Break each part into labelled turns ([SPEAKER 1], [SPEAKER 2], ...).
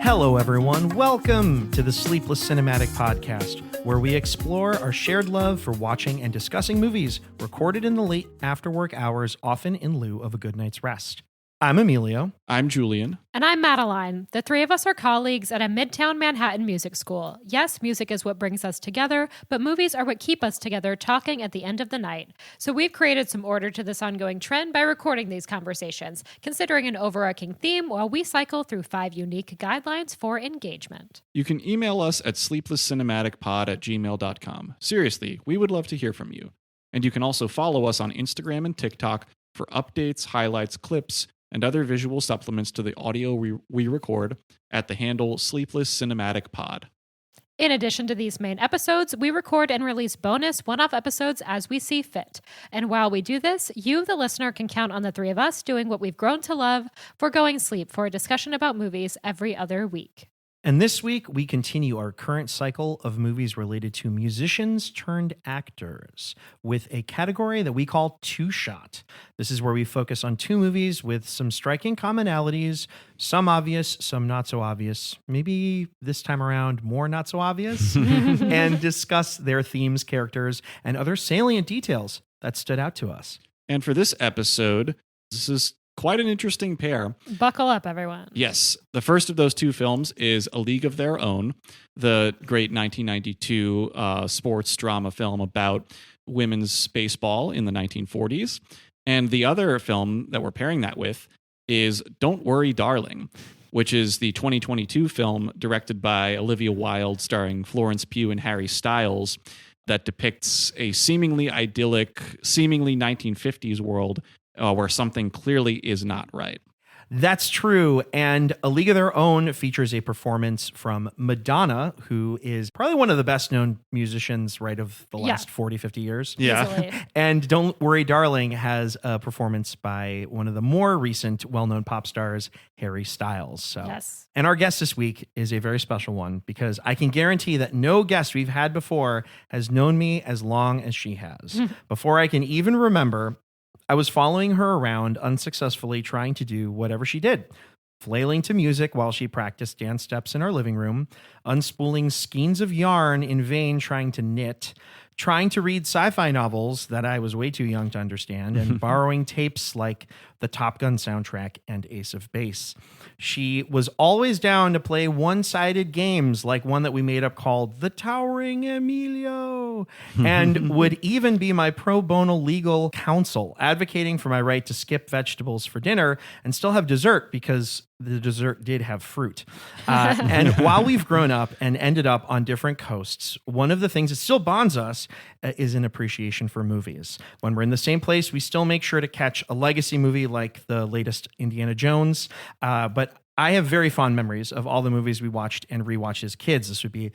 [SPEAKER 1] Hello, everyone. Welcome to the Sleepless Cinematic Podcast, where we explore our shared love for watching and discussing movies recorded in the late after-work hours, often in lieu of a good night's rest. I'm Emilio.
[SPEAKER 2] I'm Julian.
[SPEAKER 3] And I'm Madeline. The three of us are colleagues at a Midtown Manhattan music school. Yes, music is what brings us together, but movies are what keep us together talking at the end of the night. So we've created some order to this ongoing trend by recording these conversations, considering an overarching theme while we cycle through 5 unique guidelines for engagement.
[SPEAKER 2] You can email us at sleeplesscinematicpod@gmail.com. Seriously, we would love to hear from you. And you can also follow us on Instagram and TikTok for updates, highlights, clips, and other visual supplements to the audio we record at the handle Sleepless Cinematic Pod.
[SPEAKER 3] In addition to these main episodes, we record and release bonus one-off episodes as we see fit. And while we do this, you, the listener, can count on the three of us doing what we've grown to love, foregoing sleep for a discussion about movies every other week.
[SPEAKER 1] And this week, we continue our current cycle of movies related to musicians turned actors with a category that we call Two Shot. This is where we focus on 2 movies with some striking commonalities, some obvious, some not so obvious, maybe this time around more not so obvious, and discuss their themes, characters, and other salient details that stood out to us.
[SPEAKER 2] And for this episode, this is quite an interesting pair.
[SPEAKER 3] Buckle up, everyone.
[SPEAKER 2] Yes. The first of those 2 films is A League of Their Own, the great 1992 sports drama film about women's baseball in the 1940s. And the other film that we're pairing that with is Don't Worry, Darling, which is the 2022 film directed by Olivia Wilde, starring Florence Pugh and Harry Styles, that depicts a seemingly idyllic, seemingly 1950s world where something clearly is not right.
[SPEAKER 1] That's true. And A League of Their Own features a performance from Madonna, who is probably one of the best known musicians, right, of the last 40, 50 years.
[SPEAKER 2] Yeah.
[SPEAKER 3] Easily.
[SPEAKER 1] And Don't Worry, Darling has a performance by one of the more recent well-known pop stars, Harry Styles. So,
[SPEAKER 3] Yes.
[SPEAKER 1] And our guest this week is a very special one because I can guarantee that no guest we've had before has known me as long as she has. Before I can even remember, I was following her around unsuccessfully trying to do whatever she did. Flailing to music while she practiced dance steps in our living room, unspooling skeins of yarn in vain trying to knit, trying to read sci-fi novels that I was way too young to understand, and borrowing tapes like the Top Gun soundtrack and Ace of Base. She was always down to play one-sided games like one that we made up called The Towering Emilio, and would even be my pro bono legal counsel, advocating for my right to skip vegetables for dinner and still have dessert because the dessert did have fruit. And while we've grown up and ended up on different coasts, one of the things that still bonds us is an appreciation for movies. When we're in the same place, we still make sure to catch a legacy movie like the latest Indiana Jones. But I have very fond memories of all the movies we watched and rewatched as kids. This would be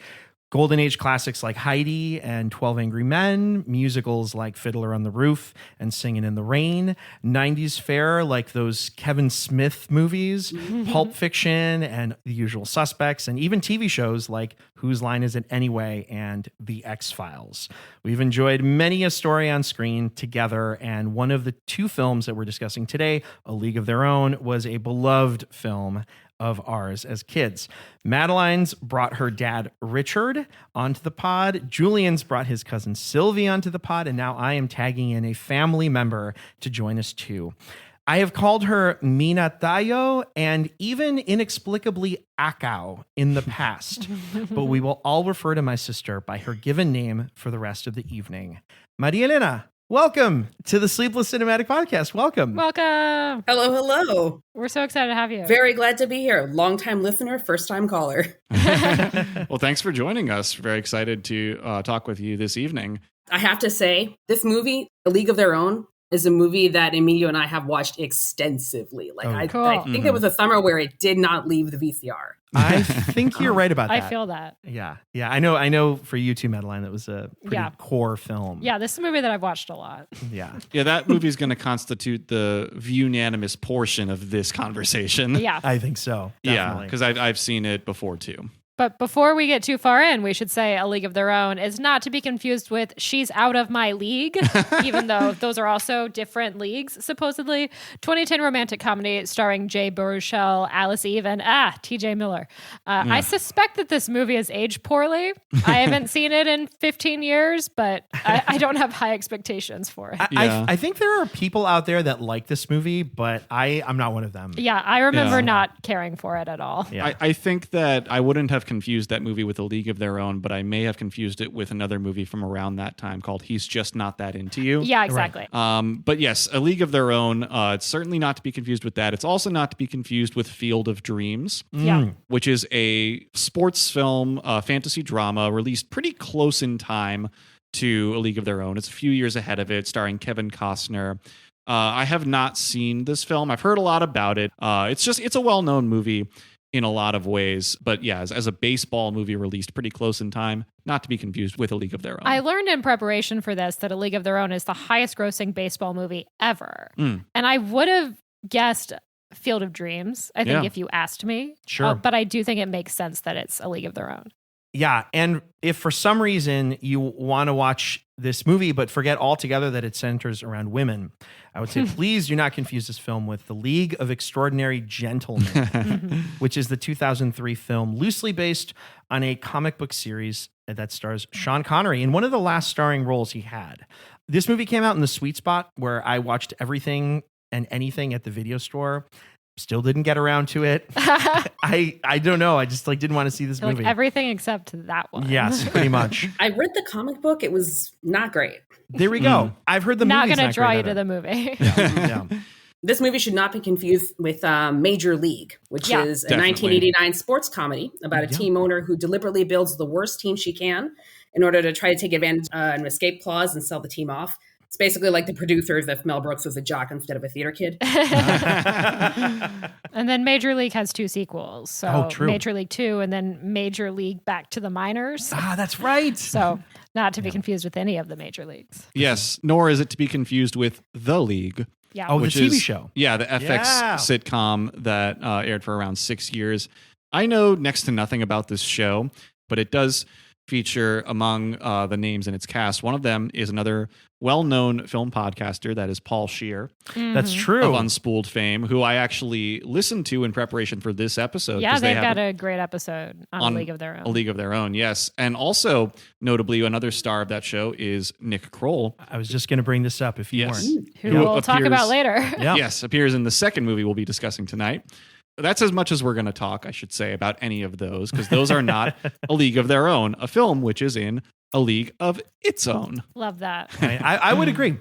[SPEAKER 1] Golden Age classics like Heidi and 12 Angry Men, musicals like Fiddler on the Roof and Singin' in the Rain, 90s fare like those Kevin Smith movies, Pulp Fiction and The Usual Suspects, and even TV shows like Whose Line Is It Anyway and The X-Files. We've enjoyed many a story on screen together, and one of the 2 films that we're discussing today, A League of Their Own, was a beloved film of ours as kids. Madeline's brought her dad, Richard, onto the pod. Julian's brought his cousin, Sylvie, onto the pod. And now I am tagging in a family member to join us too. I have called her Minatayo and even inexplicably Akao in the past, but we will all refer to my sister by her given name for the rest of the evening. Maria-Elena, welcome to the Sleepless Cinematic Podcast. Welcome.
[SPEAKER 3] Welcome.
[SPEAKER 4] Hello, hello.
[SPEAKER 3] We're so excited to have you.
[SPEAKER 4] Very glad to be here. Long-time listener, first-time caller.
[SPEAKER 2] Well, thanks for joining us. Very excited to talk with you this evening.
[SPEAKER 4] I have to say, this movie, A League of Their Own, is a movie that Emilio and I have watched extensively. I think it was a summer where it did not leave the VCR.
[SPEAKER 1] I think you're right about that.
[SPEAKER 3] I feel that.
[SPEAKER 1] Yeah. I know for you too, Madeline, it was a pretty core film.
[SPEAKER 3] Yeah, this is a movie that I've watched a lot.
[SPEAKER 1] Yeah.
[SPEAKER 2] Yeah, that movie is going to constitute the unanimous portion of this conversation.
[SPEAKER 3] Yeah.
[SPEAKER 1] I think so.
[SPEAKER 2] Yeah,
[SPEAKER 1] Definitely.
[SPEAKER 2] because I've seen it before too.
[SPEAKER 3] But before we get too far in, we should say A League of Their Own is not to be confused with She's Out of My League, even though those are also different leagues, supposedly. 2010 romantic comedy starring Jay Baruchel, Alice Eve, and TJ Miller. I suspect that this movie is aged poorly. I haven't seen it in 15 years, but I don't have high expectations for it.
[SPEAKER 1] I think there are people out there that like this movie, but I'm not one of them.
[SPEAKER 3] Yeah, I remember not caring for it at all.
[SPEAKER 1] Yeah.
[SPEAKER 2] I think that I wouldn't have confused that movie with A League of Their Own, but I may have confused it with another movie from around that time called He's Just Not That Into You.
[SPEAKER 3] Yeah, exactly.
[SPEAKER 2] Right. But yes, A League of Their Own, it's certainly not to be confused with that. It's also not to be confused with Field of Dreams, which is a sports film, fantasy drama released pretty close in time to A League of Their Own. It's a few years ahead of it, starring Kevin Costner. I have not seen this film. I've heard a lot about it. It's a well-known movie in a lot of ways. But yeah, as a baseball movie released pretty close in time, not to be confused with A League of Their Own.
[SPEAKER 3] I learned in preparation for this that A League of Their Own is the highest grossing baseball movie ever. And I would have guessed Field of Dreams, I think, if you asked me.
[SPEAKER 1] Sure.
[SPEAKER 3] But I do think it makes sense that it's A League of Their Own.
[SPEAKER 1] Yeah, and if for some reason you want to watch this movie but forget altogether that it centers around women, I would say please do not confuse this film with The League of Extraordinary Gentlemen, which is the 2003 film loosely based on a comic book series that stars Sean Connery in one of the last starring roles he had. This movie came out in the sweet spot where I watched everything and anything at the video store. Still didn't get around to it. I don't know. I just didn't want to see this movie.
[SPEAKER 3] Everything except that one.
[SPEAKER 1] Yes, pretty much.
[SPEAKER 4] I read the comic book. It was not great.
[SPEAKER 1] There we go. I've heard the movie's
[SPEAKER 3] not going to draw
[SPEAKER 1] great
[SPEAKER 3] you to
[SPEAKER 1] either.
[SPEAKER 3] the movie.
[SPEAKER 1] Yeah.
[SPEAKER 4] This movie should not be confused with Major League, which is a
[SPEAKER 2] definitely.
[SPEAKER 4] 1989 sports comedy about a team owner who deliberately builds the worst team she can in order to try to take advantage of an escape clause and sell the team off. It's basically like the producers if Mel Brooks was a jock instead of a theater kid.
[SPEAKER 3] And then Major League has 2 sequels. So
[SPEAKER 1] true.
[SPEAKER 3] Major League 2 and then Major League Back to the Minors.
[SPEAKER 1] That's right.
[SPEAKER 3] So not to be confused with any of the major leagues.
[SPEAKER 2] Yes, nor is it to be confused with The League.
[SPEAKER 3] Yeah.
[SPEAKER 1] Oh, the
[SPEAKER 2] which
[SPEAKER 1] TV
[SPEAKER 2] is,
[SPEAKER 1] show.
[SPEAKER 2] Yeah, the FX sitcom that aired for around 6 years. I know next to nothing about this show, but it does feature among the names in its cast. One of them is another well-known film podcaster, that is Paul Scheer.
[SPEAKER 1] That's true.
[SPEAKER 2] Of Unspooled fame, who I actually listened to in preparation for this episode.
[SPEAKER 3] Yeah, they've got a great episode on A League of Their Own.
[SPEAKER 2] A League of Their Own, yes. And also, notably, another star of that show is Nick Kroll.
[SPEAKER 1] I was just going to bring this up if you weren't.
[SPEAKER 3] Who we'll talk about later.
[SPEAKER 1] Yeah.
[SPEAKER 2] Yes, appears in the second movie we'll be discussing tonight. That's as much as we're going to talk, I should say, about any of those, because those are not A League of Their Own, a film which is in a league of its own.
[SPEAKER 3] Love that.
[SPEAKER 1] I would agree.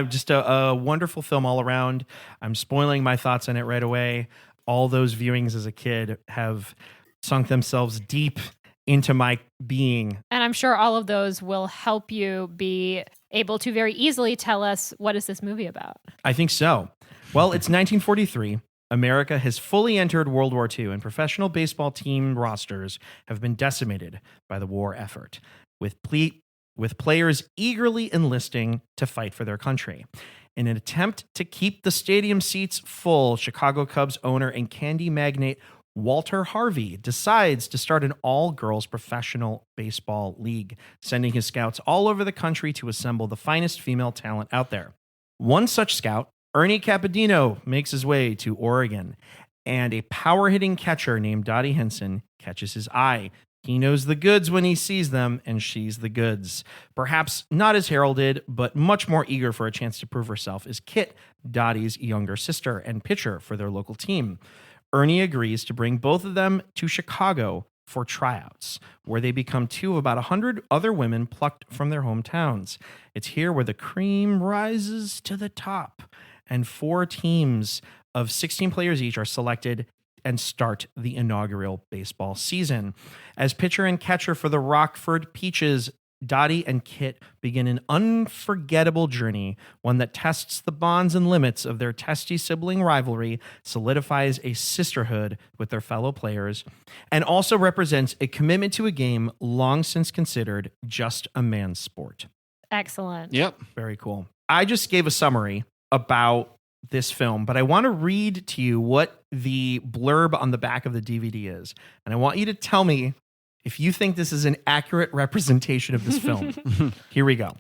[SPEAKER 1] Just a wonderful film all around. I'm spoiling my thoughts on it right away. All those viewings as a kid have sunk themselves deep into my being.
[SPEAKER 3] And I'm sure all of those will help you be able to very easily tell us, what is this movie about?
[SPEAKER 1] I think so. Well, it's 1943. America has fully entered World War II, and professional baseball team rosters have been decimated by the war effort, with players eagerly enlisting to fight for their country. In an attempt to keep the stadium seats full, Chicago Cubs owner and candy magnate Walter Harvey decides to start an all-girls professional baseball league, sending his scouts all over the country to assemble the finest female talent out there. One such scout, Ernie Capadino, makes his way to Oregon, and a power-hitting catcher named Dottie Henson catches his eye. He knows the goods when he sees them, and she's the goods. Perhaps not as heralded, but much more eager for a chance to prove herself is Kit, Dottie's younger sister and pitcher for their local team. Ernie agrees to bring both of them to Chicago for tryouts, where they become 2 of about 100 other women plucked from their hometowns. It's here where the cream rises to the top, and 4 teams of 16 players each are selected and start the inaugural baseball season. As pitcher and catcher for the Rockford Peaches, Dottie and Kit begin an unforgettable journey, one that tests the bonds and limits of their testy sibling rivalry, solidifies a sisterhood with their fellow players, and also represents a commitment to a game long since considered just a man's sport.
[SPEAKER 3] Excellent.
[SPEAKER 2] Yep.
[SPEAKER 1] Very cool. I just gave a summary about this film, but I want to read to you what the blurb on the back of the DVD is. And I want you to tell me if you think this is an accurate representation of this film, here we go.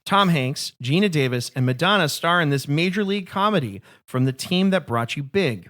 [SPEAKER 1] Tom Hanks, Gina Davis, and Madonna star in this major league comedy from the team that brought you big.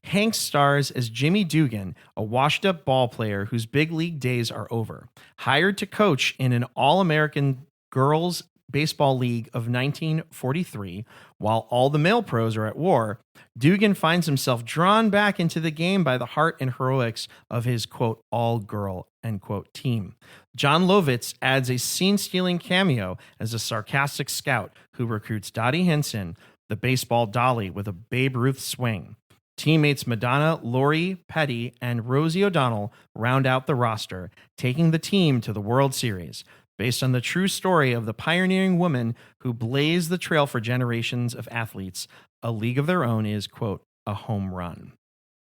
[SPEAKER 1] Hanks stars as Jimmy Dugan, a washed-up ball player whose big league days are over. Hired to coach in an all-American girls baseball league of 1943, while all the male pros are at war, Dugan finds himself drawn back into the game by the heart and heroics of his, quote, all-girl, end quote, team. John Lovitz adds a scene-stealing cameo as a sarcastic scout who recruits Dottie Hinson, the baseball dolly with a Babe Ruth swing. Teammates Madonna, Lori Petty, and Rosie O'Donnell round out the roster, taking the team to the World Series, based on the true story of the pioneering woman who blazed the trail for generations of athletes. A League of Their Own is, quote, a home run.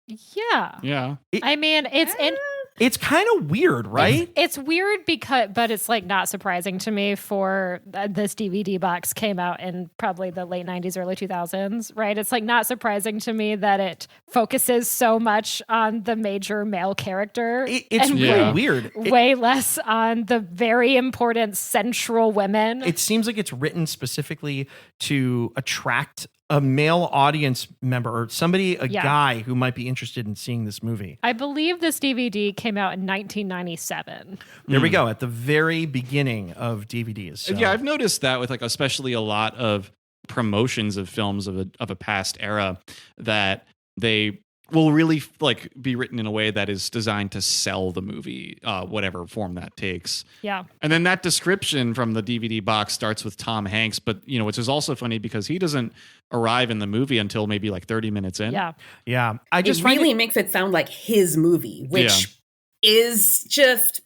[SPEAKER 3] Yeah.
[SPEAKER 2] Yeah.
[SPEAKER 3] I mean,
[SPEAKER 1] It's kind of weird, right?
[SPEAKER 3] It's weird but it's like not surprising to me for this DVD box came out in probably the late 90s, early 2000s, right? It's like not surprising to me that it focuses so much on the major male character.
[SPEAKER 1] It's really weird.
[SPEAKER 3] Way less on the very important central women.
[SPEAKER 1] It seems like it's written specifically to attract a male audience member or somebody, guy who might be interested in seeing this movie.
[SPEAKER 3] I believe this DVD came out in 1997.
[SPEAKER 1] There we go, at the very beginning of DVDs. So.
[SPEAKER 2] Yeah, I've noticed that with like especially a lot of promotions of films of a past era that they will really like be written in a way that is designed to sell the movie, whatever form that takes.
[SPEAKER 3] Yeah.
[SPEAKER 2] And then that description from the DVD box starts with Tom Hanks, but which is also funny because he doesn't arrive in the movie until maybe like 30 minutes in.
[SPEAKER 3] Yeah.
[SPEAKER 1] Yeah.
[SPEAKER 4] It really makes it sound like his movie, which is just,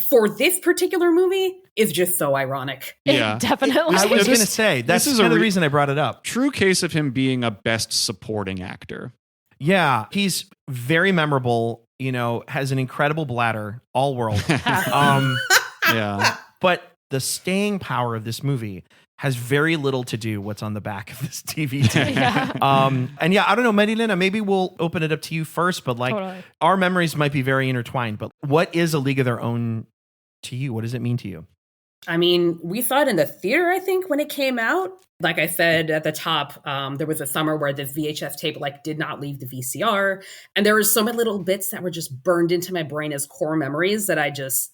[SPEAKER 4] for this particular movie, is just so ironic.
[SPEAKER 2] Yeah.
[SPEAKER 3] Definitely.
[SPEAKER 1] I was going to say, that's kind of the reason I brought it up.
[SPEAKER 2] True case of him being a best supporting actor.
[SPEAKER 1] Yeah, he's very memorable, has an incredible bladder, all world.
[SPEAKER 2] Yeah.
[SPEAKER 1] But the staying power of this movie has very little to do what's on the back of this DVD. And I don't know, Maria-Elena, maybe we'll open it up to you first, but totally. Our memories might be very intertwined, but what is A League of Their Own to you? What does it mean to you?
[SPEAKER 4] I mean, we saw it in the theater, I think, when it came out. Like I said at the top, there was a summer where the VHS tape did not leave the VCR. And there were so many little bits that were just burned into my brain as core memories that I just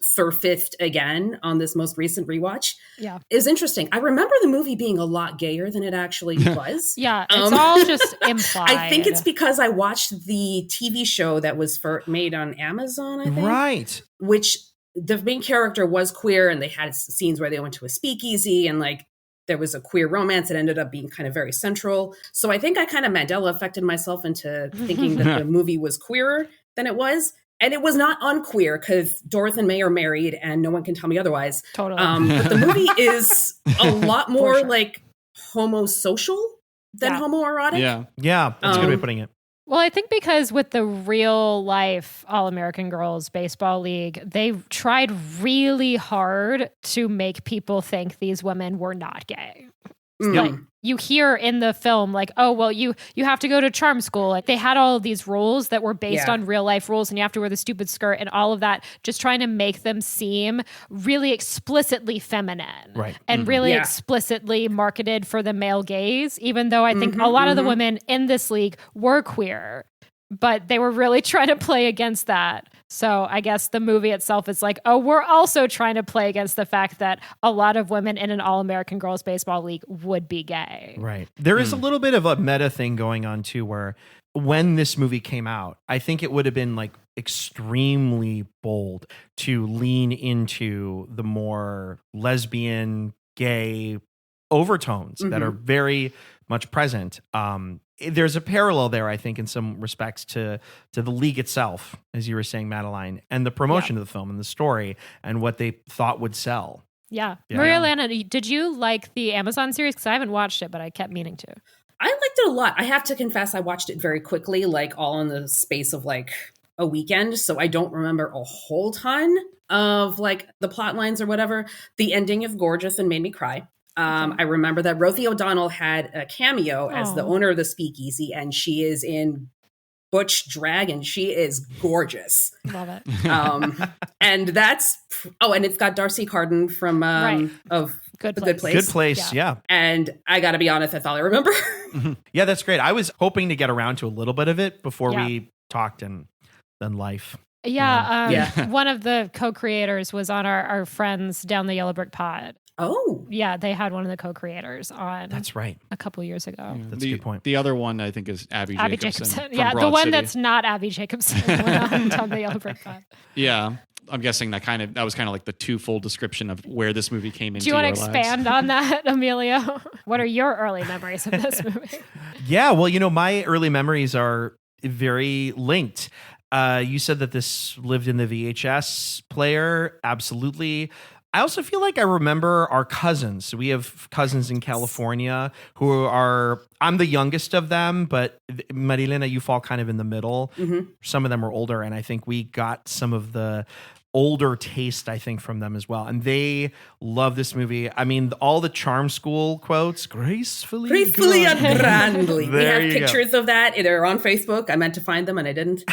[SPEAKER 4] surfaced again on this most recent rewatch.
[SPEAKER 3] Yeah.
[SPEAKER 4] It was interesting. I remember the movie being a lot gayer than it actually was.
[SPEAKER 3] Yeah, it's all just implied.
[SPEAKER 4] I think it's because I watched the TV show that was made on Amazon, I think.
[SPEAKER 1] Right.
[SPEAKER 4] Which the main character was queer, and they had scenes where they went to a speakeasy and there was a queer romance that ended up being kind of very central. So I think I kind of Mandela affected myself into thinking that the movie was queerer than it was. And it was not unqueer because Doris and Mae are married and no one can tell me otherwise.
[SPEAKER 3] Totally.
[SPEAKER 4] But the movie is a lot more homosocial than homoerotic.
[SPEAKER 2] Yeah.
[SPEAKER 1] Yeah, that's a good way of putting it.
[SPEAKER 3] Well, I think because with the real life All-American Girls Baseball League, they tried really hard to make people think these women were not gay. Like, you hear in the film, oh, well, you have to go to charm school. They had all of these rules that were based on real life rules, and you have to wear the stupid skirt and all of that, just trying to make them seem really explicitly feminine.
[SPEAKER 1] Right.
[SPEAKER 3] And really explicitly marketed for the male gaze, even though I think a lot of the women in this league were queer. But they were really trying to play against that. So I guess the movie itself is we're also trying to play against the fact that a lot of women in an All-American Girls Baseball League would be gay.
[SPEAKER 1] Right. There is a little bit of a meta thing going on too, where when this movie came out, I think it would have been extremely bold to lean into the more lesbian, gay overtones that are very much present. There's a parallel there, I think, in some respects to the league itself, as you were saying, Madeline, and the promotion of the film and the story and what they thought would sell.
[SPEAKER 3] Yeah. Maria-Elena, did you like the Amazon series? Because I haven't watched it, but I kept meaning to.
[SPEAKER 4] I liked it a lot. I have to confess, I watched it very quickly, all in the space of a weekend. So I don't remember a whole ton of the plot lines or whatever. The ending is gorgeous and made me cry. I remember that Rosie O'Donnell had a cameo as the owner of the speakeasy, and she is in butch drag, and she is gorgeous.
[SPEAKER 3] Love it.
[SPEAKER 4] And it's got Darcy Carden from of
[SPEAKER 3] Good
[SPEAKER 4] The
[SPEAKER 3] Place.
[SPEAKER 4] Good Place.
[SPEAKER 1] Good Place, yeah.
[SPEAKER 4] And I got to be honest, that's all I remember.
[SPEAKER 1] Yeah, that's great. I was hoping to get around to a little bit of it before we talked, and then life.
[SPEAKER 3] One of the co-creators was on our Friends Down the Yellow Brick Pod.
[SPEAKER 4] Oh.
[SPEAKER 3] Yeah, they had one of the co-creators on.
[SPEAKER 1] That's right.
[SPEAKER 3] A couple years ago.
[SPEAKER 2] Yeah.
[SPEAKER 1] That's a good point.
[SPEAKER 2] The other one, I think, is Abby Jacobson.
[SPEAKER 3] Yeah,
[SPEAKER 2] from
[SPEAKER 3] the
[SPEAKER 2] Broad
[SPEAKER 3] one
[SPEAKER 2] City.
[SPEAKER 3] that's not Abby Jacobson went on the Yellow Brick Pod.
[SPEAKER 2] Yeah. I'm guessing that was kind of like the twofold description of where this movie came into.
[SPEAKER 3] Do you want to
[SPEAKER 2] your
[SPEAKER 3] expand
[SPEAKER 2] lives.
[SPEAKER 3] on that, Emilio? What are your early memories of this movie?
[SPEAKER 1] Yeah, well, my early memories are very linked. You said that this lived in the VHS player. Absolutely. I also feel like I remember our cousins. We have cousins in California who I'm the youngest of them, but Maria-Elena, you fall kind of in the middle.
[SPEAKER 4] Mm-hmm.
[SPEAKER 1] Some of them are older, and I think we got some of the older taste, I think, from them as well. And they love this movie. I mean, all the Charm School quotes, gracefully
[SPEAKER 4] and grandly. We have
[SPEAKER 1] you
[SPEAKER 4] pictures of that. They're on Facebook. I meant to find them and I didn't.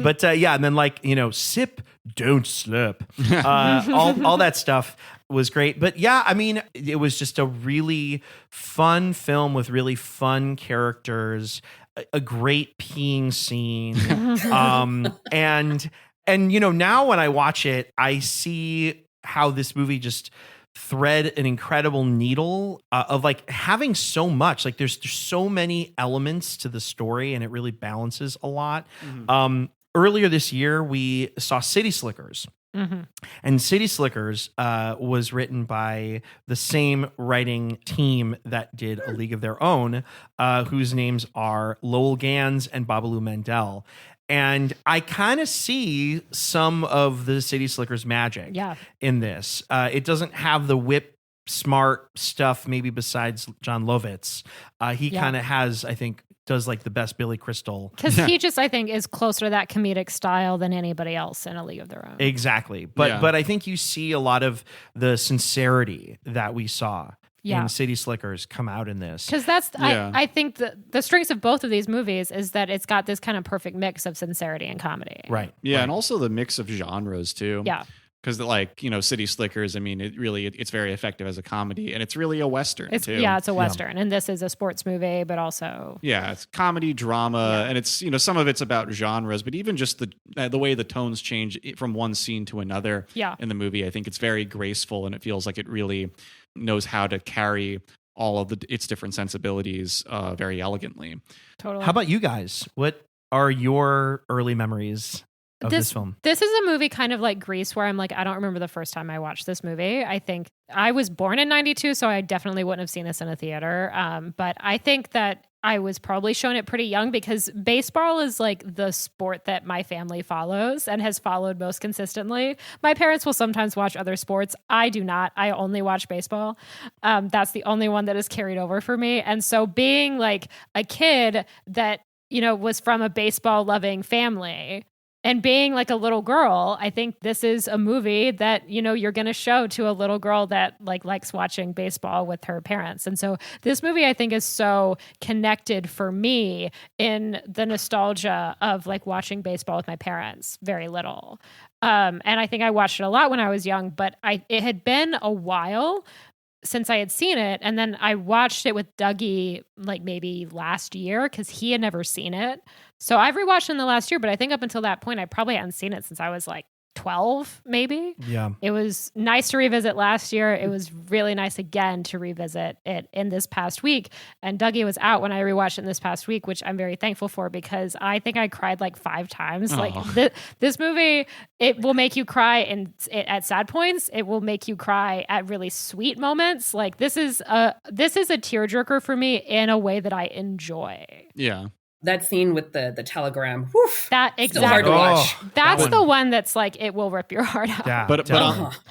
[SPEAKER 1] But and then sip, don't slip. All that stuff was great. But yeah, I mean, it was just a really fun film with really fun characters, a great peeing scene. And now when I watch it, I see how this movie just thread an incredible needle of having so much. Like there's so many elements to the story, and it really balances a lot. Mm-hmm. Earlier this year, we saw City Slickers. Mm-hmm. And City Slickers was written by the same writing team that did A League of Their Own, whose names are Lowell Gans and Babalu Mandel. And I kind of see some of the City Slickers magic in this. It doesn't have the whip smart stuff, maybe besides John Lovitz. He kind of has, I think, does the best Billy Crystal.
[SPEAKER 3] Because he just, I think, is closer to that comedic style than anybody else in A League of Their Own.
[SPEAKER 1] Exactly. But I think you see a lot of the sincerity that we saw in City Slickers come out in this.
[SPEAKER 3] Because I think the strengths of both of these movies is that it's got this kind of perfect mix of sincerity and comedy.
[SPEAKER 1] Right.
[SPEAKER 2] Yeah,
[SPEAKER 1] right.
[SPEAKER 2] and also the mix of genres too.
[SPEAKER 3] Yeah.
[SPEAKER 2] Because City Slickers, I mean, it's very effective as a comedy, and it's really a Western too.
[SPEAKER 3] Yeah, it's a Western, and this is a sports movie, but also
[SPEAKER 2] it's comedy, drama, and it's some of it's about genres, but even just the way the tones change from one scene to another in the movie, I think it's very graceful, and it feels like it really knows how to carry all of its different sensibilities very elegantly.
[SPEAKER 3] Totally.
[SPEAKER 1] How about you guys? What are your early memories of this film?
[SPEAKER 3] This is a movie kind of like Grease, where I'm I don't remember the first time I watched this movie. I think I was born in 92, so I definitely wouldn't have seen this in a theater. But I think that I was probably shown it pretty young, because baseball is the sport that my family follows and has followed most consistently. My parents will sometimes watch other sports. I do not. I only watch baseball. That's the only one that is carried over for me. And so being a kid that, was from a baseball loving family, and being a little girl, I think this is a movie that, you're going to show to a little girl that likes watching baseball with her parents. And so this movie, I think, is so connected for me in the nostalgia of watching baseball with my parents, very little. And I think I watched it a lot when I was young, but it had been a while since I had seen it. And then I watched it with Dougie maybe last year, because he had never seen it. So I've rewatched it in the last year, but I think up until that point, I probably hadn't seen it since I was 12, maybe.
[SPEAKER 1] Yeah.
[SPEAKER 3] It was nice to revisit last year. It was really nice again to revisit it in this past week. And Dougie was out when I rewatched it this past week, which I'm very thankful for, because I think I cried 5 times. This movie, it will make you cry at sad points. It will make you cry at really sweet moments. This is a tearjerker for me in a way that I enjoy.
[SPEAKER 2] Yeah.
[SPEAKER 4] That scene with the telegram, woof,
[SPEAKER 3] that
[SPEAKER 4] exactly. Still hard to watch.
[SPEAKER 3] That's the one that's it will rip your heart out.
[SPEAKER 1] Yeah,
[SPEAKER 2] but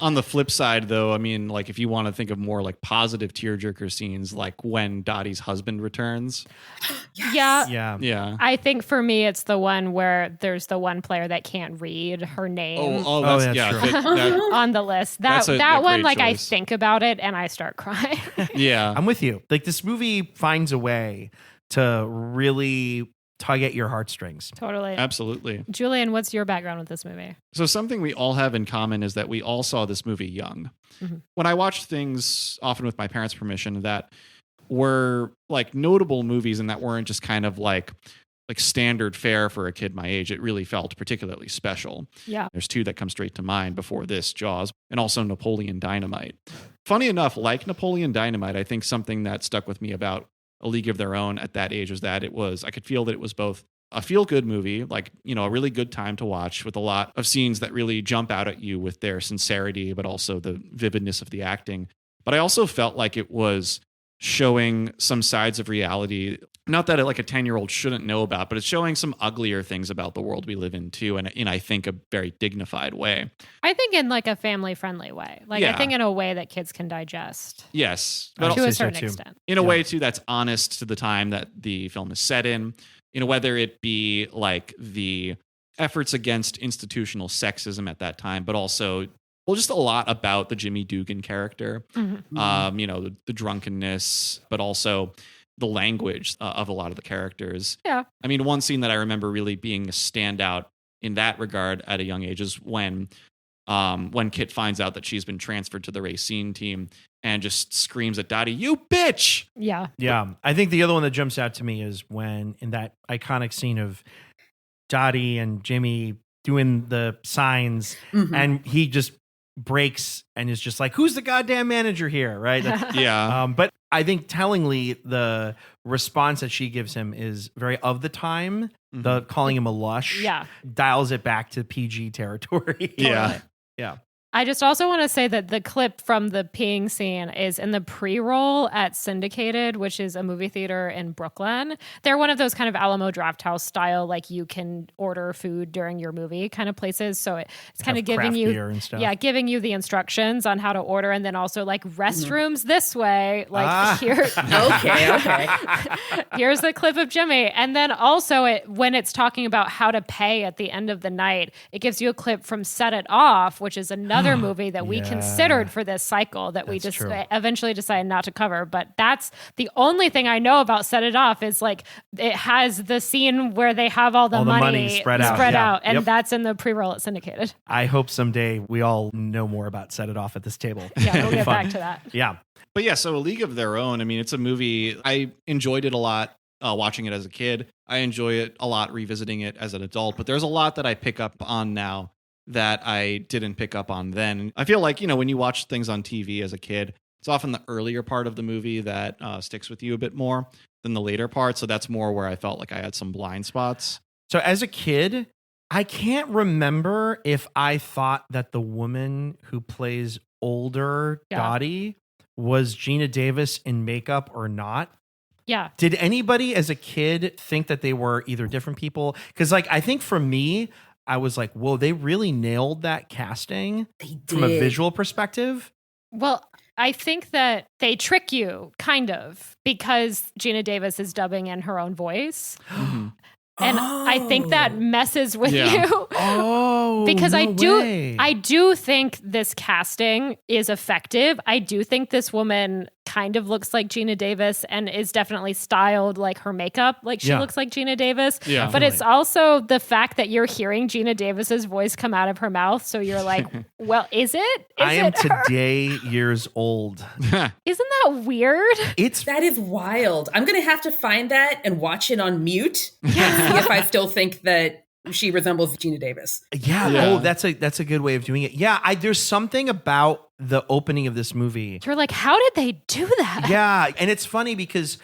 [SPEAKER 2] on the flip side, though, I mean, if you want to think of more positive tearjerker scenes, when Dottie's husband returns.
[SPEAKER 4] Yes.
[SPEAKER 2] Yeah.
[SPEAKER 3] I think for me, it's the one where there's the one player that can't read her name.
[SPEAKER 1] That's true.
[SPEAKER 3] On the list. That one, I think about it and I start crying.
[SPEAKER 2] Yeah,
[SPEAKER 1] I'm with you. This movie finds a way to really tug at your heartstrings.
[SPEAKER 3] Totally.
[SPEAKER 2] Absolutely.
[SPEAKER 3] Julian, what's your background with this movie?
[SPEAKER 2] So something we all have in common is that we all saw this movie young.
[SPEAKER 3] Mm-hmm.
[SPEAKER 2] When I watched things, often with my parents' permission, that were like notable movies and that weren't just kind of like standard fare for a kid my age, it really felt particularly special.
[SPEAKER 3] Yeah.
[SPEAKER 2] There's two that come straight to mind before this, Jaws, and also Napoleon Dynamite. Funny enough, like Napoleon Dynamite, I think something that stuck with me about A League of Their Own at that age was that I could feel that it was both a feel-good movie, like, a really good time to watch with a lot of scenes that really jump out at you with their sincerity, but also the vividness of the acting. But I also felt like it was showing some sides of reality, not that a 10-year-old shouldn't know about, but it's showing some uglier things about the world we live in too, and in I think a very dignified way.
[SPEAKER 3] I think in like a family-friendly way. I think in a way that kids can digest.
[SPEAKER 2] Yes,
[SPEAKER 1] but
[SPEAKER 3] to a certain extent.
[SPEAKER 2] In a way too that's honest to the time that the film is set in. Whether it be like the efforts against institutional sexism at that time, but also just a lot about the Jimmy Dugan character,
[SPEAKER 3] Mm-hmm.
[SPEAKER 2] the drunkenness, but also the language of a lot of the characters.
[SPEAKER 3] Yeah.
[SPEAKER 2] I mean, one scene that I remember really being a standout in that regard at a young age is when Kit finds out that she's been transferred to the Racine team and just screams at Dottie, "You bitch!"
[SPEAKER 3] Yeah.
[SPEAKER 1] Yeah. I think the other one that jumps out to me is when in that iconic scene of Dottie and Jimmy doing the signs and he just breaks and is just like, who's the goddamn manager here? Right.
[SPEAKER 2] Yeah.
[SPEAKER 1] But I think tellingly, the response that she gives him is very of the time. The calling him a lush dials it back to PG territory.
[SPEAKER 2] Yeah.
[SPEAKER 1] Yeah.
[SPEAKER 3] I just also want to say that the clip from the peeing scene is in the pre-roll at Syndicated, which is a movie theater in Brooklyn. They're one of those kind of Alamo Drafthouse style, like you can order food during your movie kind of places. So it's kind of giving you, giving you the instructions on how to order, and then also like restrooms this way. Like here,
[SPEAKER 4] okay.
[SPEAKER 3] Here's the clip of Jimmy, and then also when it's talking about how to pay at the end of the night, it gives you a clip from Set It Off, which is another movie that we considered for this cycle that we just eventually decided not to cover. But that's the only thing I know about Set It Off is like it has the scene where they have all the money spread out. And that's in the pre-roll at Syndicated.
[SPEAKER 1] I hope someday we all know more about Set It Off at this table.
[SPEAKER 3] Yeah, we'll get back to that.
[SPEAKER 1] Yeah.
[SPEAKER 2] But yeah, so A League of Their Own, I mean, it's a movie. I enjoyed it a lot watching it as a kid. I enjoy it a lot revisiting it as an adult. But there's a lot that I pick up on now that I didn't pick up on then. I feel like, when you watch things on TV as a kid, it's often the earlier part of the movie that sticks with you a bit more than the later part. So that's more where I felt like I had some blind spots.
[SPEAKER 1] So as a kid, I can't remember if I thought that the woman who plays older Dottie was Gina Davis in makeup or not.
[SPEAKER 3] Yeah.
[SPEAKER 1] Did anybody as a kid think that they were either different people? Because I think for me, I was like, whoa, they really nailed that casting from a visual perspective.
[SPEAKER 3] Well, I think that they trick you kind of because Gina Davis is dubbing in her own voice. And I think that messes with you. Because I do think this casting is effective. I do think this woman kind of looks like Gina Davis and is definitely styled like her makeup. Like she looks like Gina Davis.
[SPEAKER 2] Yeah.
[SPEAKER 3] But it's also the fact that you're hearing Gina Davis's voice come out of her mouth. So you're like, well, is it?
[SPEAKER 1] I am today years old.
[SPEAKER 3] Isn't that weird?
[SPEAKER 4] That is wild. I'm going to have to find that and watch it on mute and see if I still think that she resembles Gina Davis.
[SPEAKER 1] Yeah. Oh, that's a good way of doing it. Yeah. There's something about the opening of this movie.
[SPEAKER 3] You're like, how did they do that?
[SPEAKER 1] Yeah. And it's funny because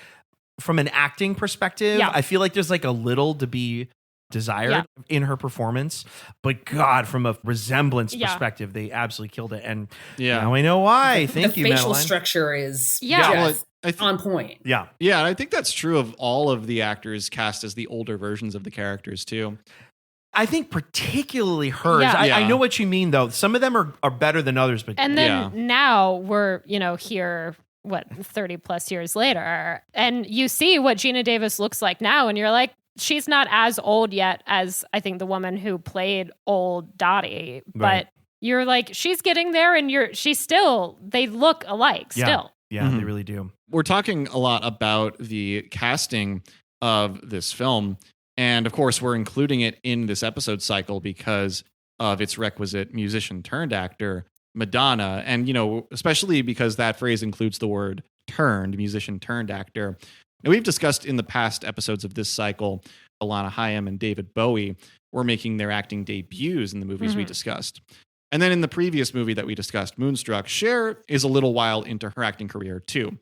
[SPEAKER 1] from an acting perspective, I feel like there's like a little to be desired in her performance, but God, from a resemblance perspective, they absolutely killed it. And now I know why. Thank you,
[SPEAKER 4] The facial
[SPEAKER 1] Madeline.
[SPEAKER 4] structure is on point.
[SPEAKER 1] Yeah.
[SPEAKER 2] Yeah, I think that's true of all of the actors cast as the older versions of the characters too.
[SPEAKER 1] I think particularly hers.
[SPEAKER 3] Yeah.
[SPEAKER 1] I know what you mean, though. Some of them are better than others, but
[SPEAKER 3] and then now we're here 30 plus years later, and you see what Gina Davis looks like now, and you're like, she's not as old yet as I think the woman who played old Dottie, but you're like, she's getting there, and they look alike still.
[SPEAKER 1] Yeah, they really do.
[SPEAKER 2] We're talking a lot about the casting of this film. And of course, we're including it in this episode cycle because of its requisite musician turned actor, Madonna. And, especially because that phrase includes the word turned, musician turned actor. Now, we've discussed in the past episodes of this cycle, Alana Hayam and David Bowie were making their acting debuts in the movies we discussed. And then in the previous movie that we discussed, Moonstruck, Cher is a little while into her acting career too.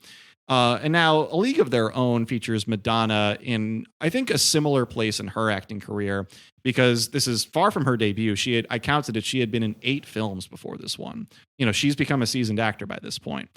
[SPEAKER 2] And now A League of Their Own features Madonna in, I think, a similar place in her acting career because this is far from her debut. I counted it, she had been in 8 films before this one. She's become a seasoned actor by this point.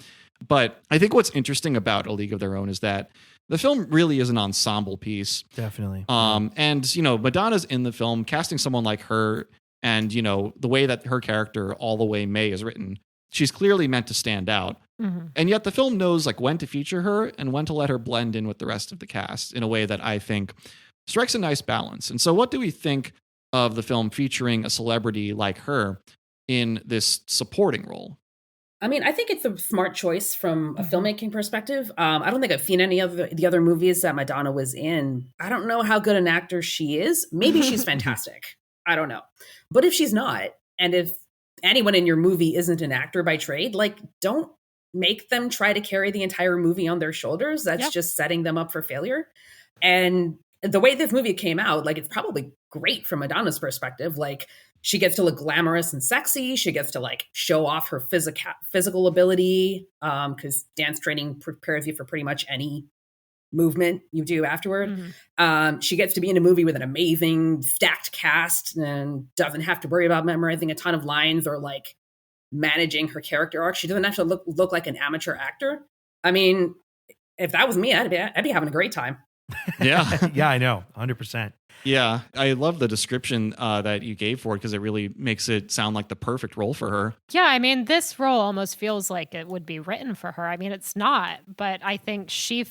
[SPEAKER 2] But I think what's interesting about A League of Their Own is that the film really is an ensemble piece.
[SPEAKER 1] Definitely.
[SPEAKER 2] And, Madonna's in the film, casting someone like her and, the way that her character, All the Way Mae, is written, she's clearly meant to stand out. Mm-hmm. And yet the film knows when to feature her and when to let her blend in with the rest of the cast in a way that I think strikes a nice balance. And so what do we think of the film featuring a celebrity like her in this supporting role?
[SPEAKER 4] I mean, I think it's a smart choice from a filmmaking perspective. I don't think I've seen any of the other movies that Madonna was in. I don't know how good an actor she is. Maybe she's fantastic. I don't know. But if she's not, and if anyone in your movie isn't an actor by trade, don't make them try to carry the entire movie on their shoulders. That's just setting them up for failure. And the way this movie came out, it's probably great from Madonna's perspective. She gets to look glamorous and sexy. She gets to show off her physical ability because dance training prepares you for pretty much any movement you do afterward. Mm-hmm. She gets to be in a movie with an amazing stacked cast and doesn't have to worry about memorizing a ton of lines or managing her character arc. She doesn't have to look like an amateur actor. I mean, if that was me, I'd be having a great time.
[SPEAKER 2] Yeah.
[SPEAKER 1] Yeah, I know. 100%.
[SPEAKER 2] Yeah. I love the description that you gave for it because it really makes it sound like the perfect role for her.
[SPEAKER 3] Yeah. I mean, this role almost feels like it would be written for her. I mean, it's not, but I think she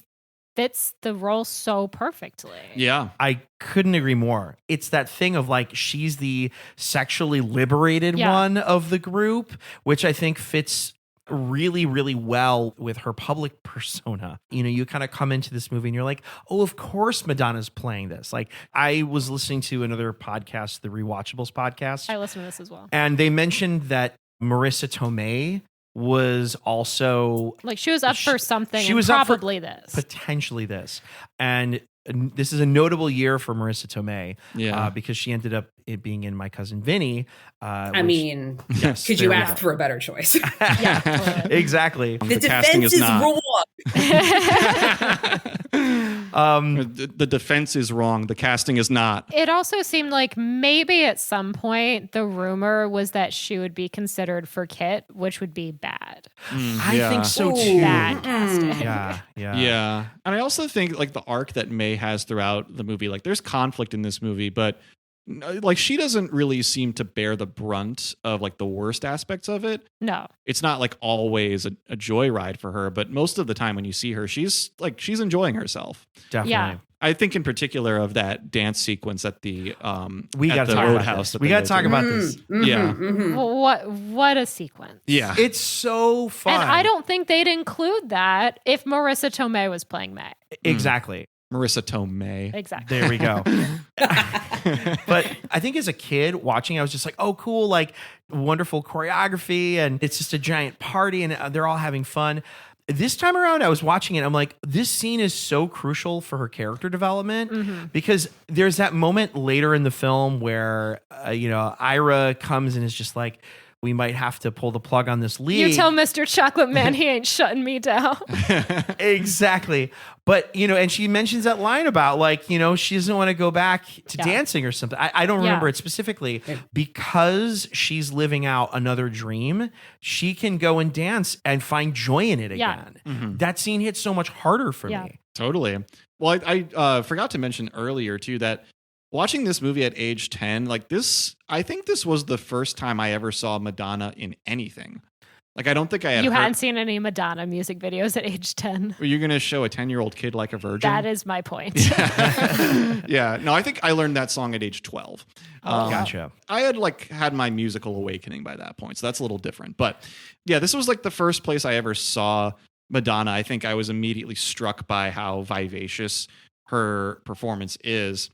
[SPEAKER 3] fits the role so perfectly.
[SPEAKER 2] Yeah.
[SPEAKER 1] I couldn't agree more. It's that thing of she's the sexually liberated one of the group, which I think fits really, really well with her public persona. You kind of come into this movie and you're like, oh, of course Madonna's playing this. I was listening to another podcast, the Rewatchables podcast.
[SPEAKER 3] I listen to this as well.
[SPEAKER 1] And they mentioned that Marissa Tomei was also
[SPEAKER 3] she was up for something.
[SPEAKER 1] She was
[SPEAKER 3] probably
[SPEAKER 1] up for
[SPEAKER 3] this,
[SPEAKER 1] potentially this, and this is a notable year for Marissa Tomei, because she ended up being in My Cousin Vinny.
[SPEAKER 4] Yes, could you ask for a better choice?
[SPEAKER 3] Yeah, totally.
[SPEAKER 1] Exactly.
[SPEAKER 4] The defense is wrong.
[SPEAKER 2] The defense is wrong. The casting is not.
[SPEAKER 3] It also seemed like maybe at some point the rumor was that she would be considered for Kit, which would be bad.
[SPEAKER 1] I think so too.
[SPEAKER 3] Bad casting.
[SPEAKER 2] Yeah. And I also think the arc that Mae has throughout the movie, there's conflict in this movie, but she doesn't really seem to bear the brunt of the worst aspects of it.
[SPEAKER 3] No,
[SPEAKER 2] it's not always a joyride for her, but most of the time when you see her, she's enjoying herself.
[SPEAKER 1] Definitely.
[SPEAKER 3] Yeah.
[SPEAKER 2] I think in particular of that dance sequence at the
[SPEAKER 1] Roadhouse. We got to talk about this.
[SPEAKER 2] Yeah.
[SPEAKER 3] Mm-hmm. What a sequence.
[SPEAKER 2] Yeah.
[SPEAKER 1] It's so fun.
[SPEAKER 3] And I don't think they'd include that if Marissa Tomei was playing Mae.
[SPEAKER 1] Exactly.
[SPEAKER 2] Marissa Tomei.
[SPEAKER 3] Exactly.
[SPEAKER 1] There we go. But I think as a kid watching, I was just like, oh, cool, wonderful choreography, and it's just a giant party, and they're all having fun. This time around, I was watching it. I'm like, this scene is so crucial for her character development because there's that moment later in the film where, Ira comes and is just like, we might have to pull the plug on this league.
[SPEAKER 3] You tell Mr. Chocolate Man he ain't shutting me down.
[SPEAKER 1] Exactly. But, and she mentions that line about she doesn't want to go back to dancing or something. I don't remember it specifically. Because she's living out another dream, she can go and dance and find joy in it again. Mm-hmm. That scene hits so much harder for me.
[SPEAKER 2] Totally. Well, I forgot to mention earlier too that watching this movie at age 10, I think this was the first time I ever saw Madonna in anything. I don't think I had.
[SPEAKER 3] You hadn't seen any Madonna music videos at age 10.
[SPEAKER 2] Were you going to show a 10-year-old kid like a virgin?
[SPEAKER 3] That is my point.
[SPEAKER 2] Yeah. No, I think I learned that song at age 12.
[SPEAKER 1] Gotcha.
[SPEAKER 2] I had had my musical awakening by that point, so that's a little different. But yeah, this was the first place I ever saw Madonna. I think I was immediately struck by how vivacious her performance is.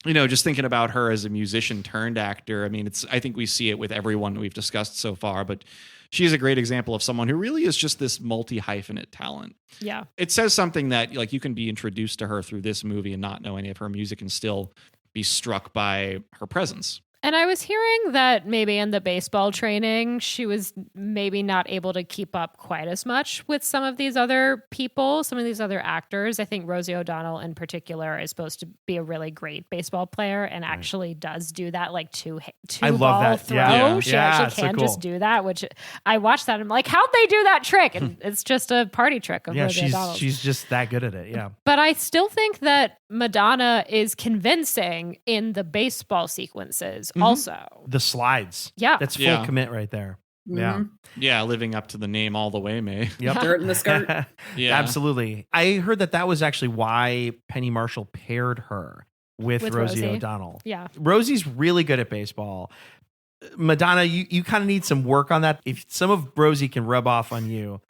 [SPEAKER 2] just thinking about her as a musician turned actor. I mean, I think we see it with everyone we've discussed so far, but she's a great example of someone who really is just this multi-hyphenate talent.
[SPEAKER 3] Yeah.
[SPEAKER 2] It says something that like you can be introduced to her through this movie and not know any of her music and still be struck by her presence.
[SPEAKER 3] And I was hearing that maybe in the baseball training, she was maybe not able to keep up quite as much with some of these other people, some of these other actors. I think Rosie O'Donnell in particular is supposed to be a really great baseball player and actually does do that like two
[SPEAKER 1] I love
[SPEAKER 3] ball
[SPEAKER 1] that.
[SPEAKER 3] throw.
[SPEAKER 1] Yeah.
[SPEAKER 3] She
[SPEAKER 1] Yeah,
[SPEAKER 3] actually
[SPEAKER 1] so
[SPEAKER 3] can
[SPEAKER 1] cool.
[SPEAKER 3] just do that, which I watched that and I'm like, how'd they do that trick? And it's just a party trick of
[SPEAKER 1] Yeah,
[SPEAKER 3] Rosie O'Donnell.
[SPEAKER 1] she's just that good at it. Yeah.
[SPEAKER 3] But I still think that Madonna is convincing in the baseball sequences also.
[SPEAKER 1] The slides.
[SPEAKER 3] Yeah.
[SPEAKER 1] That's full
[SPEAKER 2] Yeah.
[SPEAKER 1] commit right there. Yeah.
[SPEAKER 2] Yeah, living up to the name all the way, Mae.
[SPEAKER 1] Yep.
[SPEAKER 4] Dirt in the skirt.
[SPEAKER 2] Yeah.
[SPEAKER 1] Absolutely. I heard that was actually why Penny Marshall paired her with Rosie
[SPEAKER 3] Rosie.
[SPEAKER 1] O'Donnell.
[SPEAKER 3] Yeah.
[SPEAKER 1] Rosie's really good at baseball. Madonna, you kind of need some work on that. If some of Rosie can rub off on you,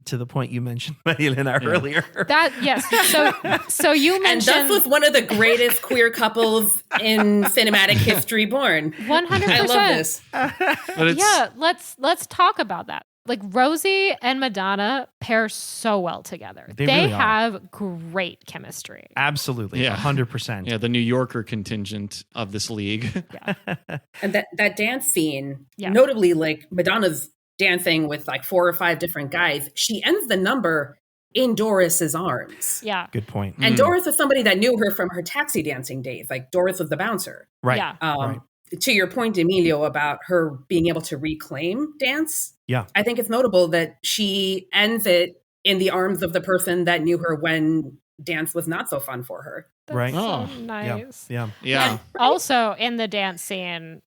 [SPEAKER 1] to the point you mentioned Maria-Elena earlier.
[SPEAKER 3] That yes. So you
[SPEAKER 4] And
[SPEAKER 3] mentioned
[SPEAKER 4] thus with one of the greatest queer couples in cinematic history born.
[SPEAKER 3] 100%.
[SPEAKER 4] I love this.
[SPEAKER 2] But it's,
[SPEAKER 3] Yeah, let's talk about that. Like Rosie and Madonna pair so well together.
[SPEAKER 1] They
[SPEAKER 3] They
[SPEAKER 1] really are.
[SPEAKER 3] have great chemistry.
[SPEAKER 1] Absolutely.
[SPEAKER 2] Yeah.
[SPEAKER 1] 100%.
[SPEAKER 2] yeah, the New Yorker contingent of this league.
[SPEAKER 4] And that dance scene,
[SPEAKER 3] Yeah.
[SPEAKER 4] notably like Madonna's dancing with like 4 or 5 different guys, she ends the number in Doris's arms.
[SPEAKER 3] Yeah.
[SPEAKER 1] Good point.
[SPEAKER 4] And Doris is somebody that knew her from her taxi dancing days. Like Doris was the bouncer.
[SPEAKER 1] Right.
[SPEAKER 3] Yeah.
[SPEAKER 1] Right.
[SPEAKER 4] To your point, Emilio, about her being able to reclaim dance,
[SPEAKER 1] Yeah.
[SPEAKER 4] I think it's notable that she ends it in the arms of the person that knew her when dance was not so fun for her.
[SPEAKER 3] That's
[SPEAKER 1] Right.
[SPEAKER 3] so
[SPEAKER 2] Oh.
[SPEAKER 3] nice.
[SPEAKER 1] Yeah.
[SPEAKER 2] Yeah.
[SPEAKER 3] Also in the dance scene,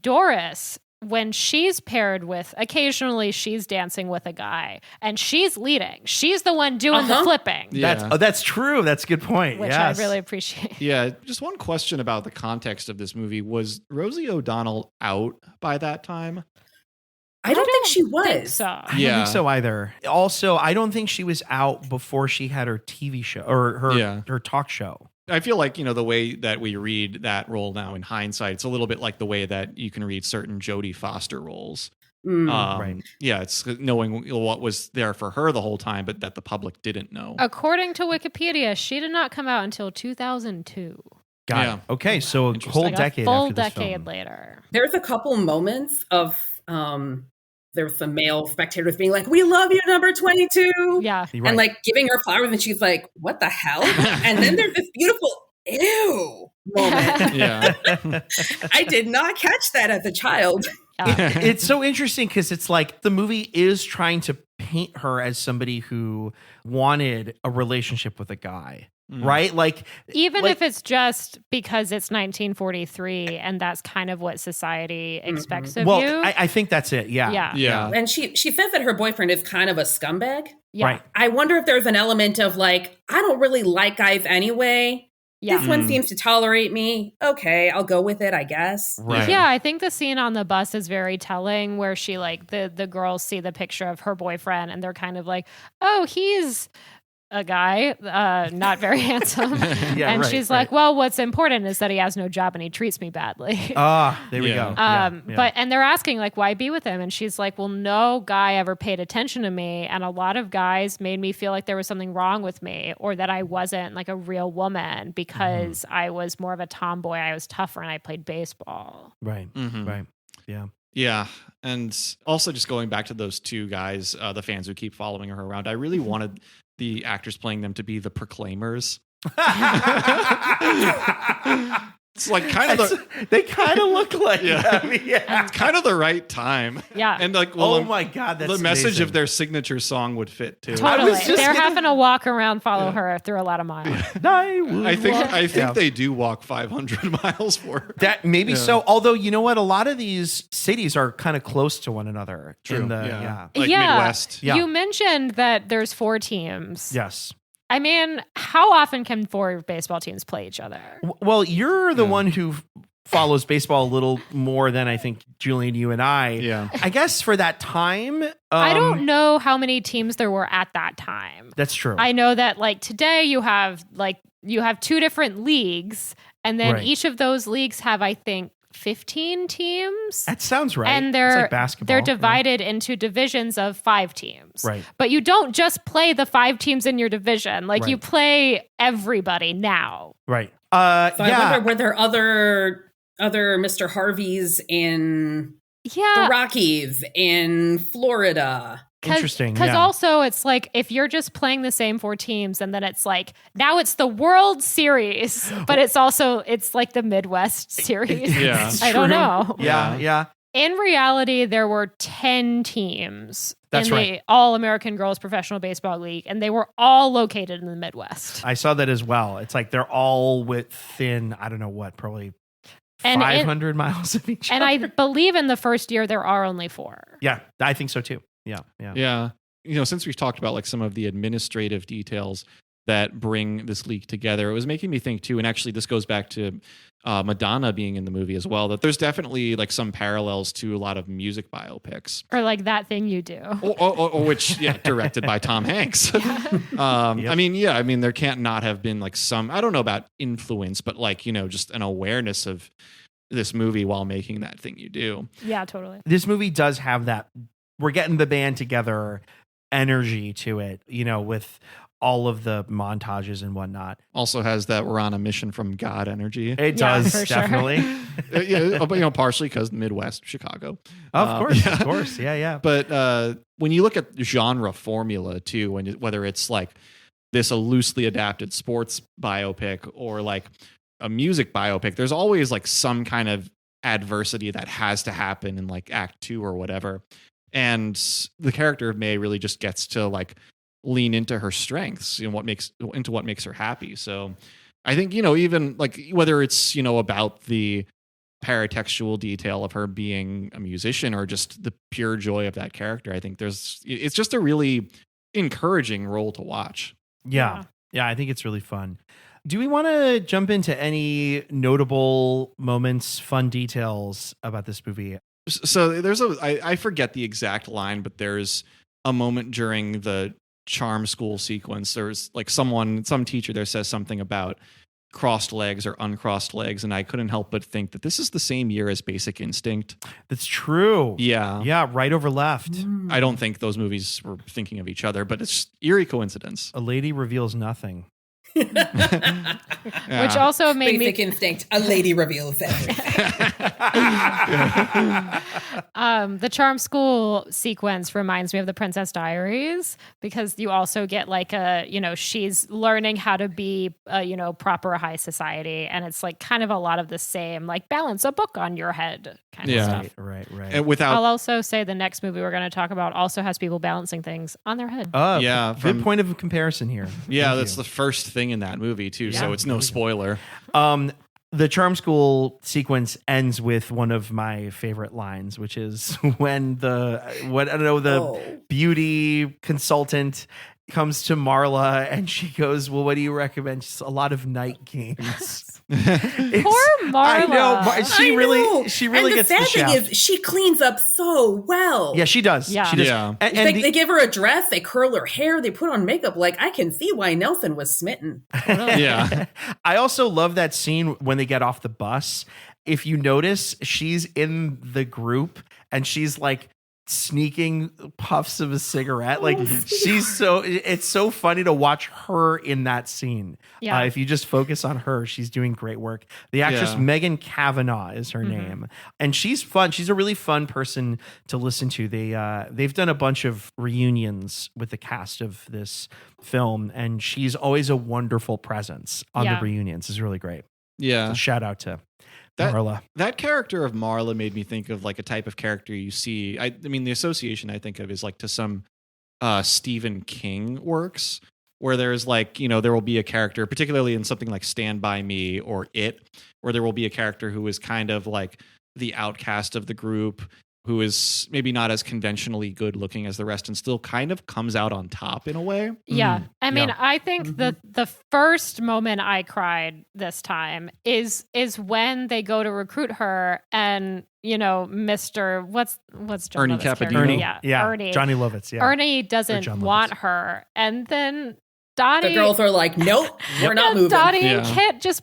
[SPEAKER 3] Doris, when she's paired with, occasionally she's dancing with a guy and she's leading. She's the one doing the flipping,
[SPEAKER 2] Yeah.
[SPEAKER 1] That's true. That's a good point.
[SPEAKER 3] which
[SPEAKER 1] Yes.
[SPEAKER 3] I really appreciate.
[SPEAKER 2] Yeah, just one question about the context of this movie. Was Rosie O'Donnell out by that time?
[SPEAKER 4] I don't think she was.
[SPEAKER 3] Think so.
[SPEAKER 1] I don't
[SPEAKER 2] Yeah.
[SPEAKER 1] think so either. Also, I don't think she was out before she had her TV show or her talk show.
[SPEAKER 2] I feel like, the way that we read that role now in hindsight, it's a little bit like the way that you can read certain Jodie Foster roles.
[SPEAKER 1] Right.
[SPEAKER 2] Yeah, it's knowing what was there for her the whole time, but that the public didn't know.
[SPEAKER 3] According to Wikipedia, she did not come out until 2002.
[SPEAKER 1] Got
[SPEAKER 2] Yeah.
[SPEAKER 1] it. Okay, so a
[SPEAKER 2] Interesting.
[SPEAKER 1] whole
[SPEAKER 3] Like
[SPEAKER 1] decade
[SPEAKER 3] a full
[SPEAKER 1] after this
[SPEAKER 3] decade
[SPEAKER 1] film.
[SPEAKER 3] later.
[SPEAKER 4] There's a couple moments of there's some male spectators being like, "We love you, number 22."
[SPEAKER 3] Yeah.
[SPEAKER 1] You're right.
[SPEAKER 4] And like giving her flowers, and she's like, "What the hell?" And then there's this beautiful ew moment.
[SPEAKER 2] Yeah.
[SPEAKER 4] I did not catch that as a child.
[SPEAKER 1] It's so interesting because it's like the movie is trying to paint her as somebody who wanted a relationship with a guy, right? Like,
[SPEAKER 3] Even
[SPEAKER 1] like-
[SPEAKER 3] if it's just because it's 1943 and that's kind of what society expects of
[SPEAKER 1] well,
[SPEAKER 3] you.
[SPEAKER 1] I think that's it. Yeah.
[SPEAKER 3] Yeah.
[SPEAKER 2] Yeah.
[SPEAKER 4] And she says that her boyfriend is kind of a scumbag.
[SPEAKER 3] Yeah.
[SPEAKER 1] Right.
[SPEAKER 4] I wonder if there's an element of like, I don't really like guys anyway.
[SPEAKER 3] Yeah.
[SPEAKER 4] This one seems to tolerate me. Okay, I'll go with it, I guess.
[SPEAKER 1] Right.
[SPEAKER 3] Yeah, I think the scene on the bus is very telling where she like the girls see the picture of her boyfriend and they're kind of like, "Oh, he's a guy, not very handsome."
[SPEAKER 1] Yeah,
[SPEAKER 3] and
[SPEAKER 1] right,
[SPEAKER 3] she's
[SPEAKER 1] right.
[SPEAKER 3] like, "Well, what's important is that he has no job and he treats me badly."
[SPEAKER 1] There we
[SPEAKER 2] Yeah.
[SPEAKER 1] go. Yeah, yeah.
[SPEAKER 3] But and they're asking like, why be with him? And she's like, well, no guy ever paid attention to me, and a lot of guys made me feel like there was something wrong with me, or that I wasn't like a real woman because I was more of a tomboy. I was tougher, and I played baseball.
[SPEAKER 1] Right.
[SPEAKER 2] Mhm.
[SPEAKER 1] Right. Yeah.
[SPEAKER 2] Yeah. And also just going back to those two guys, the fans who keep following her around, I really wanted the actors playing them to be the Proclaimers. It's like kind of
[SPEAKER 1] They kind of look like
[SPEAKER 2] Yeah.
[SPEAKER 1] them. Yeah.
[SPEAKER 2] it's kind of the right time.
[SPEAKER 3] Yeah.
[SPEAKER 2] And like,
[SPEAKER 1] Oh my God, that's
[SPEAKER 2] the message
[SPEAKER 1] amazing.
[SPEAKER 2] of their signature song would fit too.
[SPEAKER 3] Totally,
[SPEAKER 1] was just
[SPEAKER 3] they're
[SPEAKER 1] gonna-
[SPEAKER 3] having to walk around, follow her through a lot of miles.
[SPEAKER 2] I think
[SPEAKER 1] Yeah.
[SPEAKER 2] they do walk 500 miles for her.
[SPEAKER 1] That maybe
[SPEAKER 2] Yeah.
[SPEAKER 1] so. Although you know what, a lot of these cities are kind of close to one another.
[SPEAKER 2] True.
[SPEAKER 1] In the,
[SPEAKER 2] Yeah.
[SPEAKER 1] yeah.
[SPEAKER 2] Like
[SPEAKER 3] Yeah.
[SPEAKER 2] Midwest.
[SPEAKER 1] Yeah.
[SPEAKER 3] You mentioned that there's 4 teams.
[SPEAKER 1] Yes.
[SPEAKER 3] I mean, how often can 4 baseball teams play each other?
[SPEAKER 1] Well, you're the
[SPEAKER 2] Yeah.
[SPEAKER 1] one who follows baseball a little more than I think Julian, you and I.
[SPEAKER 2] Yeah.
[SPEAKER 1] I guess for that time,
[SPEAKER 3] I don't know how many teams there were at that time.
[SPEAKER 1] That's true.
[SPEAKER 3] I know that like today you have like you have two different leagues, and then
[SPEAKER 1] Right.
[SPEAKER 3] each of those leagues have, I think, 15 teams.
[SPEAKER 1] That sounds right.
[SPEAKER 3] And
[SPEAKER 1] It's
[SPEAKER 3] they're
[SPEAKER 1] like basketball.
[SPEAKER 3] they're
[SPEAKER 1] yeah.
[SPEAKER 3] divided into divisions of 5 teams.
[SPEAKER 1] Right.
[SPEAKER 3] But you don't just play the 5 teams in your division. Like you
[SPEAKER 1] Right.
[SPEAKER 3] play everybody now.
[SPEAKER 1] Right.
[SPEAKER 4] So I
[SPEAKER 1] yeah.
[SPEAKER 4] wonder, were there other Mr. Harveys in the
[SPEAKER 3] Yeah.
[SPEAKER 4] Rockies, in Florida?
[SPEAKER 1] Interesting.
[SPEAKER 3] Because
[SPEAKER 1] yeah.
[SPEAKER 3] also it's like if you're just playing the same 4 teams and then it's like now it's the World Series, but it's like the Midwest Series.
[SPEAKER 2] Yeah.
[SPEAKER 3] I don't
[SPEAKER 1] True.
[SPEAKER 3] know.
[SPEAKER 1] Yeah. Yeah.
[SPEAKER 3] In reality, there were 10 teams
[SPEAKER 1] That's
[SPEAKER 3] in the
[SPEAKER 1] right.
[SPEAKER 3] All-American Girls Professional Baseball League, and they were all located in the Midwest.
[SPEAKER 1] I saw that as well. It's like they're all within, I don't know what, probably
[SPEAKER 3] And
[SPEAKER 1] 500 miles of each
[SPEAKER 3] And
[SPEAKER 1] other.
[SPEAKER 3] I believe in the first year there are only 4.
[SPEAKER 1] Yeah, I think so too. Yeah. Yeah.
[SPEAKER 2] Yeah. You know, since we've talked about like some of the administrative details that bring this league together, it was making me think too, and actually this goes back to Madonna being in the movie as well, that there's definitely like some parallels to a lot of music biopics.
[SPEAKER 3] Or like That Thing You Do.
[SPEAKER 2] Or which, yeah, directed by Tom Hanks.
[SPEAKER 1] Yep.
[SPEAKER 2] I mean, there can't not have been like some, I don't know about influence, but like, you know, just an awareness of this movie while making That Thing You Do.
[SPEAKER 3] Yeah, totally.
[SPEAKER 1] This movie does have that, we're getting the band together energy to it, you know, with all of the montages and whatnot.
[SPEAKER 2] Also has that we're on a mission from God energy.
[SPEAKER 1] It
[SPEAKER 3] Yeah,
[SPEAKER 1] does,
[SPEAKER 3] for sure.
[SPEAKER 1] definitely.
[SPEAKER 2] Yeah, but, you know, partially because Midwest, Chicago.
[SPEAKER 1] Of course,
[SPEAKER 2] yeah.
[SPEAKER 1] of course. Yeah, yeah.
[SPEAKER 2] But when you look at genre formula too, whether it's like this a loosely adapted sports biopic or like a music biopic, there's always like some kind of adversity that has to happen in like act 2 or whatever. And the character of Mae really just gets to like lean into her strengths and what makes her happy. So I think, you know, even like whether it's, you know, about the paratextual detail of her being a musician or just the pure joy of that character, I think it's just a really encouraging role to watch.
[SPEAKER 1] Yeah. Yeah, I think it's really fun. Do we want to jump into any notable moments, fun details about this movie?
[SPEAKER 2] So I forget the exact line, but there's a moment during the charm school sequence. There's like some teacher there says something about crossed legs or uncrossed legs, and I couldn't help but think that this is the same year as Basic Instinct.
[SPEAKER 1] That's true.
[SPEAKER 2] Yeah.
[SPEAKER 1] Yeah, right over left.
[SPEAKER 2] I don't think those movies were thinking of each other, but it's eerie coincidence.
[SPEAKER 1] A lady reveals nothing.
[SPEAKER 2] Yeah.
[SPEAKER 3] Which also made
[SPEAKER 4] Basic
[SPEAKER 3] me
[SPEAKER 4] Instinct, a lady reveals everything.
[SPEAKER 3] the charm school sequence reminds me of the Princess Diaries, because you also get like she's learning how to be proper high society, and it's like kind of a lot of the same, like balance a book on your head kind of stuff.
[SPEAKER 1] Right.
[SPEAKER 2] And without
[SPEAKER 3] I'll also say the next movie we're going to talk about also has people balancing things on their head.
[SPEAKER 2] Yeah,
[SPEAKER 1] Good point of comparison here.
[SPEAKER 2] that's the first thing in that movie too, so it's no spoiler.
[SPEAKER 1] The charm school sequence ends with one of my favorite lines, which is when the beauty consultant comes to Marla and she goes, "Well, what do you recommend?" She's, "A lot of night games."
[SPEAKER 3] Poor Marla.
[SPEAKER 1] I know. She really gets the
[SPEAKER 4] sad
[SPEAKER 1] shaft.
[SPEAKER 4] thing is, she cleans up so well.
[SPEAKER 1] Yeah, she does.
[SPEAKER 3] Yeah.
[SPEAKER 1] She does.
[SPEAKER 2] Yeah.
[SPEAKER 1] And
[SPEAKER 4] They give her a dress, they curl her hair, they put on makeup. Like, I can see why Nelson was smitten.
[SPEAKER 2] Yeah.
[SPEAKER 1] I also love that scene when they get off the bus. If you notice, she's in the group and she's like sneaking puffs of a cigarette. Like it's so funny to watch her in that scene.
[SPEAKER 3] Yeah.
[SPEAKER 1] If you just focus on her, she's doing great work. The actress
[SPEAKER 2] Yeah.
[SPEAKER 1] Megan Cavanaugh is her name, and she's fun. She's a really fun person to listen to. They've done a bunch of reunions with the cast of this film, and she's always a wonderful presence on the reunions. It's really great.
[SPEAKER 2] Yeah.
[SPEAKER 1] So shout out to
[SPEAKER 2] That-
[SPEAKER 1] Marla.
[SPEAKER 2] That character of Marla made me think of like a type of character you see. I mean, the association I think of is like to some Stephen King works, where there's like, you know, there will be a character, particularly in something like Stand By Me or It, where there will be a character who is kind of like the outcast of the group, who is maybe not as conventionally good looking as the rest and still kind of comes out on top in a way.
[SPEAKER 3] Yeah. I mean,
[SPEAKER 1] Yeah.
[SPEAKER 3] I think the first moment I cried this time is when they go to recruit her and, you know, Mr. what's John
[SPEAKER 2] Ernie
[SPEAKER 3] Lovett's character?
[SPEAKER 2] Capadino.
[SPEAKER 3] Yeah.
[SPEAKER 1] Yeah.
[SPEAKER 3] Ernie.
[SPEAKER 1] Johnny Lovitz. Yeah.
[SPEAKER 3] Ernie
[SPEAKER 1] Or
[SPEAKER 3] doesn't
[SPEAKER 1] John
[SPEAKER 3] want
[SPEAKER 1] Lovitz.
[SPEAKER 3] her. And then Donnie,
[SPEAKER 4] The girls are like, nope, we're not moving.
[SPEAKER 3] Donnie and
[SPEAKER 2] Yeah.
[SPEAKER 3] Kit just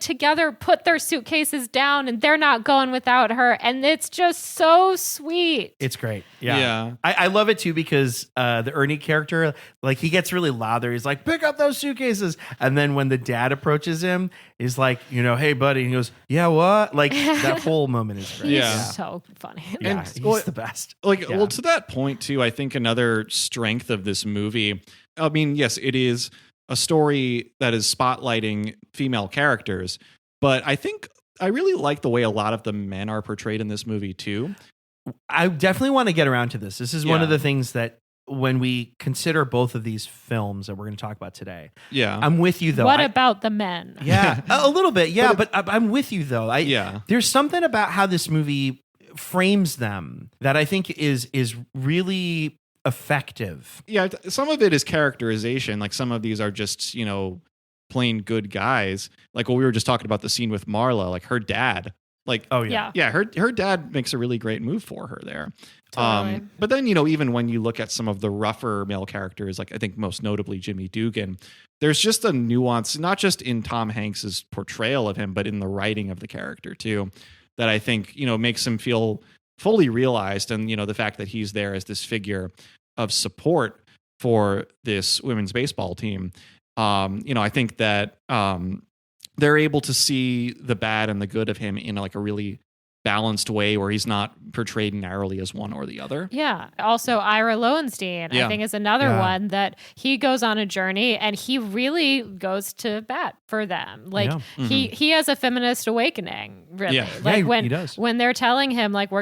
[SPEAKER 3] together put their suitcases down, and they're not going without her, and it's just so sweet.
[SPEAKER 1] It's great. Yeah.
[SPEAKER 2] Yeah.
[SPEAKER 1] I love it too because the Ernie character, like he gets really loud there. He's like, pick up those suitcases. And then when the dad approaches him, he's like, hey, buddy. And he goes, yeah, what? Like that whole moment is great.
[SPEAKER 3] He's
[SPEAKER 2] Yeah.
[SPEAKER 3] so funny.
[SPEAKER 1] Yeah,
[SPEAKER 2] And-
[SPEAKER 1] he's the best.
[SPEAKER 2] Well, to that point too, I think another strength of this movie, I mean, yes, it is a story that is spotlighting female characters, but I think I really like the way a lot of the men are portrayed in this movie too.
[SPEAKER 1] I definitely want to get around to this. This is one
[SPEAKER 2] Yeah.
[SPEAKER 1] of the things that when we consider both of these films that we're going to talk about today,
[SPEAKER 2] Yeah.
[SPEAKER 1] I'm with you though.
[SPEAKER 3] What about the men?
[SPEAKER 1] Yeah, a little bit. Yeah, but I'm with you though.
[SPEAKER 2] Yeah.
[SPEAKER 1] There's something about how this movie frames them that I think is really effective.
[SPEAKER 2] Yeah, some of it is characterization. Like some of these are just, plain good guys. Like what we were just talking about the scene with Marla, like her dad. Like,
[SPEAKER 1] Oh yeah.
[SPEAKER 3] Yeah.
[SPEAKER 2] yeah, her dad makes a really great move for her there.
[SPEAKER 3] Totally.
[SPEAKER 2] But then, even when you look at some of the rougher male characters, like I think most notably Jimmy Dugan, there's just a nuance, not just in Tom Hanks's portrayal of him, but in the writing of the character too, that I think, makes him feel fully realized. And, the fact that he's there as this figure of support for this women's baseball team. I think that they're able to see the bad and the good of him in like a really balanced way where he's not portrayed narrowly as one or the other.
[SPEAKER 3] Yeah. Also, Ira Lowenstein, I
[SPEAKER 2] Yeah.
[SPEAKER 3] think, is another
[SPEAKER 1] Yeah.
[SPEAKER 3] one that he goes on a journey and he really goes to bat for them. Like
[SPEAKER 1] Yeah.
[SPEAKER 3] he has a feminist awakening, really.
[SPEAKER 2] Yeah.
[SPEAKER 3] Like
[SPEAKER 1] Yeah, he does.
[SPEAKER 3] when they're telling him like we're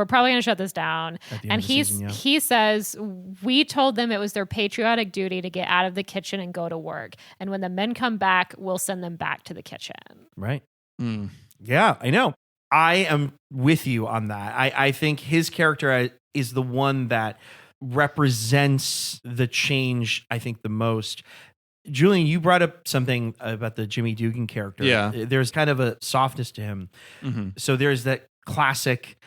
[SPEAKER 3] probably gonna shut this down,
[SPEAKER 1] At the end
[SPEAKER 3] and
[SPEAKER 1] of the season, yeah.
[SPEAKER 3] he says we told them it was their patriotic duty to get out of the kitchen and go to work, and when the men come back, we'll send them back to the kitchen.
[SPEAKER 1] Right.
[SPEAKER 2] Mm.
[SPEAKER 1] Yeah, I know. I am with you on that. I think his character is the one that represents the change, I think, the most. Julian, you brought up something about the Jimmy Dugan character.
[SPEAKER 2] Yeah.
[SPEAKER 1] There's kind of a softness to him.
[SPEAKER 2] Mhm.
[SPEAKER 1] So there's that classic,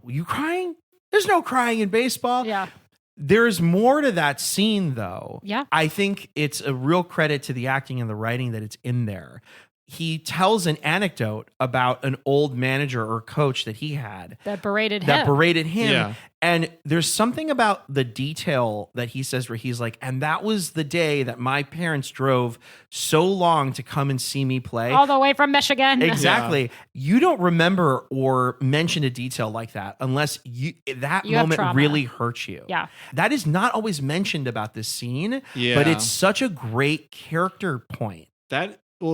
[SPEAKER 1] you crying? There's no crying in baseball.
[SPEAKER 3] Yeah.
[SPEAKER 1] There's more to that scene, though.
[SPEAKER 3] Yeah.
[SPEAKER 1] I think it's a real credit to the acting and the writing that it's in there. He tells an anecdote about an old manager or coach that he had
[SPEAKER 3] That berated
[SPEAKER 1] that
[SPEAKER 3] him.
[SPEAKER 1] berated him.
[SPEAKER 2] Yeah.
[SPEAKER 1] And there's something about the detail that he says where he's like, and that was the day that my parents drove so long to come and see me play.
[SPEAKER 3] all the way from Michigan.
[SPEAKER 1] Exactly. You don't remember or mention a detail like that unless that
[SPEAKER 3] You have
[SPEAKER 1] moment
[SPEAKER 3] trauma.
[SPEAKER 1] really hurts you.
[SPEAKER 3] Yeah.
[SPEAKER 1] That is not always mentioned about this scene,
[SPEAKER 2] Yeah.
[SPEAKER 1] but it's such a great character point.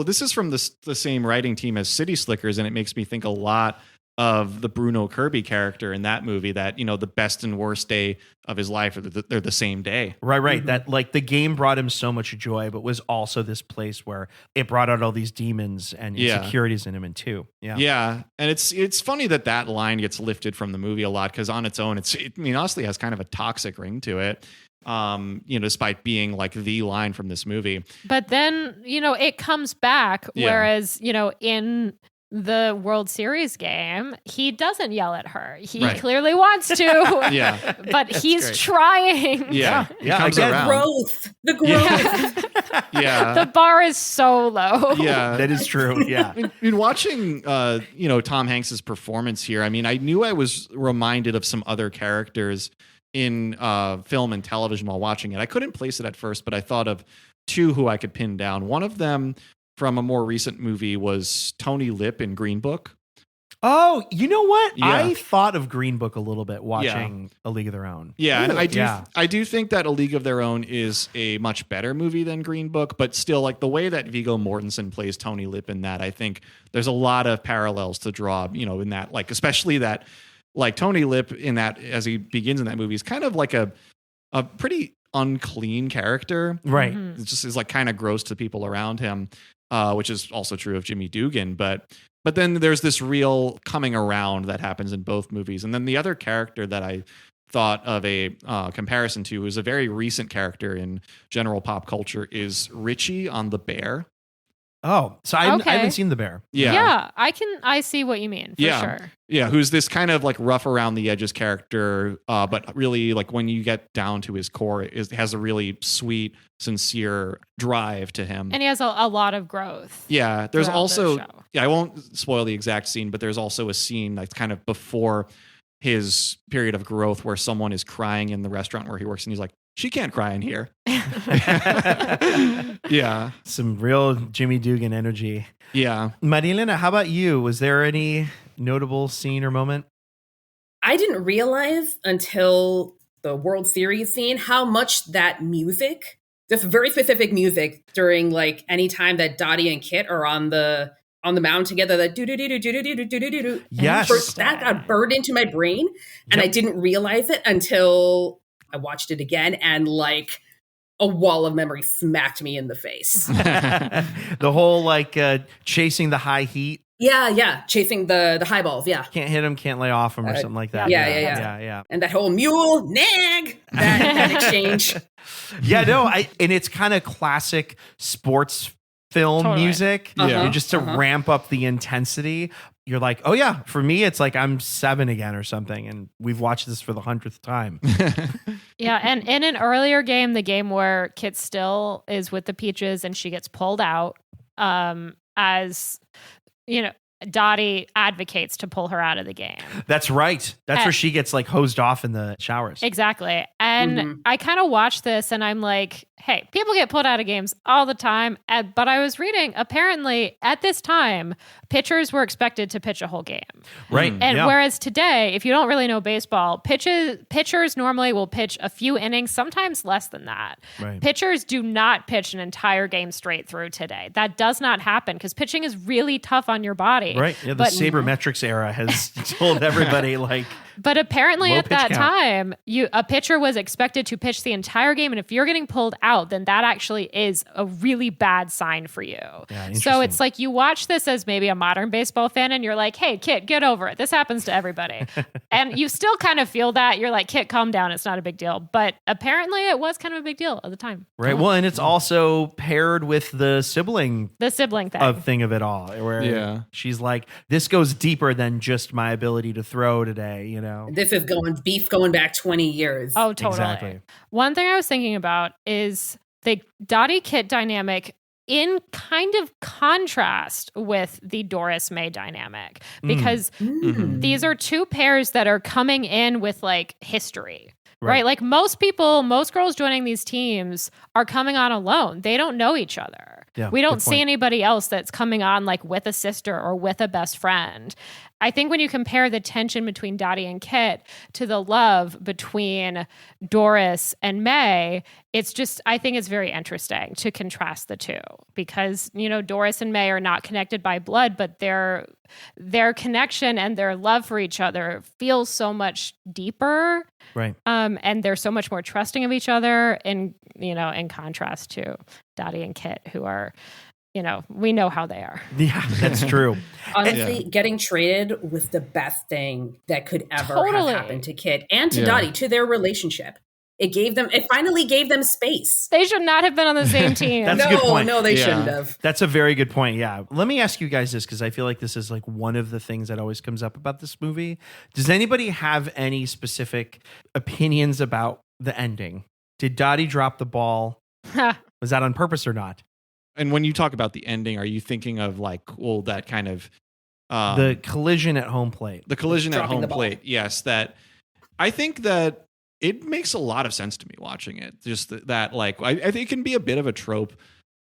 [SPEAKER 2] This is from the same writing team as City Slickers, and it makes me think a lot of the Bruno Kirby character in that movie, that, the best and worst day of his life, they're the same day.
[SPEAKER 1] Right. That like the game brought him so much joy, but was also this place where it brought out all these demons and
[SPEAKER 2] Yeah.
[SPEAKER 1] insecurities in him too. Yeah.
[SPEAKER 2] Yeah. And it's funny that line gets lifted from the movie a lot, because on its own, honestly has kind of a toxic ring to it. Despite being like the line from this movie.
[SPEAKER 3] But then, it comes back.
[SPEAKER 2] Yeah.
[SPEAKER 3] Whereas, in the World Series game, he doesn't yell at her. He
[SPEAKER 2] Right.
[SPEAKER 3] clearly wants to.
[SPEAKER 2] Yeah.
[SPEAKER 3] But he's
[SPEAKER 2] great.
[SPEAKER 3] trying.
[SPEAKER 2] Yeah.
[SPEAKER 1] Yeah,
[SPEAKER 2] It comes
[SPEAKER 1] again,
[SPEAKER 2] around.
[SPEAKER 4] Growth. The growth.
[SPEAKER 2] Yeah.
[SPEAKER 3] The bar is so low.
[SPEAKER 2] Yeah.
[SPEAKER 1] That is true. Yeah.
[SPEAKER 2] In watching, Tom Hanks's performance here, I mean, I knew I was reminded of some other characters in film and television while watching it. I couldn't place it at first, but I thought of two who I could pin down. One of them from a more recent movie was Tony Lip in Green Book.
[SPEAKER 1] Oh, you know what?
[SPEAKER 2] Yeah.
[SPEAKER 1] I thought of Green Book a little bit watching A League of Their Own.
[SPEAKER 2] Yeah, and
[SPEAKER 1] Ooh,
[SPEAKER 2] I do think that A League of Their Own is a much better movie than Green Book, but still, like the way that Viggo Mortensen plays Tony Lip in that, I think there's a lot of parallels to draw, in that, like especially that, like Tony Lip in that, as he begins in that movie, is kind of like a pretty unclean character.
[SPEAKER 1] Right.
[SPEAKER 3] Mhm.
[SPEAKER 2] It just is like kind of gross to people around him, which is also true of Jimmy Dugan. But then there's this real coming around that happens in both movies. And then the other character that I thought of a comparison to is a very recent character in general pop culture is Richie on The Bear.
[SPEAKER 1] Oh, so I
[SPEAKER 3] Okay.
[SPEAKER 1] haven't seen The Bear.
[SPEAKER 2] Yeah.
[SPEAKER 3] I see what you mean, for sure.
[SPEAKER 2] Yeah, who's this kind of like rough around the edges character, but really like when you get down to his core, has a really sweet, sincere drive to him.
[SPEAKER 3] And he has a lot of growth.
[SPEAKER 2] Yeah, there's
[SPEAKER 3] throughout the
[SPEAKER 2] also,
[SPEAKER 3] show.
[SPEAKER 2] I won't spoil the exact scene, but there's also a scene that's kind of before his period of growth where someone is crying in the restaurant where he works and he's like, she can't cry in here. Yeah.
[SPEAKER 1] Some real Jimmy Dugan energy.
[SPEAKER 2] Yeah.
[SPEAKER 1] Maria-Elena, how about you? Was there any notable scene or moment?
[SPEAKER 4] I didn't realize until the World Series scene how much that music, this very specific music during like any time that Dottie and Kit are on the mound together, that do do do do do do do do do do.
[SPEAKER 1] Yes.
[SPEAKER 4] That got burned into my brain, and I didn't realize it until I watched it again, and like a wall of memory smacked me in the face.
[SPEAKER 1] The whole like chasing the high heat.
[SPEAKER 4] Yeah, chasing the high balls. Yeah,
[SPEAKER 1] Can't hit him, can't lay off him, or something like that.
[SPEAKER 4] Yeah. And that whole mule nag that exchange.
[SPEAKER 1] Yeah, no, and it's kind of classic sports film music.
[SPEAKER 2] Yeah.
[SPEAKER 1] Just to ramp up the intensity. You're like, oh yeah, for me, it's like I'm 7 again or something, and we've watched this for the 100th time.
[SPEAKER 3] Yeah, and in an earlier game, the game where Kit still is with the Peaches and she gets pulled out, as you know, Dottie advocates to pull her out of the game.
[SPEAKER 1] That's right. That's where she gets like hosed off in the showers.
[SPEAKER 3] Exactly. And I kind of watched this and I'm like, hey, people get pulled out of games all the time. But I was reading, apparently at this time, pitchers were expected to pitch a whole game.
[SPEAKER 1] Right.
[SPEAKER 3] And whereas today, if you don't really know baseball, pitchers normally will pitch a few innings, sometimes less than that.
[SPEAKER 1] Right.
[SPEAKER 3] Pitchers do not pitch an entire game straight through today. That does not happen because pitching is really tough on your body.
[SPEAKER 1] Right. Yeah, the sabermetrics era has told everybody like.
[SPEAKER 3] But apparently
[SPEAKER 1] low
[SPEAKER 3] at that
[SPEAKER 1] pitch count.
[SPEAKER 3] time, a pitcher was expected to pitch the entire game. And if you're getting pulled out, then that actually is a really bad sign for you.
[SPEAKER 1] Yeah,
[SPEAKER 3] so it's like you watch this as maybe a modern baseball fan and you're like, hey, Kit, get over it. This happens to everybody. And you still kind of feel that. You're like, Kit, calm down. It's not a big deal. But apparently it was kind of a big deal at the time.
[SPEAKER 1] Right. Well, and it's also paired with the sibling
[SPEAKER 3] thing
[SPEAKER 1] of it all, where she's like, this goes deeper than just my ability to throw today, you know?
[SPEAKER 4] This is going back 20 years.
[SPEAKER 3] Oh, totally.
[SPEAKER 1] Exactly.
[SPEAKER 3] One thing I was thinking about is the Dottie-Kit dynamic in kind of contrast with the Doris-Mae dynamic, because these are two pairs that are coming in with like history. Right. Like most girls joining these teams are coming on alone. They don't know each other.
[SPEAKER 1] Yeah,
[SPEAKER 3] we don't see anybody else that's coming on like with a sister or with a best friend. I think when you compare the tension between Dottie and Kit to the love between Doris and Mae, I think it's very interesting to contrast the two because, you know, Doris and Mae are not connected by blood, but their connection and their love for each other feels so much deeper.
[SPEAKER 1] Right.
[SPEAKER 3] And they're so much more trusting of each other in contrast to Dottie and Kit, who are, you know, we know how they are.
[SPEAKER 1] Yeah, that's true.
[SPEAKER 4] Honestly, getting traded was the best thing that could ever have happened to Kit and to Dottie, to their relationship. It finally gave them space.
[SPEAKER 3] They should not have been on the same team.
[SPEAKER 1] That's a good point.
[SPEAKER 4] No, they shouldn't have.
[SPEAKER 1] That's a very good point. Yeah. Let me ask you guys this, because I feel like this is like one of the things that always comes up about this movie. Does anybody have any specific opinions about the ending? Did Dottie drop the ball? Was that on purpose or not?
[SPEAKER 2] And when you talk about the ending, are you thinking of like, well, that kind of
[SPEAKER 1] the collision at home plate?
[SPEAKER 2] The collision at home
[SPEAKER 4] the ball.
[SPEAKER 2] plate. Yes, that I think that it makes a lot of sense to me watching it. Just that like I think it can be a bit of a trope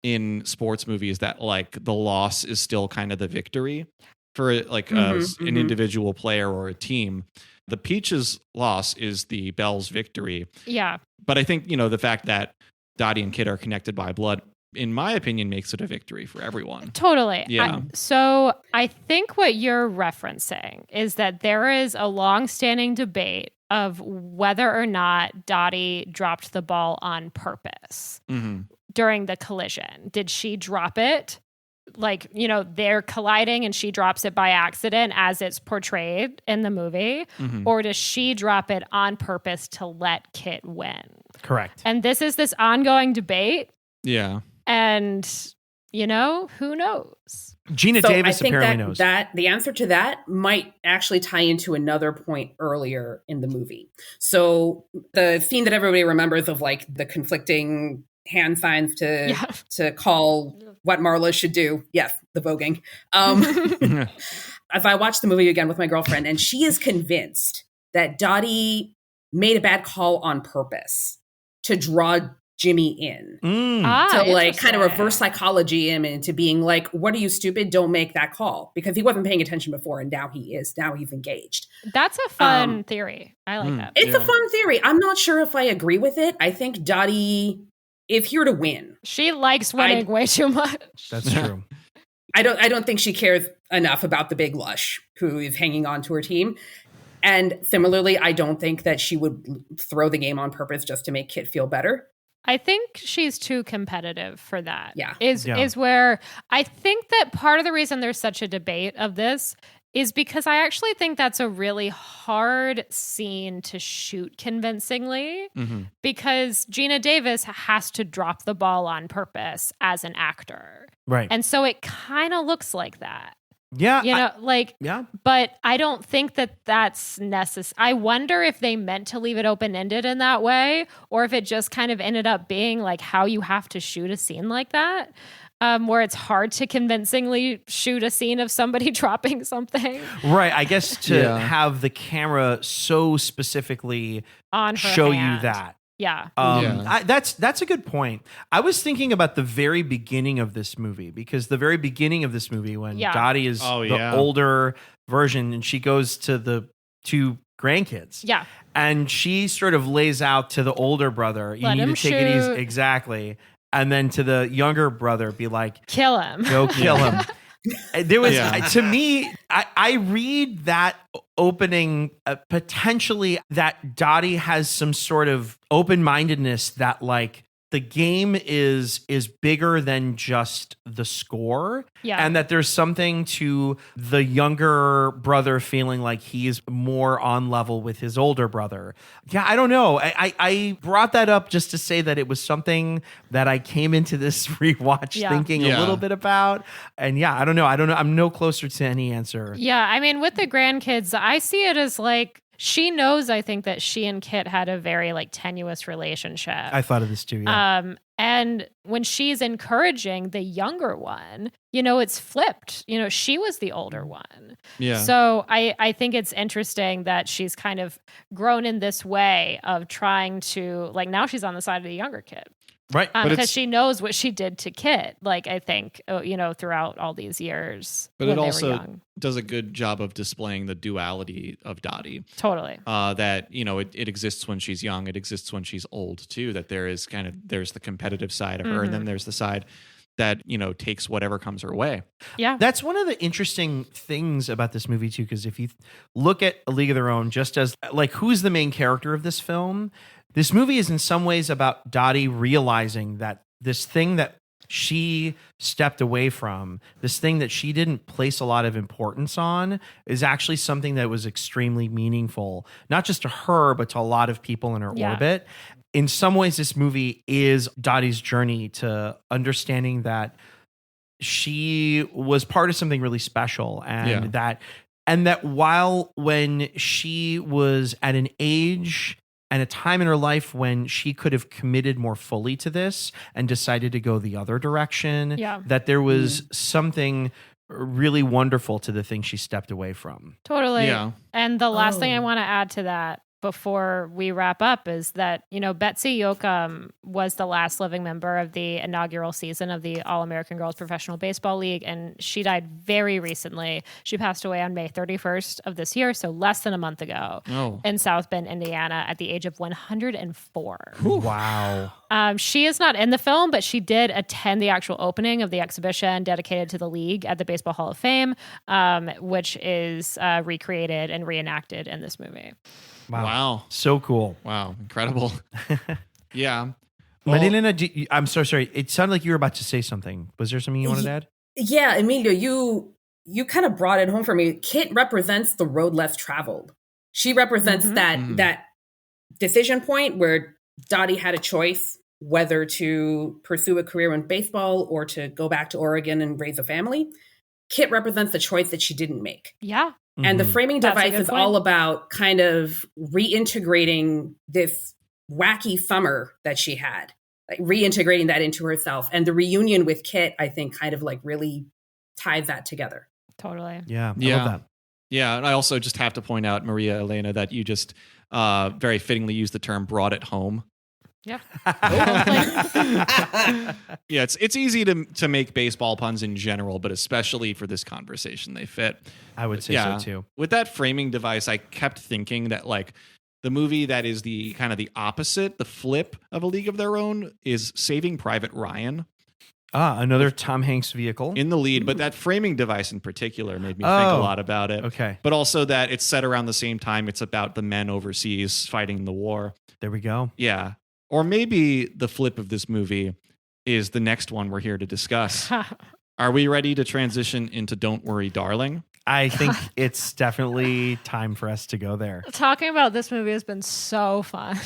[SPEAKER 2] in sports movies that like the loss is still kind of the victory for like an individual player or a team. The Peaches' loss is the Belle's victory.
[SPEAKER 3] Yeah.
[SPEAKER 2] But I think, you know, the fact that Dottie and Kit are connected by blood, in my opinion, makes it a victory for everyone.
[SPEAKER 3] Totally.
[SPEAKER 2] Yeah.
[SPEAKER 3] So I think what you're referencing is that there is a long-standing debate of whether or not Dottie dropped the ball on purpose during the collision. Did she drop it? Like, you know, they're colliding and she drops it by accident as it's portrayed in the movie? Or does she drop it on purpose to let Kit win?
[SPEAKER 1] Correct.
[SPEAKER 3] And this is this ongoing debate.
[SPEAKER 2] Yeah.
[SPEAKER 3] And Who knows?
[SPEAKER 1] Gina
[SPEAKER 4] So
[SPEAKER 1] Davis
[SPEAKER 4] I think
[SPEAKER 1] apparently knows.
[SPEAKER 4] that the answer to that might actually tie into another point earlier in the movie. So the scene that everybody remembers of like the conflicting hand signs to call what Marla should do. Yes, the voguing. If I watched the movie again with my girlfriend, and she is convinced that Dottie made a bad call on purpose to draw Jimmy in, to like kind of reverse psychology him into being like, what are you, stupid? Don't make that call, because he wasn't paying attention before, and now he is. Now he's engaged.
[SPEAKER 3] That's a fun theory. I like that.
[SPEAKER 4] It's a fun theory. I'm not sure if I agree with it. I think Dottie is here to win.
[SPEAKER 3] She likes winning way too much.
[SPEAKER 1] That's true.
[SPEAKER 4] I don't think she cares enough about the big lush who is hanging on to her team. And similarly, I don't think that she would throw the game on purpose just to make Kit feel better.
[SPEAKER 3] I think she's too competitive for that.
[SPEAKER 4] Yeah.
[SPEAKER 3] Is where I think that part of the reason there's such a debate of this is because I actually think that's a really hard scene to shoot convincingly, because Gina Davis has to drop the ball on purpose as an actor.
[SPEAKER 1] Right.
[SPEAKER 3] And so it kind of looks like that.
[SPEAKER 1] Yeah.
[SPEAKER 3] But I don't think that that's necessary. I wonder if they meant to leave it open-ended in that way, or if it just kind of ended up being like how you have to shoot a scene like that, where it's hard to convincingly shoot a scene of somebody dropping something.
[SPEAKER 1] Right. I guess to have the camera so specifically
[SPEAKER 3] on her
[SPEAKER 1] show
[SPEAKER 3] hand.
[SPEAKER 1] you that.
[SPEAKER 3] Yeah.
[SPEAKER 1] That's a good point. I was thinking about the very beginning of this movie, because the very beginning of this movie, when Dottie is the older version and she goes to the two grandkids.
[SPEAKER 3] Yeah.
[SPEAKER 1] And she sort of lays out to the older brother, you need to take it easy. Exactly. And then to the younger brother, be like,
[SPEAKER 3] kill him.
[SPEAKER 1] Go kill him. There was, to me, I read that opening potentially that Dottie has some sort of open-mindedness that like the game is bigger than just the score.
[SPEAKER 3] Yeah.
[SPEAKER 1] And that there's something to the younger brother feeling like he's more on level with his older brother. Yeah, I don't know. I brought that up just to say that it was something that I came into this rewatch thinking a little bit about. And I don't know. I'm no closer to any answer.
[SPEAKER 3] Yeah, I mean, with the grandkids, I see it as like, she knows, I think, that she and Kit had a very like tenuous relationship.
[SPEAKER 1] I thought of this too. Yeah.
[SPEAKER 3] And when she's encouraging the younger one, it's flipped. She was the older one.
[SPEAKER 2] Yeah.
[SPEAKER 3] So I think it's interesting that she's kind of grown in this way of trying to like, now she's on the side of the younger kid.
[SPEAKER 1] Right.
[SPEAKER 3] Because she knows what she did to Kit, like, I think, throughout all these years.
[SPEAKER 2] But it also does a good job of displaying the duality of Dottie.
[SPEAKER 3] Totally.
[SPEAKER 2] That, it exists when she's young. It exists when she's old, too. That there's the competitive side of her. And then there's the side that, takes whatever comes her way.
[SPEAKER 3] Yeah.
[SPEAKER 1] That's one of the interesting things about this movie, too, because if you look at A League of Their Own, just as like, who's the main character of this film? This movie is in some ways about Dottie realizing that this thing that she stepped away from, this thing that she didn't place a lot of importance on, is actually something that was extremely meaningful, not just to her, but to a lot of people in her orbit. In some ways, this movie is Dottie's journey to understanding that she was part of something really special, and that while when she was at an age and a time in her life when she could have committed more fully to this and decided to go the other direction, that there was something really wonderful to the thing she stepped away from.
[SPEAKER 3] Totally. Yeah. And the last thing I want to add to that before we wrap up is that, Betsy Yoakum was the last living member of the inaugural season of the All-American Girls Professional Baseball League, and she died very recently. She passed away on May 31st of this year, so less than a month ago, in South Bend, Indiana, at the age of 104.
[SPEAKER 1] Wow.
[SPEAKER 3] She is not in the film, but she did attend the actual opening of the exhibition dedicated to the league at the Baseball Hall of Fame, which is recreated and reenacted in this movie.
[SPEAKER 2] Wow.
[SPEAKER 1] So cool.
[SPEAKER 2] Wow. Incredible. Yeah.
[SPEAKER 1] Well, Madeline, I'm so sorry. It sounded like you were about to say something. Was there something you wanted to add?
[SPEAKER 4] Yeah, Emilio, you kind of brought it home for me. Kit represents the road less traveled. She represents that decision point where Dottie had a choice whether to pursue a career in baseball or to go back to Oregon and raise a family. Kit represents the choice that she didn't make.
[SPEAKER 3] Yeah.
[SPEAKER 4] And the framing
[SPEAKER 3] That's a
[SPEAKER 4] device
[SPEAKER 3] good
[SPEAKER 4] is
[SPEAKER 3] point.
[SPEAKER 4] all about kind of reintegrating this wacky summer that she had, like reintegrating that into herself. And the reunion with Kit, I think, kind of like really ties that together.
[SPEAKER 3] Totally.
[SPEAKER 1] Yeah. I
[SPEAKER 2] Yeah.
[SPEAKER 1] love that.
[SPEAKER 2] Yeah, and I also just have to point out, Maria-Elena, that you just very fittingly used the term "brought it home."
[SPEAKER 3] Yep.
[SPEAKER 2] Yeah, it's easy to make baseball puns in general, but especially for this conversation, they fit.
[SPEAKER 1] I would say
[SPEAKER 2] Yeah.
[SPEAKER 1] so too.
[SPEAKER 2] With that framing device, I kept thinking that like the movie that is the kind of the opposite, the flip of A League of Their Own, is Saving Private Ryan.
[SPEAKER 1] Another Tom Hanks vehicle.
[SPEAKER 2] In the lead, but that framing device in particular made me think a lot about it.
[SPEAKER 1] Okay.
[SPEAKER 2] But also that it's set around the same time. It's about the men overseas fighting the war.
[SPEAKER 1] There we go.
[SPEAKER 2] Yeah. Or maybe the flip of this movie is the next one we're here to discuss. Are we ready to transition into Don't Worry, Darling?
[SPEAKER 1] I think it's definitely time for us to go there.
[SPEAKER 3] Talking about this movie has been so fun.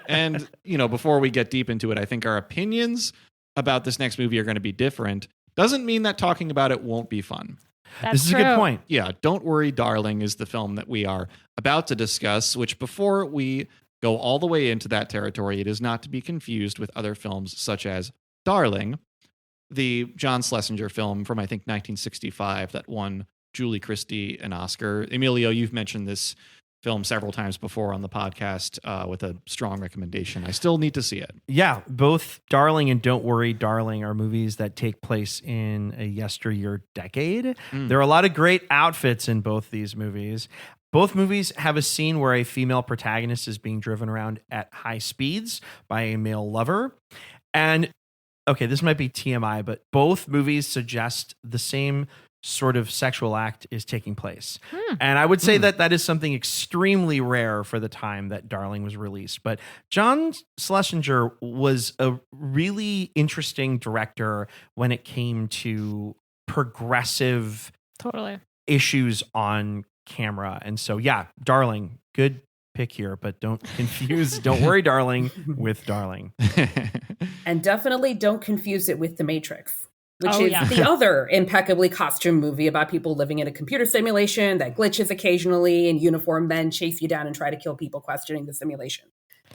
[SPEAKER 2] And, before we get deep into it, I think our opinions about this next movie are going to be different. Doesn't mean that talking about it won't be fun.
[SPEAKER 3] That's
[SPEAKER 1] This is
[SPEAKER 3] true.
[SPEAKER 1] a good point.
[SPEAKER 2] Yeah, Don't Worry, Darling is the film that we are about to discuss, which before we go all the way into that territory, it is not to be confused with other films such as Darling, the John Schlesinger film from, I think, 1965 that won Julie Christie an Oscar. Emilio, you've mentioned this film several times before on the podcast with a strong recommendation. I still need to see it.
[SPEAKER 1] Yeah, both Darling and Don't Worry, Darling are movies that take place in a yesteryear decade. There are a lot of great outfits in both these movies. Both movies have a scene where a female protagonist is being driven around at high speeds by a male lover. And okay, this might be TMI, but both movies suggest the same sort of sexual act is taking place. And I would say that that is something extremely rare for the time that Darling was released. But John Schlesinger was a really interesting director when it came to progressive
[SPEAKER 3] Totally.
[SPEAKER 1] issues on camera. And so, yeah, Darling, good pick here, but don't confuse Don't Worry, Darling with Darling.
[SPEAKER 4] And definitely don't confuse it with The Matrix, which
[SPEAKER 3] Oh,
[SPEAKER 4] is
[SPEAKER 3] yeah.
[SPEAKER 4] the other impeccably costumed movie about people living in a computer simulation that glitches occasionally and uniformed men chase you down and try to kill people questioning the simulation.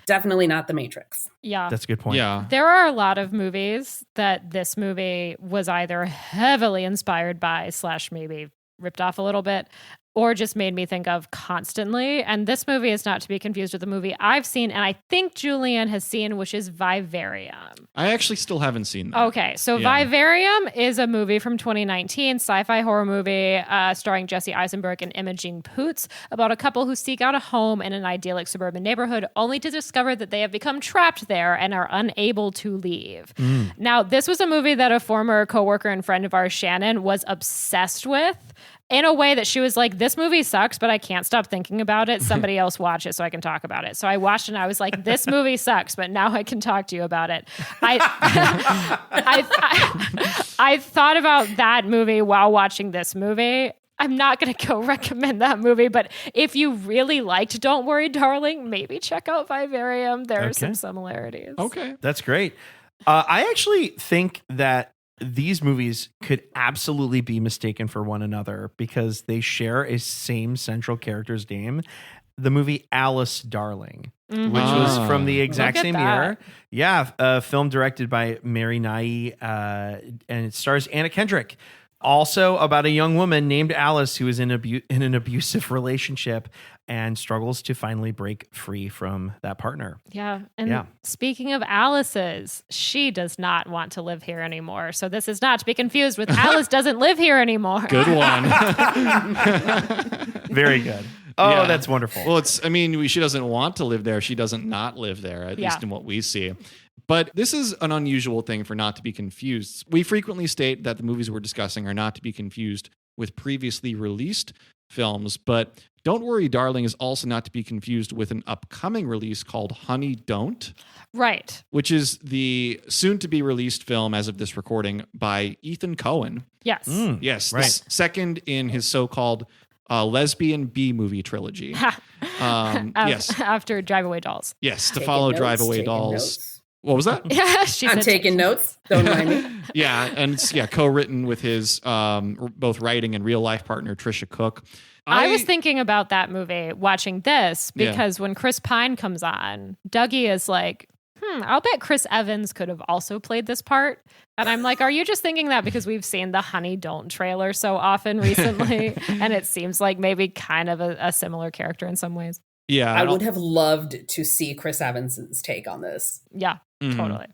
[SPEAKER 4] Definitely not The Matrix.
[SPEAKER 3] Yeah.
[SPEAKER 1] That's a good point.
[SPEAKER 2] Yeah.
[SPEAKER 3] There are a lot of movies that this movie was either heavily inspired by / maybe ripped off a little bit, or just made me think of constantly. And this movie is not to be confused with the movie I've seen, and I think Julian has seen, which is Vivarium.
[SPEAKER 2] I actually still haven't seen that.
[SPEAKER 3] Okay, so
[SPEAKER 2] Yeah.
[SPEAKER 3] Vivarium is a movie from 2019, sci-fi horror movie starring Jesse Eisenberg and Imogen Poots about a couple who seek out a home in an idyllic suburban neighborhood only to discover that they have become trapped there and are unable to leave. Now, this was a movie that a former coworker and friend of ours, Shannon, was obsessed with in a way that she was like, this movie sucks, but I can't stop thinking about it. Somebody else watch it so I can talk about it. So I watched it and I was like, this movie sucks, but now I can talk to you about it. I thought about that movie while watching this movie. I'm not going to go recommend that movie, but if you really liked Don't Worry, Darling, maybe check out Vivarium. There are some similarities.
[SPEAKER 2] Okay.
[SPEAKER 1] That's great. I actually think that these movies could absolutely be mistaken for one another because they share a same central character's name. The movie Alice Darling, which was from the exact
[SPEAKER 3] Look at
[SPEAKER 1] same
[SPEAKER 3] that.
[SPEAKER 1] year. Yeah, a film directed by Mary Nye, and it stars Anna Kendrick. Also about a young woman named Alice who is in an abusive relationship and struggles to finally break free from that partner.
[SPEAKER 3] Yeah. And
[SPEAKER 1] Yeah.
[SPEAKER 3] speaking of Alice's, she does not want to live here anymore. So this is not to be confused with Alice doesn't live here anymore.
[SPEAKER 2] Good one.
[SPEAKER 1] Very good. Oh,
[SPEAKER 2] Yeah.
[SPEAKER 1] that's wonderful.
[SPEAKER 2] Well, she doesn't want to live there. She doesn't not live there, at least in what we see. But this is an unusual thing for not to be confused. We frequently state that the movies we're discussing are not to be confused with previously released films, but Don't Worry, Darling is also not to be confused with an upcoming release called Honey Don't,
[SPEAKER 3] Right.
[SPEAKER 2] which is the soon-to-be released film, as of this recording, by Ethan Coen.
[SPEAKER 3] Yes.
[SPEAKER 2] Yes,
[SPEAKER 1] Right.
[SPEAKER 2] the second in his so-called lesbian B-movie trilogy. Yes.
[SPEAKER 3] After Drive Away Dolls.
[SPEAKER 2] Yes, to
[SPEAKER 4] Taking
[SPEAKER 2] follow
[SPEAKER 4] notes,
[SPEAKER 2] Drive Away
[SPEAKER 4] taking
[SPEAKER 2] Dolls.
[SPEAKER 4] notes.
[SPEAKER 2] What was that?
[SPEAKER 3] Yeah, she
[SPEAKER 4] I'm
[SPEAKER 3] said
[SPEAKER 4] taking notes. Don't mind me.
[SPEAKER 2] Yeah, and it's co-written with his both writing and real life partner Trisha Cook.
[SPEAKER 3] I was thinking about that movie watching this
[SPEAKER 2] Yeah.
[SPEAKER 3] because when Chris Pine comes on, Dougie is like, I'll bet Chris Evans could have also played this part. And I'm like, are you just thinking that because we've seen the Honey Don't trailer so often recently? And it seems like maybe kind of a similar character in some ways.
[SPEAKER 2] Yeah,
[SPEAKER 4] I would have loved to see Chris Evans's take on this.
[SPEAKER 3] Yeah, totally.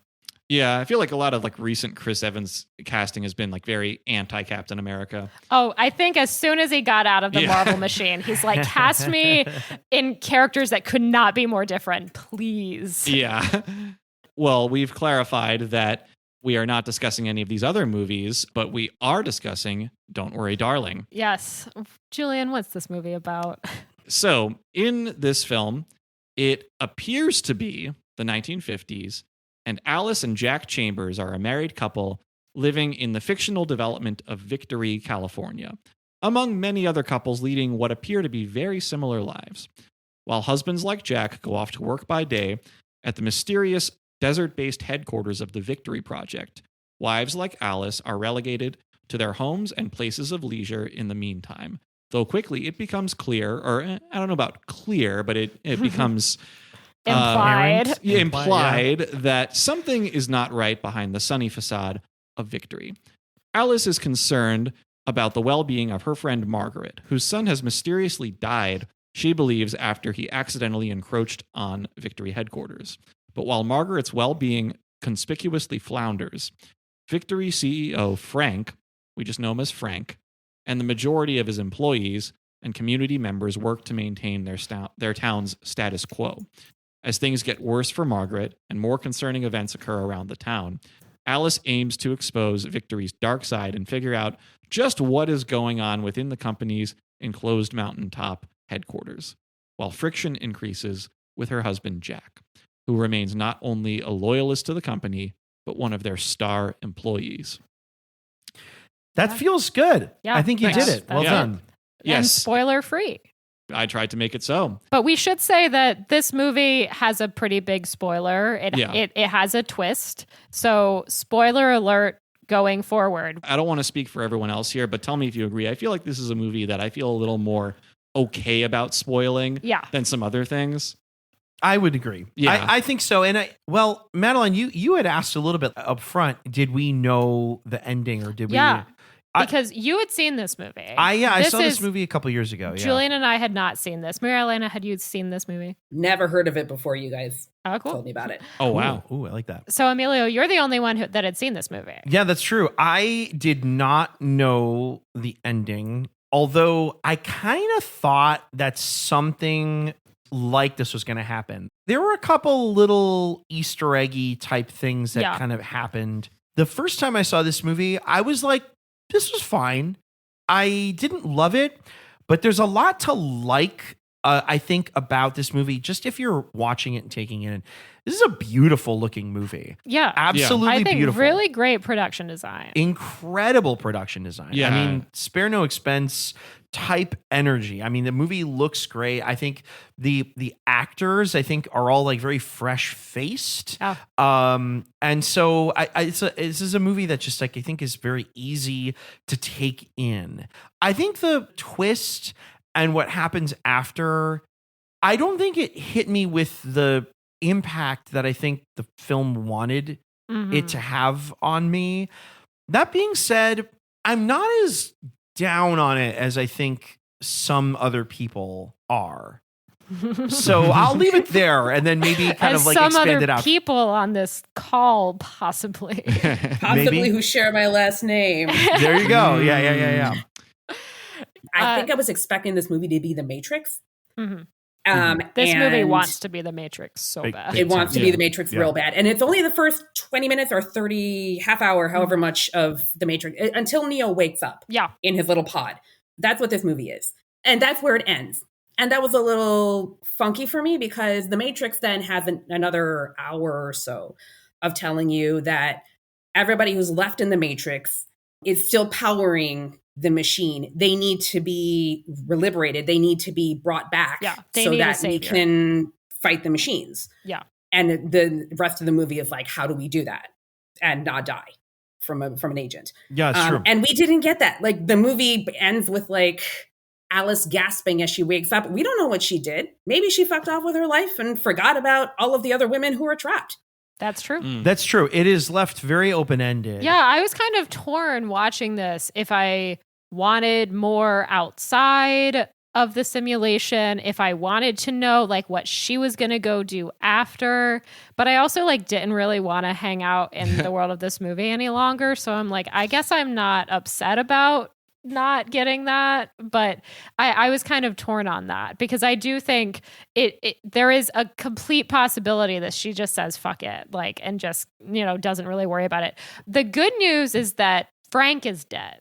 [SPEAKER 2] Yeah, I feel like a lot of like recent Chris Evans casting has been like very anti-Captain America.
[SPEAKER 3] Oh, I think as soon as he got out of the Marvel machine, he's like, cast me in characters that could not be more different, please.
[SPEAKER 2] Yeah. Well, we've clarified that we are not discussing any of these other movies, but we are discussing Don't Worry, Darling.
[SPEAKER 3] Yes. Julian, what's this movie about?
[SPEAKER 2] So, in this film, it appears to be the 1950s, and Alice and Jack Chambers are a married couple living in the fictional development of Victory, California, among many other couples leading what appear to be very similar lives. While husbands like Jack go off to work by day at the mysterious desert-based headquarters of the Victory Project, wives like Alice are relegated to their homes and places of leisure in the meantime. Though quickly it becomes clear, or I don't know about clear, but it becomes implied that something is not right behind the sunny facade of Victory. Alice is concerned about the well-being of her friend Margaret, whose son has mysteriously died, she believes, after he accidentally encroached on Victory headquarters. But while Margaret's well-being conspicuously flounders, Victory CEO Frank, we just know him as Frank, and the majority of his employees and community members work to maintain their town's status quo. As things get worse for Margaret and more concerning events occur around the town, Alice aims to expose Victory's dark side and figure out just what is going on within the company's enclosed mountaintop headquarters, while friction increases with her husband Jack, who remains not only a loyalist to the company, but one of their star employees.
[SPEAKER 1] That feels good.
[SPEAKER 3] Yeah,
[SPEAKER 1] I think you
[SPEAKER 2] thanks.
[SPEAKER 1] did it. Well done.
[SPEAKER 2] Yes.
[SPEAKER 3] And spoiler free.
[SPEAKER 2] I tried to make it so.
[SPEAKER 3] But we should say that this movie has a pretty big spoiler. It has a twist. So spoiler alert going forward.
[SPEAKER 2] I don't want to speak for everyone else here, but tell me if you agree. I feel like this is a movie that I feel a little more okay about spoiling than some other things.
[SPEAKER 1] I would agree.
[SPEAKER 2] Yeah.
[SPEAKER 1] I think so. And Madeline, you had asked a little bit up front, did we know the ending or did we?
[SPEAKER 3] Because you had seen this movie.
[SPEAKER 1] I saw this movie a couple years ago. Yeah.
[SPEAKER 3] Julian and I had not seen this. Maria-Elena, had you seen this movie?
[SPEAKER 4] Never heard of it before you guys
[SPEAKER 3] Oh, cool.
[SPEAKER 4] told me about it.
[SPEAKER 2] Oh, wow.
[SPEAKER 1] Ooh, I like that.
[SPEAKER 3] So, Emilio, you're the only one that had seen this movie.
[SPEAKER 1] Yeah, that's true. I did not know the ending, although I kind of thought that something like this was going to happen. There were a couple little Easter eggy type things that kind of happened. The first time I saw this movie, I was like, this was fine. I didn't love it, but there's a lot to like, I think, about this movie, just if you're watching it and taking it in. This is a beautiful looking movie.
[SPEAKER 3] Yeah.
[SPEAKER 1] Absolutely
[SPEAKER 3] I think
[SPEAKER 1] beautiful.
[SPEAKER 3] really great production design.
[SPEAKER 1] Incredible production design.
[SPEAKER 2] Yeah.
[SPEAKER 1] I mean, spare no expense type energy. I mean, the movie looks great. I think the actors, I think, are all like very fresh faced.
[SPEAKER 3] Oh.
[SPEAKER 1] And so this is a movie that just like I think is very easy to take in. I think the twist and what happens after, I don't think it hit me with the impact that I think the film wanted it to have on me. That being said, I'm not as down on it as I think some other people are. So I'll leave it there and then maybe kind
[SPEAKER 3] as
[SPEAKER 1] of like
[SPEAKER 3] some
[SPEAKER 1] expand
[SPEAKER 3] other
[SPEAKER 1] it out.
[SPEAKER 3] people on this call, possibly.
[SPEAKER 4] Possibly who share my last name.
[SPEAKER 1] There you go. Yeah.
[SPEAKER 4] I think I was expecting this movie to be The Matrix.
[SPEAKER 3] This movie wants to be The Matrix so bad.
[SPEAKER 4] It wants to be The Matrix real bad. And it's only the first 20 minutes or 30, half hour, however much of The Matrix, until Neo wakes up in his little pod. That's what this movie is. And that's where it ends. And that was a little funky for me because The Matrix then has another hour or so of telling you that everybody who's left in The Matrix is still powering the machine. They need to be liberated. They need to be brought back so that we can fight the machines.
[SPEAKER 3] Yeah.
[SPEAKER 4] And the rest of the movie is like, how do we do that and not die from an agent?
[SPEAKER 1] Yeah, it's true.
[SPEAKER 4] And we didn't get that. Like, the movie ends with like Alice gasping as she wakes up. We don't know what she did. Maybe she fucked off with her life and forgot about all of the other women who were trapped.
[SPEAKER 3] That's true.
[SPEAKER 1] That's true. It is left very open-ended.
[SPEAKER 3] Yeah, I was kind of torn watching this if I wanted more outside of the simulation, if I wanted to know like what she was going to go do after, but I also like didn't really want to hang out in the world of this movie any longer. So I'm like, I guess I'm not upset about not getting that, but I was kind of torn on that because I do think there is a complete possibility that she just says fuck it, like, and just, you know, doesn't really worry about it. The good news is that Frank is dead.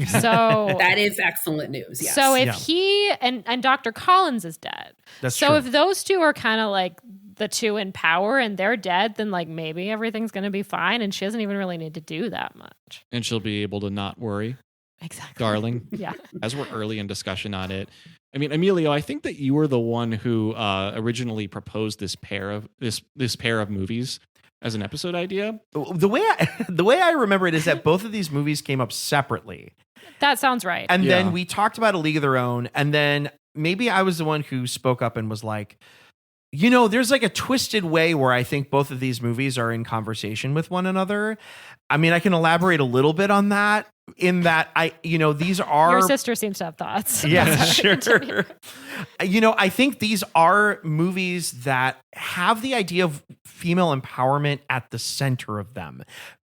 [SPEAKER 3] So
[SPEAKER 4] that is excellent news. Yes.
[SPEAKER 3] So if he and Dr. Collins is dead.
[SPEAKER 1] That's
[SPEAKER 3] so
[SPEAKER 1] true.
[SPEAKER 3] If those two are kind of like the two in power and they're dead, then like maybe everything's going to be fine and she doesn't even really need to do that much.
[SPEAKER 2] And she'll be able to not worry.
[SPEAKER 3] Exactly.
[SPEAKER 2] Darling.
[SPEAKER 3] Yeah.
[SPEAKER 2] As we're early in discussion on it. I mean, Emilio, I think that you were the one who originally proposed this pair of movies as an episode idea.
[SPEAKER 1] The way I remember it is that both of these movies came up separately.
[SPEAKER 3] That sounds right.
[SPEAKER 1] And then we talked about A League of Their Own, and then maybe I was the one who spoke up and was like, you know, there's like a twisted way where I think both of these movies are in conversation with one another. I mean, I can elaborate a little bit on that in that these are...
[SPEAKER 3] Your sister seems to have thoughts.
[SPEAKER 1] Yeah, sure. You know, I think these are movies that have the idea of female empowerment at the center of them.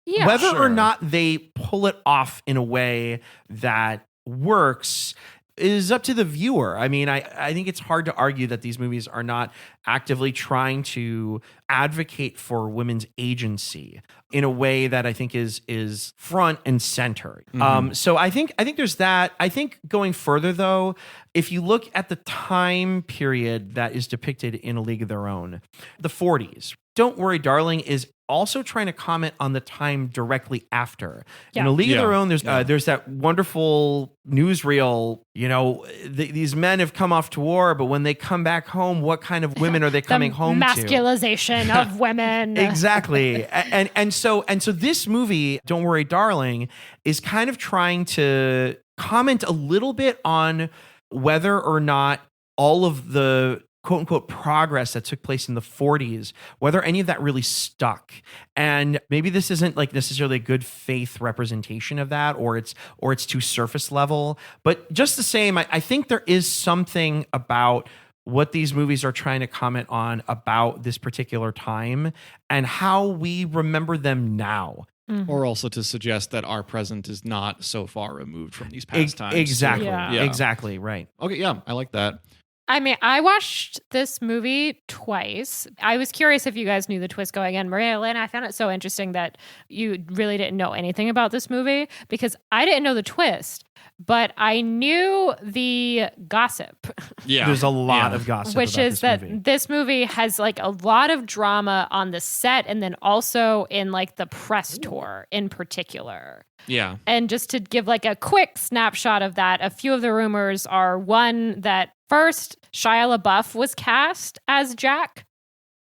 [SPEAKER 3] Yeah,
[SPEAKER 1] Whether
[SPEAKER 2] sure.
[SPEAKER 1] or not they pull it off in a way that works is up to the viewer. I mean, I think it's hard to argue that these movies are not actively trying to advocate for women's agency in a way that I think is front and center.
[SPEAKER 2] Mm-hmm.
[SPEAKER 1] So I think there's that. I think going further though, if you look at the time period that is depicted in A League of Their Own, the 40s, Don't Worry, Darling is also trying to comment on the time directly after.
[SPEAKER 3] Yeah.
[SPEAKER 1] In A League of Their Own, there's
[SPEAKER 2] Yeah.
[SPEAKER 1] there's that wonderful newsreel, you know, these men have come off to war, but when they come back home, what kind of women are they coming home to?
[SPEAKER 3] Masculization of women.
[SPEAKER 1] Exactly. And so this movie, Don't Worry, Darling, is kind of trying to comment a little bit on whether or not all of the quote unquote progress that took place in the 40s, whether any of that really stuck. And maybe this isn't like necessarily a good faith representation of that, or it's too surface level. But just the same, I think there is something about what these movies are trying to comment on about this particular time and how we remember them now.
[SPEAKER 2] Or also to suggest that our present is not so far removed from these past times.
[SPEAKER 1] Exactly.
[SPEAKER 3] Yeah.
[SPEAKER 1] Exactly. Right.
[SPEAKER 2] Okay, yeah, I like that.
[SPEAKER 3] I mean, I watched this movie twice. I was curious if you guys knew the twist going in. Maria-Elena, I found it so interesting that you really didn't know anything about this movie because I didn't know the twist, but I knew the gossip.
[SPEAKER 2] Yeah.
[SPEAKER 1] There's a lot of gossip
[SPEAKER 3] Which
[SPEAKER 1] about
[SPEAKER 3] is
[SPEAKER 1] this
[SPEAKER 3] that
[SPEAKER 1] movie.
[SPEAKER 3] this movie has like a lot of drama on the set and then also in like the press tour in particular.
[SPEAKER 2] Yeah.
[SPEAKER 3] And just to give like a quick snapshot of that, a few of the rumors are one that first Shia LaBeouf was cast as Jack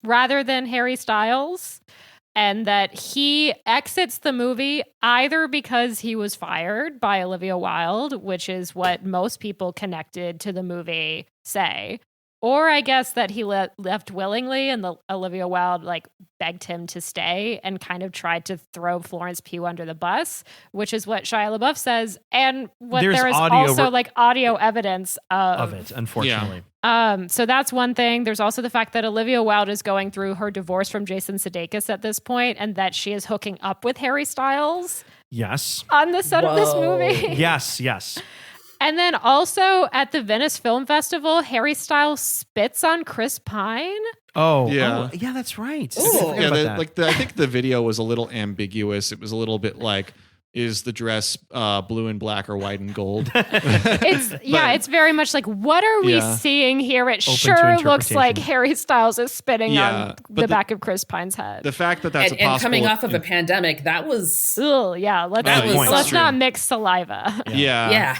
[SPEAKER 3] rather than Harry Styles, and that he exits the movie either because he was fired by Olivia Wilde, which is what most people connected to the movie say, or I guess that he left willingly and Olivia Wilde like begged him to stay and kind of tried to throw Florence Pugh under the bus, which is what Shia LaBeouf says. And what
[SPEAKER 1] There's
[SPEAKER 3] there is
[SPEAKER 1] audio
[SPEAKER 3] also like audio evidence
[SPEAKER 1] of it, unfortunately.
[SPEAKER 3] So that's one thing. There's also the fact that Olivia Wilde is going through her divorce from Jason Sudeikis at this point and that she is hooking up with Harry Styles
[SPEAKER 1] Yes.
[SPEAKER 3] on the set of this
[SPEAKER 4] Whoa.
[SPEAKER 3] movie.
[SPEAKER 1] Yes.
[SPEAKER 3] And then also at the Venice Film Festival, Harry Styles spits on Chris Pine.
[SPEAKER 1] Oh,
[SPEAKER 2] Yeah.
[SPEAKER 1] yeah, that's right.
[SPEAKER 4] Ooh.
[SPEAKER 1] I forgot
[SPEAKER 2] Yeah,
[SPEAKER 1] about that.
[SPEAKER 2] I think the video was a little ambiguous. It was a little bit like, is the dress blue and black or white and gold?
[SPEAKER 3] It's very much like, what are we
[SPEAKER 2] Yeah.
[SPEAKER 3] seeing here? It
[SPEAKER 1] to
[SPEAKER 3] sure looks like
[SPEAKER 1] interpretation.
[SPEAKER 3] Harry Styles is spitting
[SPEAKER 2] Yeah,
[SPEAKER 3] on
[SPEAKER 2] but
[SPEAKER 3] the back of Chris Pine's head.
[SPEAKER 2] The fact that that's
[SPEAKER 4] And
[SPEAKER 2] a possible...
[SPEAKER 4] coming off of a pandemic, that was
[SPEAKER 3] Ugh, yeah,
[SPEAKER 2] That was
[SPEAKER 3] let's
[SPEAKER 2] true.
[SPEAKER 3] not mix saliva.
[SPEAKER 2] Yeah.
[SPEAKER 4] yeah.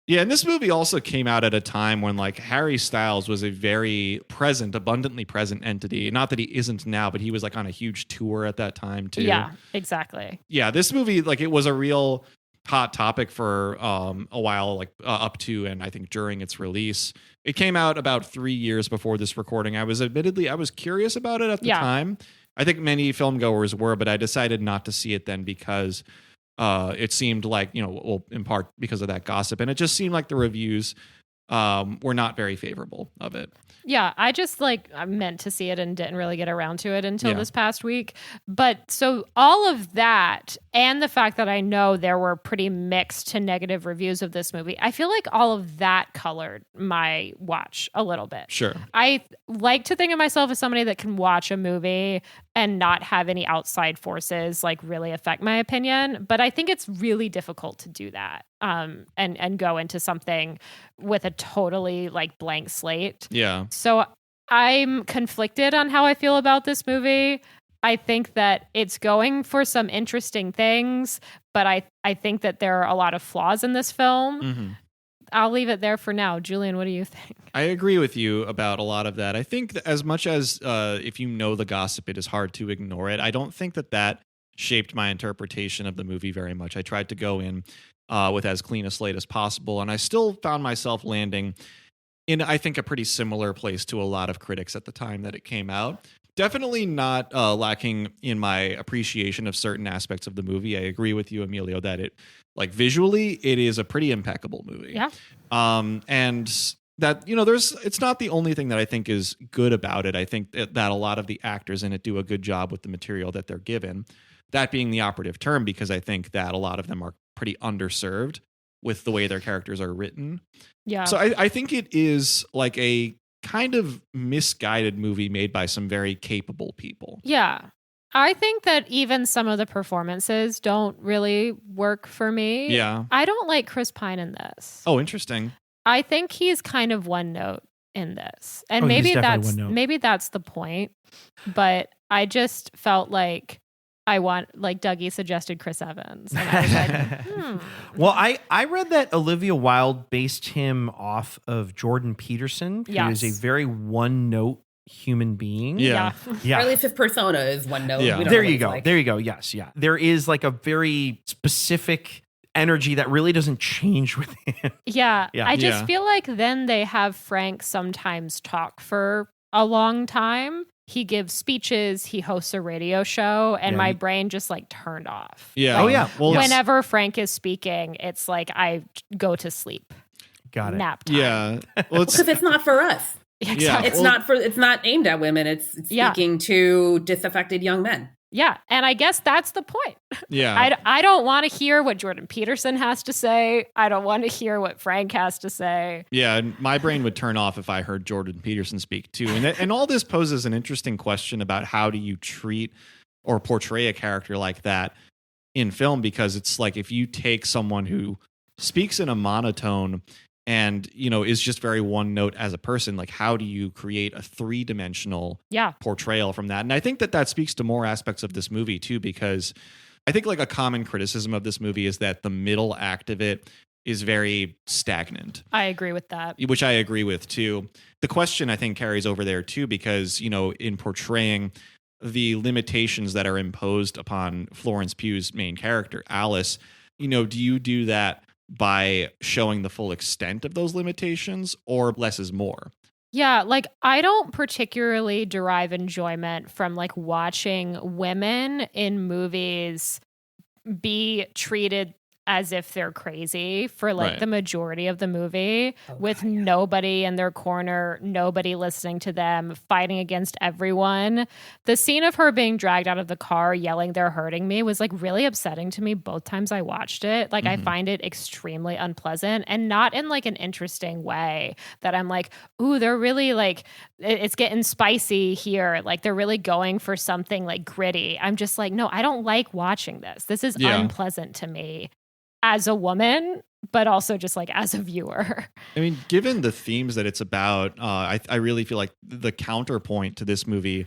[SPEAKER 2] Yeah, and this movie also came out at a time when like Harry Styles was a very present, abundantly present entity. Not that he isn't now, but he was like on a huge tour at that time too.
[SPEAKER 3] Yeah, exactly.
[SPEAKER 2] Yeah, this movie, like it was a real hot topic for a while, like up to and I think during its release. It came out about 3 years before this recording. I was curious about it at the time. I think many film goers were, but I decided not to see it then because it seemed like, well, in part because of that gossip. And it just seemed like the reviews were not very favorable of it.
[SPEAKER 3] Yeah, I just I meant to see it and didn't really get around to it until this past week. But so all of that and the fact that I know there were pretty mixed to negative reviews of this movie, I feel like all of that colored my watch a little bit.
[SPEAKER 2] Sure.
[SPEAKER 3] I like to think of myself as somebody that can watch a movie and not have any outside forces really affect my opinion. But I think it's really difficult to do that and go into something with a totally blank slate.
[SPEAKER 2] Yeah.
[SPEAKER 3] So I'm conflicted on how I feel about this movie. I think that it's going for some interesting things, but I think that there are a lot of flaws in this film.
[SPEAKER 2] Mm-hmm.
[SPEAKER 3] I'll leave it there for now. Julian, what do you think?
[SPEAKER 2] I agree with you about a lot of that. I think that as much as if you know the gossip, it is hard to ignore it. I don't think that shaped my interpretation of the movie very much. I tried to go in with as clean a slate as possible, and I still found myself landing in, I think, a pretty similar place to a lot of critics at the time that it came out. Definitely not lacking in my appreciation of certain aspects of the movie. I agree with you, Emilio, that it, visually, it is a pretty impeccable movie.
[SPEAKER 3] Yeah.
[SPEAKER 2] And that, it's not the only thing that I think is good about it. I think that a lot of the actors in it do a good job with the material that they're given. That being the operative term, because I think that a lot of them are pretty underserved with the way their characters are written.
[SPEAKER 3] Yeah.
[SPEAKER 2] So I think it is a kind of misguided movie made by some very capable people.
[SPEAKER 3] Yeah. I think that even some of the performances don't really work for me.
[SPEAKER 2] Yeah.
[SPEAKER 3] I don't like Chris Pine in this.
[SPEAKER 2] Oh, interesting.
[SPEAKER 3] I think he's kind of one note in this. And maybe that's the point. But I just felt like Dougie suggested Chris Evans. And I was like,
[SPEAKER 1] Well, I read that Olivia Wilde based him off of Jordan Peterson, who is a very one-note human being.
[SPEAKER 2] Yeah.
[SPEAKER 1] Yeah.
[SPEAKER 4] Or at least his persona is one note.
[SPEAKER 2] Yeah.
[SPEAKER 4] We don't
[SPEAKER 1] There
[SPEAKER 4] know what
[SPEAKER 1] you
[SPEAKER 4] he's
[SPEAKER 1] go.
[SPEAKER 4] like.
[SPEAKER 1] There you go. Yes. Yeah. There is a very specific energy that really doesn't change with him.
[SPEAKER 3] Yeah.
[SPEAKER 1] Yeah.
[SPEAKER 3] I just feel like then they have Frank sometimes talk for a long time. He gives speeches, he hosts a radio show, and my brain just turned off.
[SPEAKER 2] Yeah.
[SPEAKER 1] Oh, yeah.
[SPEAKER 2] Well,
[SPEAKER 3] whenever Frank is speaking, it's I go to sleep.
[SPEAKER 1] Got it.
[SPEAKER 3] Nap time.
[SPEAKER 2] Yeah. Well,
[SPEAKER 4] Because it's not for us.
[SPEAKER 3] Exactly.
[SPEAKER 4] It's not aimed at women. It's speaking to disaffected young men.
[SPEAKER 3] Yeah. And I guess that's the point.
[SPEAKER 2] Yeah.
[SPEAKER 3] I don't want to hear what Jordan Peterson has to say. I don't want to hear what Frank has to say.
[SPEAKER 2] Yeah, and my brain would turn off if I heard Jordan Peterson speak too. And all this poses an interesting question about how do you treat or portray a character like that in film, because it's if you take someone who speaks in a monotone and is just very one note as a person, how do you create a three-dimensional portrayal from that? And I think that speaks to more aspects of this movie too, because I think a common criticism of this movie is that the middle act of it is very stagnant.
[SPEAKER 3] I agree with that.
[SPEAKER 2] Which I agree with too. The question I think carries over there too, because in portraying the limitations that are imposed upon Florence Pugh's main character, Alice, do you do that by showing the full extent of those limitations, or less is more?
[SPEAKER 3] Yeah, I don't particularly derive enjoyment from watching women in movies be treated as if they're crazy for the majority of the movie, with nobody in their corner, nobody listening to them, fighting against everyone. The scene of her being dragged out of the car yelling, "They're hurting me," was really upsetting to me both times I watched it. I find it extremely unpleasant, and not in an interesting way that I'm ooh, they're really it's getting spicy here. They're really going for something gritty. I'm just no, I don't like watching this. This is unpleasant to me as a woman, but also just as a viewer.
[SPEAKER 2] I mean, given the themes that it's about, I really feel like the counterpoint to this movie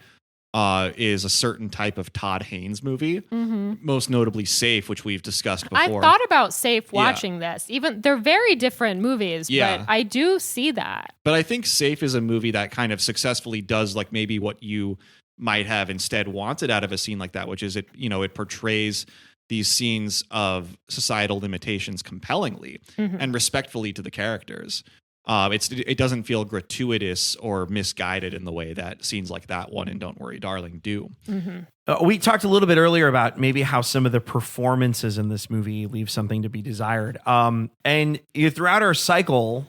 [SPEAKER 2] is a certain type of Todd Haynes movie, most notably Safe, which we've discussed before.
[SPEAKER 3] I thought about Safe watching this. Even they're very different movies, but I do see that.
[SPEAKER 2] But I think Safe is a movie that kind of successfully does like maybe what you might have instead wanted out of a scene like that, which is it portrays these scenes of societal limitations compellingly and respectfully to the characters. It doesn't feel gratuitous or misguided in the way that scenes like that one and Don't Worry, Darling do.
[SPEAKER 1] We talked a little bit earlier about maybe how some of the performances in this movie leave something to be desired. And throughout our cycle,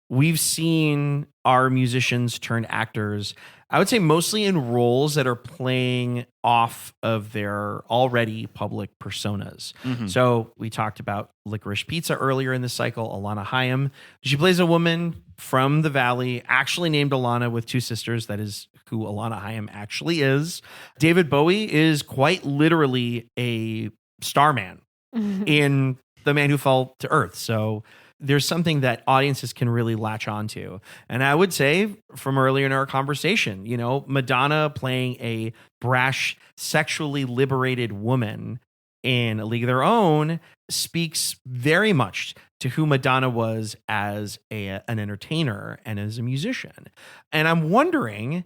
[SPEAKER 1] we've seen our musicians turn actors, I would say mostly in roles that are playing off of their already public personas. So we talked about Licorice Pizza earlier in the cycle, Alana Hayim. She plays a woman from the Valley, actually named Alana with two sisters. That is who Alana Hayim actually is. David Bowie is quite literally a starman in The Man Who Fell to Earth. So there's something that audiences can really latch onto. And I would say from earlier in our conversation, Madonna playing a brash, sexually liberated woman in A League of Their Own speaks very much to who Madonna was as an entertainer and as a musician. And I'm wondering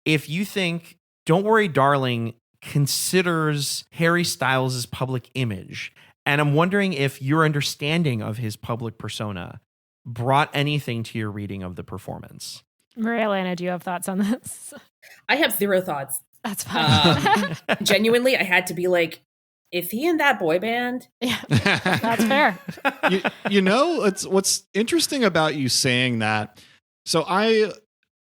[SPEAKER 1] if you think Don't Worry, Darling considers Harry Styles' public image. And I'm wondering if your understanding of his public persona brought anything to your reading of the performance.
[SPEAKER 3] Maria-Elena, do you have thoughts on this?
[SPEAKER 4] I have zero thoughts.
[SPEAKER 3] That's fine.
[SPEAKER 4] Genuinely, I had to be like, is he in that boy band?
[SPEAKER 3] Yeah, that's fair.
[SPEAKER 2] It's what's interesting about you saying that. So I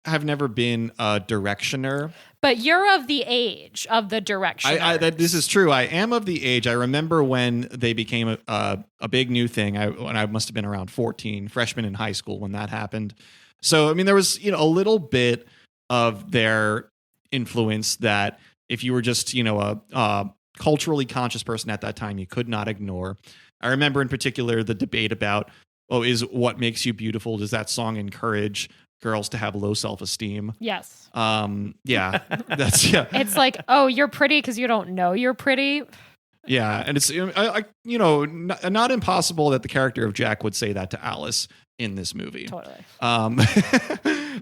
[SPEAKER 2] have never been a directioner.
[SPEAKER 3] But you're of the age of the direction.
[SPEAKER 2] This is true. I am of the age. I remember when they became a big new thing. When I must have been around 14, freshman in high school when that happened. So, I mean, there was, a little bit of their influence that if you were just, a culturally conscious person at that time, you could not ignore. I remember in particular the debate about, is What Makes You Beautiful? Does that song encourage girls to have low self-esteem?
[SPEAKER 3] Yes.
[SPEAKER 2] Yeah.
[SPEAKER 3] It's like, oh, you're pretty because you don't know you're pretty.
[SPEAKER 2] Yeah, and it's not impossible that the character of Jack would say that to Alice in this movie.
[SPEAKER 3] Totally.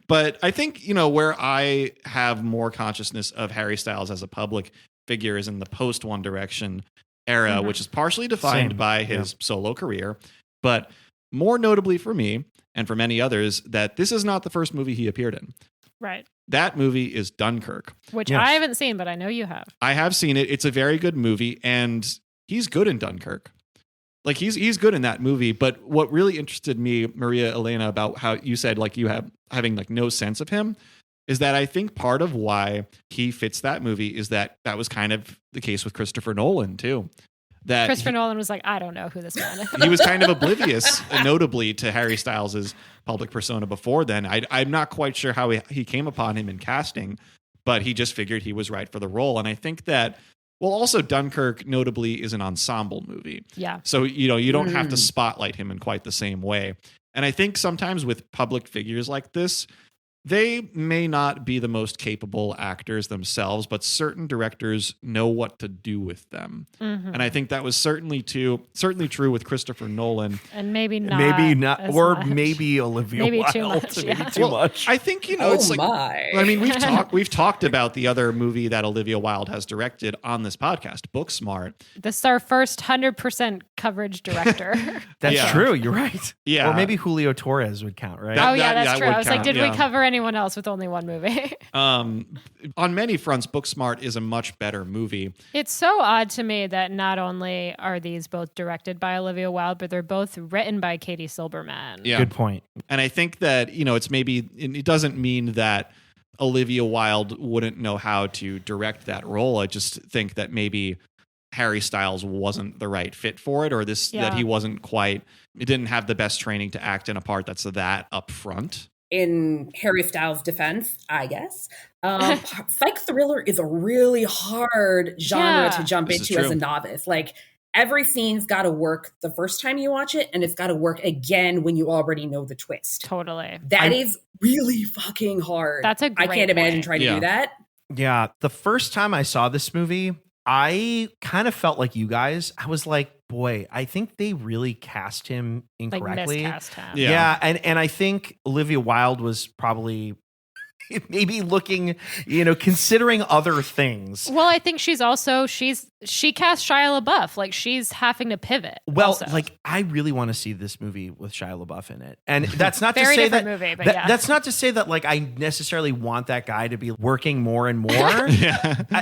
[SPEAKER 2] But I think where I have more consciousness of Harry Styles as a public figure is in the post One Direction era, which is partially defined by his solo career, but more notably for me and for many others, that this is not the first movie he appeared in.
[SPEAKER 3] Right.
[SPEAKER 2] That movie is Dunkirk.
[SPEAKER 3] Which I haven't seen, but I know you have.
[SPEAKER 2] I have seen it. It's a very good movie, and he's good in Dunkirk. Like, he's good in that movie. But what really interested me, Maria-Elena, about how you said, like, you having like no sense of him, is that I think part of why he fits that movie is that was kind of the case with Christopher Nolan, too. That
[SPEAKER 3] Christopher Nolan was like, I don't know who this man is.
[SPEAKER 2] He was kind of oblivious, notably, to Harry Styles' public persona before then. I'm not quite sure how he came upon him in casting, but he just figured he was right for the role. And I think that, also Dunkirk, notably, is an ensemble movie.
[SPEAKER 3] Yeah.
[SPEAKER 2] So, you don't have to spotlight him in quite the same way. And I think sometimes with public figures like this, they may not be the most capable actors themselves, but certain directors know what to do with them. And I think that was certainly true with Christopher Nolan.
[SPEAKER 3] And maybe not.
[SPEAKER 1] Or
[SPEAKER 3] much.
[SPEAKER 1] maybe Olivia
[SPEAKER 3] maybe
[SPEAKER 1] Wilde.
[SPEAKER 3] Too much,
[SPEAKER 1] Maybe too much.
[SPEAKER 2] I think,
[SPEAKER 4] it's my.
[SPEAKER 2] I mean, we've talked about the other movie that Olivia Wilde has directed on this podcast, Booksmart.
[SPEAKER 3] This is our first 100% coverage director.
[SPEAKER 1] That's true. You're right.
[SPEAKER 2] Yeah.
[SPEAKER 1] Or maybe Julio Torres would count, right?
[SPEAKER 3] That's true. I was
[SPEAKER 2] count,
[SPEAKER 3] like, did we cover anyone else with only one movie?
[SPEAKER 2] On many fronts, Booksmart is a much better movie.
[SPEAKER 3] It's so odd to me that not only are these both directed by Olivia Wilde, but they're both written by Katie Silberman.
[SPEAKER 2] Yeah.
[SPEAKER 1] Good point.
[SPEAKER 2] And I think that, it doesn't mean that Olivia Wilde wouldn't know how to direct that role. I just think that maybe Harry Styles wasn't the right fit for it, or that he wasn't quite, it didn't have the best training to act in a part that's that upfront.
[SPEAKER 4] In Harry Styles' defense, I guess, psych thriller is a really hard genre to jump into as a novice. Like, every scene's got to work the first time you watch it, and it's got to work again when you already know the twist.
[SPEAKER 3] Totally.
[SPEAKER 4] That is really fucking hard.
[SPEAKER 3] That's a great
[SPEAKER 4] I can't imagine
[SPEAKER 3] point.
[SPEAKER 4] trying to do that.
[SPEAKER 1] Yeah. The first time I saw this movie, I kind of felt like you guys. I was like, boy, I think they really cast him incorrectly.
[SPEAKER 3] Like miscast him.
[SPEAKER 1] Yeah. And I think Olivia Wilde was probably maybe looking, considering other things.
[SPEAKER 3] Well, I think she cast Shia LaBeouf. Like she's having to pivot.
[SPEAKER 1] Well,
[SPEAKER 3] also.
[SPEAKER 1] like I really want to see this movie with Shia LaBeouf in it, and that's not to
[SPEAKER 3] Very
[SPEAKER 1] say
[SPEAKER 3] different
[SPEAKER 1] that
[SPEAKER 3] movie, but
[SPEAKER 1] that-
[SPEAKER 3] yeah.
[SPEAKER 1] that's not to say that like I necessarily want that guy to be working more and more.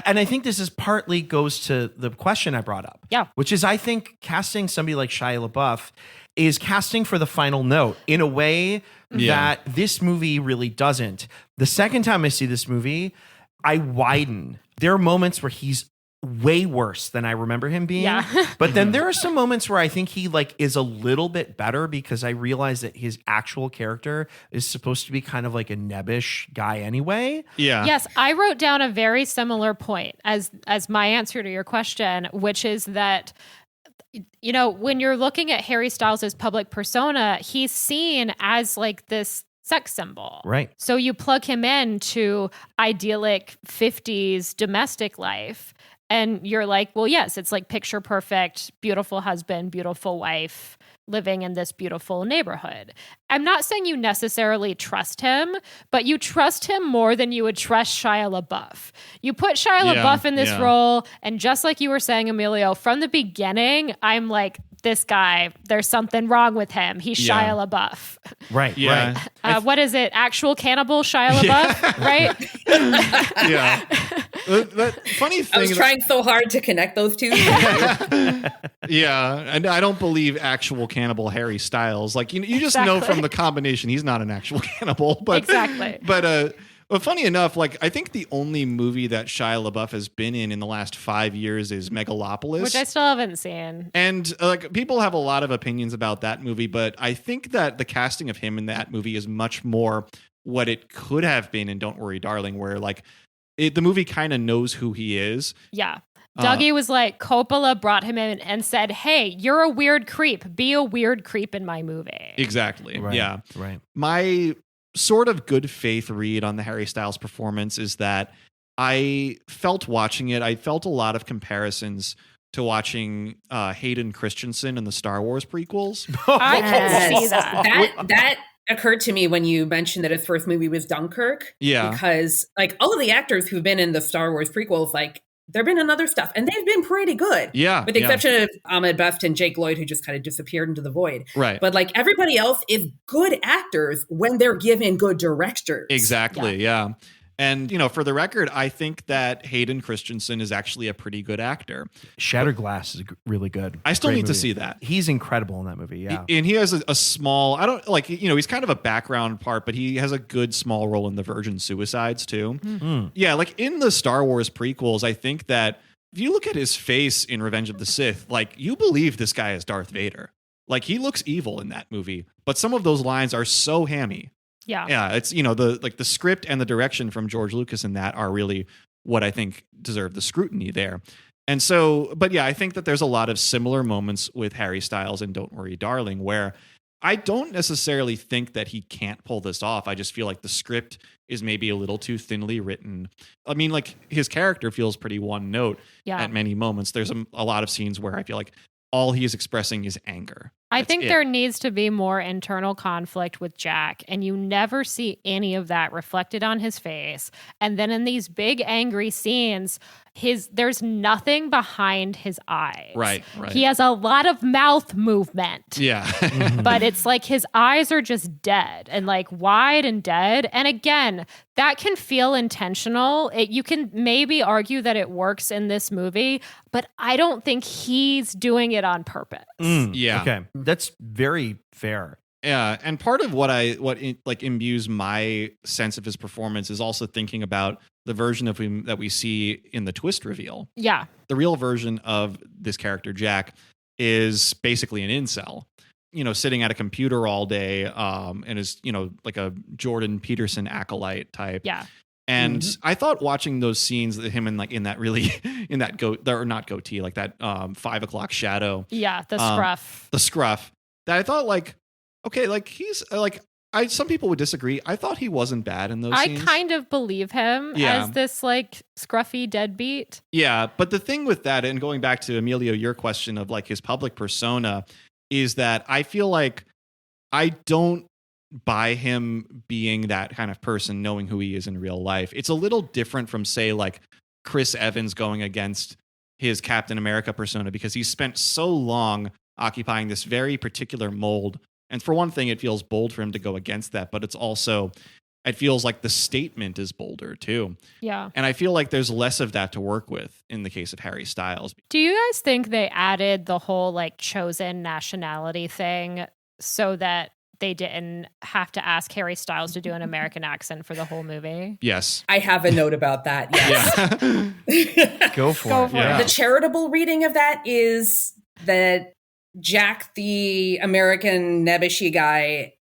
[SPEAKER 1] And I think this is partly goes to the question I brought up.
[SPEAKER 3] Yeah.
[SPEAKER 1] Which is I think casting somebody like Shia LaBeouf is casting for the final note in a way that this movie really doesn't. The second time I see this movie, I widen. There are moments where he's way worse than I remember him being.
[SPEAKER 3] Yeah.
[SPEAKER 1] But then there are some moments where I think he like is a little bit better because I realize that his actual character is supposed to be kind of like a nebbish guy anyway.
[SPEAKER 2] Yeah.
[SPEAKER 3] Yes, I wrote down a very similar point as my answer to your question, which is that when you're looking at Harry Styles' public persona, he's seen as like this sex symbol.
[SPEAKER 1] Right.
[SPEAKER 3] So you plug him into idyllic 50s domestic life and you're like, well, yes, it's like picture perfect, beautiful husband, beautiful wife, living in this beautiful neighborhood. I'm not saying you necessarily trust him, but you trust him more than you would trust Shia LaBeouf. You put Shia LaBeouf in this role, and just like you were saying, Emilio, from the beginning, I'm like, this guy, there's something wrong with him. He's Shia LaBeouf.
[SPEAKER 1] Right.
[SPEAKER 2] Yeah.
[SPEAKER 1] Right.
[SPEAKER 3] What is it? Actual cannibal Shia LaBeouf, right?
[SPEAKER 2] Yeah. The funny thing
[SPEAKER 4] I was trying so hard to connect those two.
[SPEAKER 2] Yeah, and I don't believe actual cannibal Harry Styles. Like you just know
[SPEAKER 3] Exactly.
[SPEAKER 2] from the combination he's not an actual cannibal. But
[SPEAKER 3] Exactly.
[SPEAKER 2] But funny enough, like I think the only movie that Shia LaBeouf has been in the last 5 years is Megalopolis,
[SPEAKER 3] Which I still haven't seen.
[SPEAKER 2] and like people have a lot of opinions about that movie, but I think that the casting of him in that movie is much more what it could have been in Don't Worry, Darling, where like the movie kind of knows who he is.
[SPEAKER 3] Yeah. Dougie was like, Coppola brought him in and said, hey, you're a weird creep. Be a weird creep in my movie.
[SPEAKER 2] Exactly.
[SPEAKER 1] Right.
[SPEAKER 2] Yeah.
[SPEAKER 1] Right.
[SPEAKER 2] My sort of good faith read on the Harry Styles performance is that I felt watching it, I felt a lot of comparisons to watching Hayden Christensen in the Star Wars prequels.
[SPEAKER 3] I can see that.
[SPEAKER 4] That occurred to me when you mentioned that his first movie was Dunkirk.
[SPEAKER 2] Yeah.
[SPEAKER 4] Because like all of the actors who've been in the Star Wars prequels, like they've been in other stuff and they've been pretty good.
[SPEAKER 2] Yeah.
[SPEAKER 4] With the exception of Ahmed Beft and Jake Lloyd, who just kind of disappeared into the void.
[SPEAKER 2] Right.
[SPEAKER 4] But like everybody else is good actors when they're given good directors.
[SPEAKER 2] Exactly. Yeah. And, for the record, I think that Hayden Christensen is actually a pretty good actor.
[SPEAKER 1] Shattered Glass is really good.
[SPEAKER 2] I still
[SPEAKER 1] Great
[SPEAKER 2] need to
[SPEAKER 1] movie.
[SPEAKER 2] see that.
[SPEAKER 1] He's incredible in that movie. Yeah.
[SPEAKER 2] And he has a small, I don't like, he's kind of a background part, but he has a good small role in the Virgin Suicides too. Yeah. Like in the Star Wars prequels, I think that if you look at his face in Revenge of the Sith, like you believe this guy is Darth Vader. Like he looks evil in that movie, but some of those lines are so hammy.
[SPEAKER 3] Yeah.
[SPEAKER 2] Yeah, it's the script and the direction from George Lucas in that are really what I think deserve the scrutiny there. And so, but yeah, I think that there's a lot of similar moments with Harry Styles and Don't Worry, Darling, where I don't necessarily think that he can't pull this off. I just feel like the script is maybe a little too thinly written. I mean, like his character feels pretty one note at many moments. There's a lot of scenes where I feel like all he is expressing is anger.
[SPEAKER 3] I think there needs to be more internal conflict with Jack, and you never see any of that reflected on his face. And then in these big angry scenes, there's nothing behind his eyes.
[SPEAKER 2] Right.
[SPEAKER 3] He has a lot of mouth movement.
[SPEAKER 2] Yeah.
[SPEAKER 3] But it's like his eyes are just dead and like wide and dead. And again, that can feel intentional. You can maybe argue that it works in this movie, but I don't think he's doing it on purpose.
[SPEAKER 2] Yeah.
[SPEAKER 1] Okay. That's very fair.
[SPEAKER 2] Yeah, and part of what imbues my sense of his performance is also thinking about the version of him that we see in the twist reveal.
[SPEAKER 3] Yeah.
[SPEAKER 2] The real version of this character, Jack, is basically an incel. Sitting at a computer all day, and is, like a Jordan Peterson acolyte type.
[SPEAKER 3] Yeah.
[SPEAKER 2] And I thought watching those scenes that him in that really in that not goatee, like that 5 o'clock shadow.
[SPEAKER 3] Yeah, the scruff.
[SPEAKER 2] The scruff. That I thought like, okay, like he's like some people would disagree. I thought he wasn't bad in those scenes.
[SPEAKER 3] I kind of believe him as this like scruffy deadbeat.
[SPEAKER 2] Yeah, but the thing with that, and going back to Emilio, your question of like his public persona, is that I feel like I don't buy him being that kind of person, knowing who he is in real life. It's a little different from, say, like Chris Evans going against his Captain America persona, because he spent so long occupying this very particular mold. And for one thing, it feels bold for him to go against that, but it feels like the statement is bolder too.
[SPEAKER 3] Yeah.
[SPEAKER 2] And I feel like there's less of that to work with in the case of Harry Styles.
[SPEAKER 3] Do you guys think they added the whole like chosen nationality thing so that they didn't have to ask Harry Styles to do an American accent for the whole movie?
[SPEAKER 2] Yes.
[SPEAKER 4] I have a note about that. Yes.
[SPEAKER 2] Yeah.
[SPEAKER 1] Go for it.
[SPEAKER 2] Yeah.
[SPEAKER 4] The charitable reading of that is that Jack, the American nebbishy guy,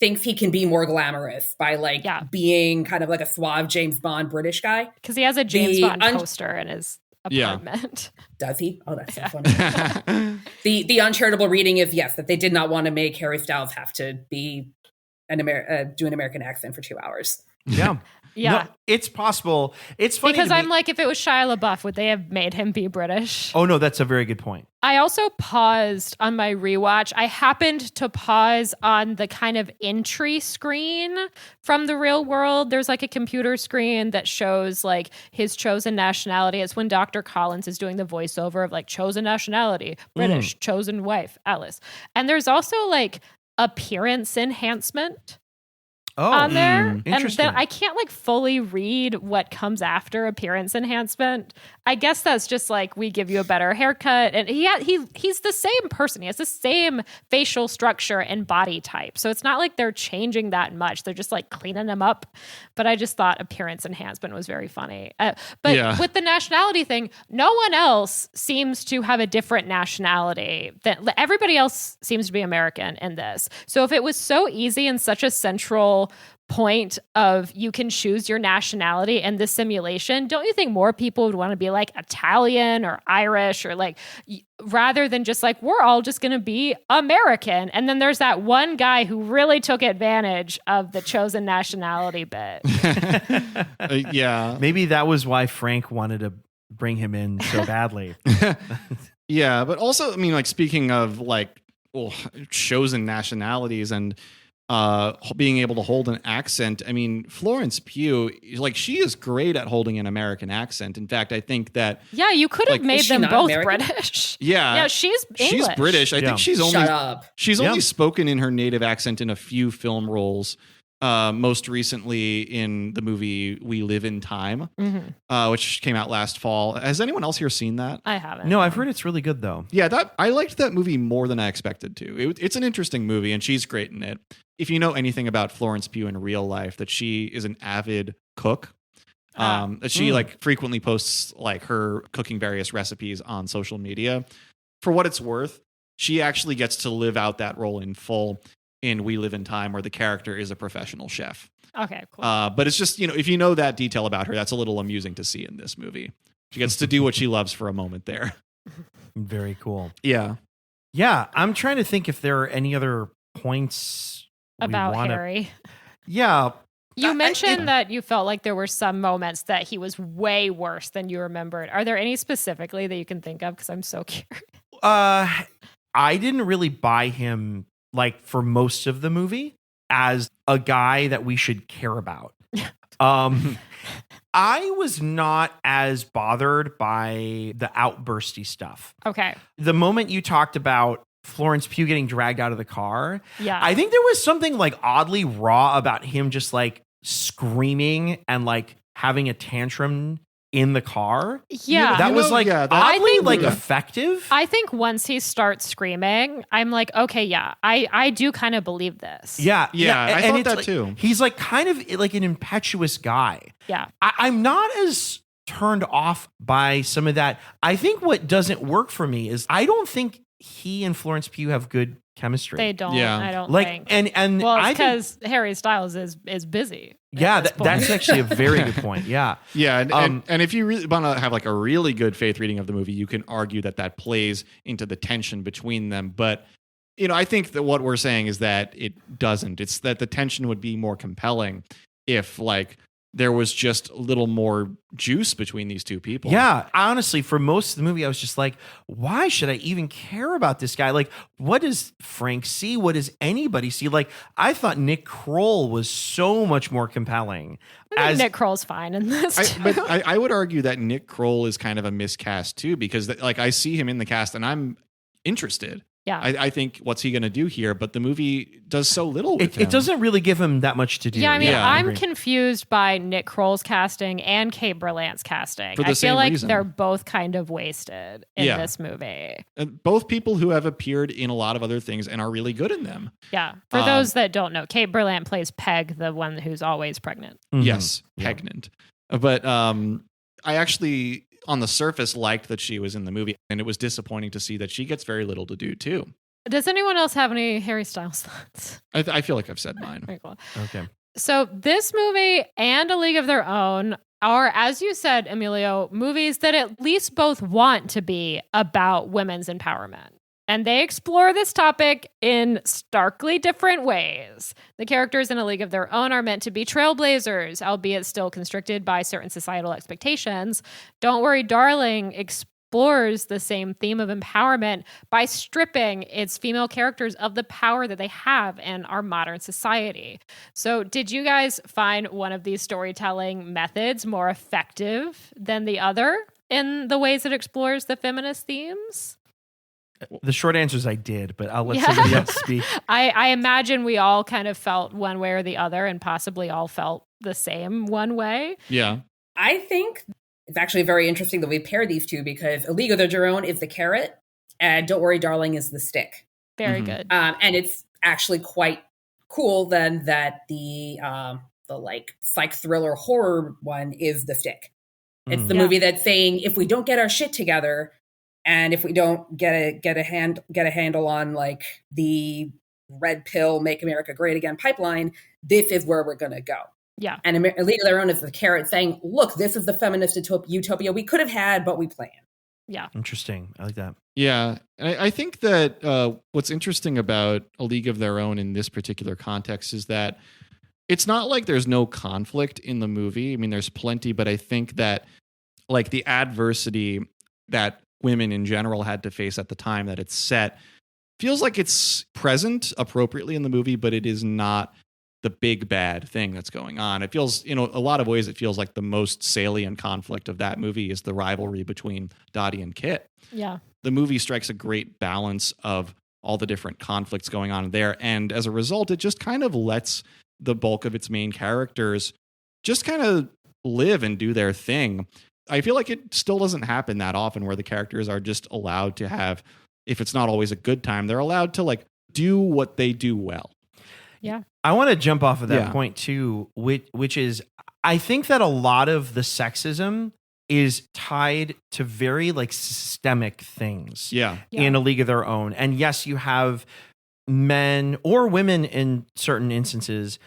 [SPEAKER 4] thinks he can be more glamorous by like being kind of like a suave James Bond British guy.
[SPEAKER 3] Because he has a James Bond poster in his apartment.
[SPEAKER 4] Does he? Oh, that's so funny. The uncharitable reading is, yes, that they did not want to make Harry Styles have to be do an American accent for 2 hours.
[SPEAKER 1] Yeah.
[SPEAKER 3] Yeah.
[SPEAKER 1] No, it's possible. It's funny
[SPEAKER 3] because I'm like, if it was Shia LaBeouf, would they have made him be British?
[SPEAKER 1] Oh, no, that's a very good point.
[SPEAKER 3] I also paused on my rewatch. I happened to pause on the kind of entry screen from the real world. There's like a computer screen that shows like his chosen nationality. It's when Dr. Collins is doing the voiceover of like chosen nationality, British, chosen wife, Alice. And there's also like appearance enhancement on there. And then I can't like fully read what comes after appearance enhancement. I guess that's just like, we give you a better haircut. And he's the same person. He has the same facial structure and body type. So it's not like they're changing that much. They're just like cleaning him up. But I just thought appearance enhancement was very funny. But with the nationality thing, no one else seems to have a different nationality. Everybody else seems to be American in this. So if it was so easy and such a central point of you can choose your nationality in this simulation, don't you think more people would want to be like Italian or Irish or like, rather than just like, we're all just going to be American? And then there's that one guy who really took advantage of the chosen nationality bit.
[SPEAKER 2] Yeah.
[SPEAKER 1] Maybe that was why Frank wanted to bring him in so badly.
[SPEAKER 2] Yeah. But also, I mean, like, speaking of like chosen nationalities and being able to hold an accent. I mean, Florence Pugh, like, she is great at holding an American accent. In fact, I think that
[SPEAKER 3] you could have made them both
[SPEAKER 4] American?
[SPEAKER 3] British.
[SPEAKER 2] Yeah,
[SPEAKER 3] she's English.
[SPEAKER 2] She's British. I think she's only
[SPEAKER 4] Shut up.
[SPEAKER 2] She's only spoken in her native accent in a few film roles. Most recently in the movie We Live in Time, which came out last fall. Has anyone else here seen that?
[SPEAKER 3] I haven't.
[SPEAKER 1] No, I've heard it's really good though.
[SPEAKER 2] Yeah, I liked that movie more than I expected to. It's an interesting movie, and she's great in it. If you know anything about Florence Pugh in real life, that she is an avid cook. That she like frequently posts like her cooking various recipes on social media. For what it's worth, she actually gets to live out that role in full in We Live in Time, where the character is a professional chef.
[SPEAKER 3] Okay, cool.
[SPEAKER 2] But it's just, if you know that detail about her, that's a little amusing to see in this movie. She gets to do what she loves for a moment there.
[SPEAKER 1] Very cool.
[SPEAKER 2] Yeah.
[SPEAKER 1] Yeah, I'm trying to think if there are any other points
[SPEAKER 3] about Harry.
[SPEAKER 1] Yeah.
[SPEAKER 3] You mentioned that you felt like there were some moments that he was way worse than you remembered. Are there any specifically that you can think of? Because I'm so curious.
[SPEAKER 1] I didn't really buy him like for most of the movie as a guy that we should care about. I was not as bothered by the outbursty stuff.
[SPEAKER 3] Okay.
[SPEAKER 1] The moment you talked about Florence Pugh getting dragged out of the car,
[SPEAKER 3] I
[SPEAKER 1] think there was something like oddly raw about him just like screaming and like having a tantrum in the car.
[SPEAKER 3] Yeah.
[SPEAKER 1] That was like oddly like effective.
[SPEAKER 3] I think once he starts screaming, I'm like, okay, I do kind of believe this.
[SPEAKER 1] Yeah.
[SPEAKER 2] I thought that
[SPEAKER 1] like,
[SPEAKER 2] too.
[SPEAKER 1] He's like kind of like an impetuous guy.
[SPEAKER 3] Yeah.
[SPEAKER 1] I'm not as turned off by some of that. I think what doesn't work for me is I don't think he and Florence Pugh have good chemistry.
[SPEAKER 3] They don't.
[SPEAKER 2] Yeah.
[SPEAKER 3] I don't
[SPEAKER 1] like,
[SPEAKER 3] think.
[SPEAKER 1] And
[SPEAKER 3] well, it's because Harry Styles is busy.
[SPEAKER 1] Yeah, that's actually a very good point. Yeah.
[SPEAKER 2] Yeah. And if you really want to have like a really good faith reading of the movie, you can argue that plays into the tension between them. But I think that what we're saying is that it doesn't. It's that the tension would be more compelling if like there was just a little more juice between these two people.
[SPEAKER 1] Yeah, honestly, for most of the movie, I was just like, why should I even care about this guy? Like, what does Frank see? What does anybody see? Like, I thought Nick Kroll was so much more compelling.
[SPEAKER 3] I think Nick Kroll's fine in this too.
[SPEAKER 2] But I would argue that Nick Kroll is kind of a miscast too, because like I see him in the cast and I'm interested.
[SPEAKER 3] Yeah.
[SPEAKER 2] I think what's he going to do here? But the movie does so little with him.
[SPEAKER 1] It doesn't really give him that much to do.
[SPEAKER 3] Yeah, I mean,
[SPEAKER 2] Yeah,
[SPEAKER 3] I'm confused by Nick Kroll's casting and Kate Berlant's casting.
[SPEAKER 2] For the
[SPEAKER 3] I
[SPEAKER 2] same
[SPEAKER 3] feel like
[SPEAKER 2] reason.
[SPEAKER 3] they're both kind of wasted in this movie.
[SPEAKER 2] And both people who have appeared in a lot of other things and are really good in them.
[SPEAKER 3] Yeah. For those that don't know, Kate Berlant plays Peg, the one who's always pregnant.
[SPEAKER 1] Mhm.
[SPEAKER 2] Yes, pregnant. But I actually, on the surface, liked that she was in the movie, and it was disappointing to see that she gets very little to do too.
[SPEAKER 3] Does anyone else have any Harry Styles thoughts?
[SPEAKER 2] I feel like I've said mine.
[SPEAKER 3] Very cool.
[SPEAKER 1] Okay.
[SPEAKER 3] So this movie and A League of Their Own are, as you said, Emilio, movies that at least both want to be about women's empowerment. And they explore this topic in starkly different ways. The characters in A League of Their Own are meant to be trailblazers, albeit still constricted by certain societal expectations. Don't Worry, Darling explores the same theme of empowerment by stripping its female characters of the power that they have in our modern society. So did you guys find one of these storytelling methods more effective than the other in the ways it explores the feminist themes?
[SPEAKER 1] The short answer is I did, but I'll let somebody else speak.
[SPEAKER 3] I imagine we all kind of felt one way or the other and possibly all felt the same one way.
[SPEAKER 2] Yeah.
[SPEAKER 4] I think it's actually very interesting that we paired these two because A League of Their Own is the carrot and Don't Worry, Darling is the stick.
[SPEAKER 3] Very good.
[SPEAKER 4] And it's actually quite cool then that the like psych thriller horror one is the stick. It's the movie that's saying if we don't get our shit together, and if we don't get a handle on like the red pill, make America great again pipeline, this is where we're going to go.
[SPEAKER 3] Yeah.
[SPEAKER 4] And A League of Their Own is the carrot saying, look, this is the feminist utopia we could have had, but we planned.
[SPEAKER 3] Yeah.
[SPEAKER 1] Interesting. I like that.
[SPEAKER 2] Yeah. I think that what's interesting about A League of Their Own in this particular context is that it's not like there's no conflict in the movie. I mean, there's plenty, but I think that like the adversity that women in general had to face at the time that it's set feels like it's present appropriately in the movie, but it is not the big bad thing that's going on. It feels, a lot of ways it feels like the most salient conflict of that movie is the rivalry between Dottie and Kit.
[SPEAKER 3] Yeah.
[SPEAKER 2] The movie strikes a great balance of all the different conflicts going on there. And as a result, it just kind of lets the bulk of its main characters just kind of live and do their thing. I feel like it still doesn't happen that often where the characters are just allowed to have, if it's not always a good time, they're allowed to like do what they do well.
[SPEAKER 3] Yeah.
[SPEAKER 1] I want to jump off of that point too, which is I think that a lot of the sexism is tied to very like systemic things in A League of Their Own. And yes, you have men or women in certain instances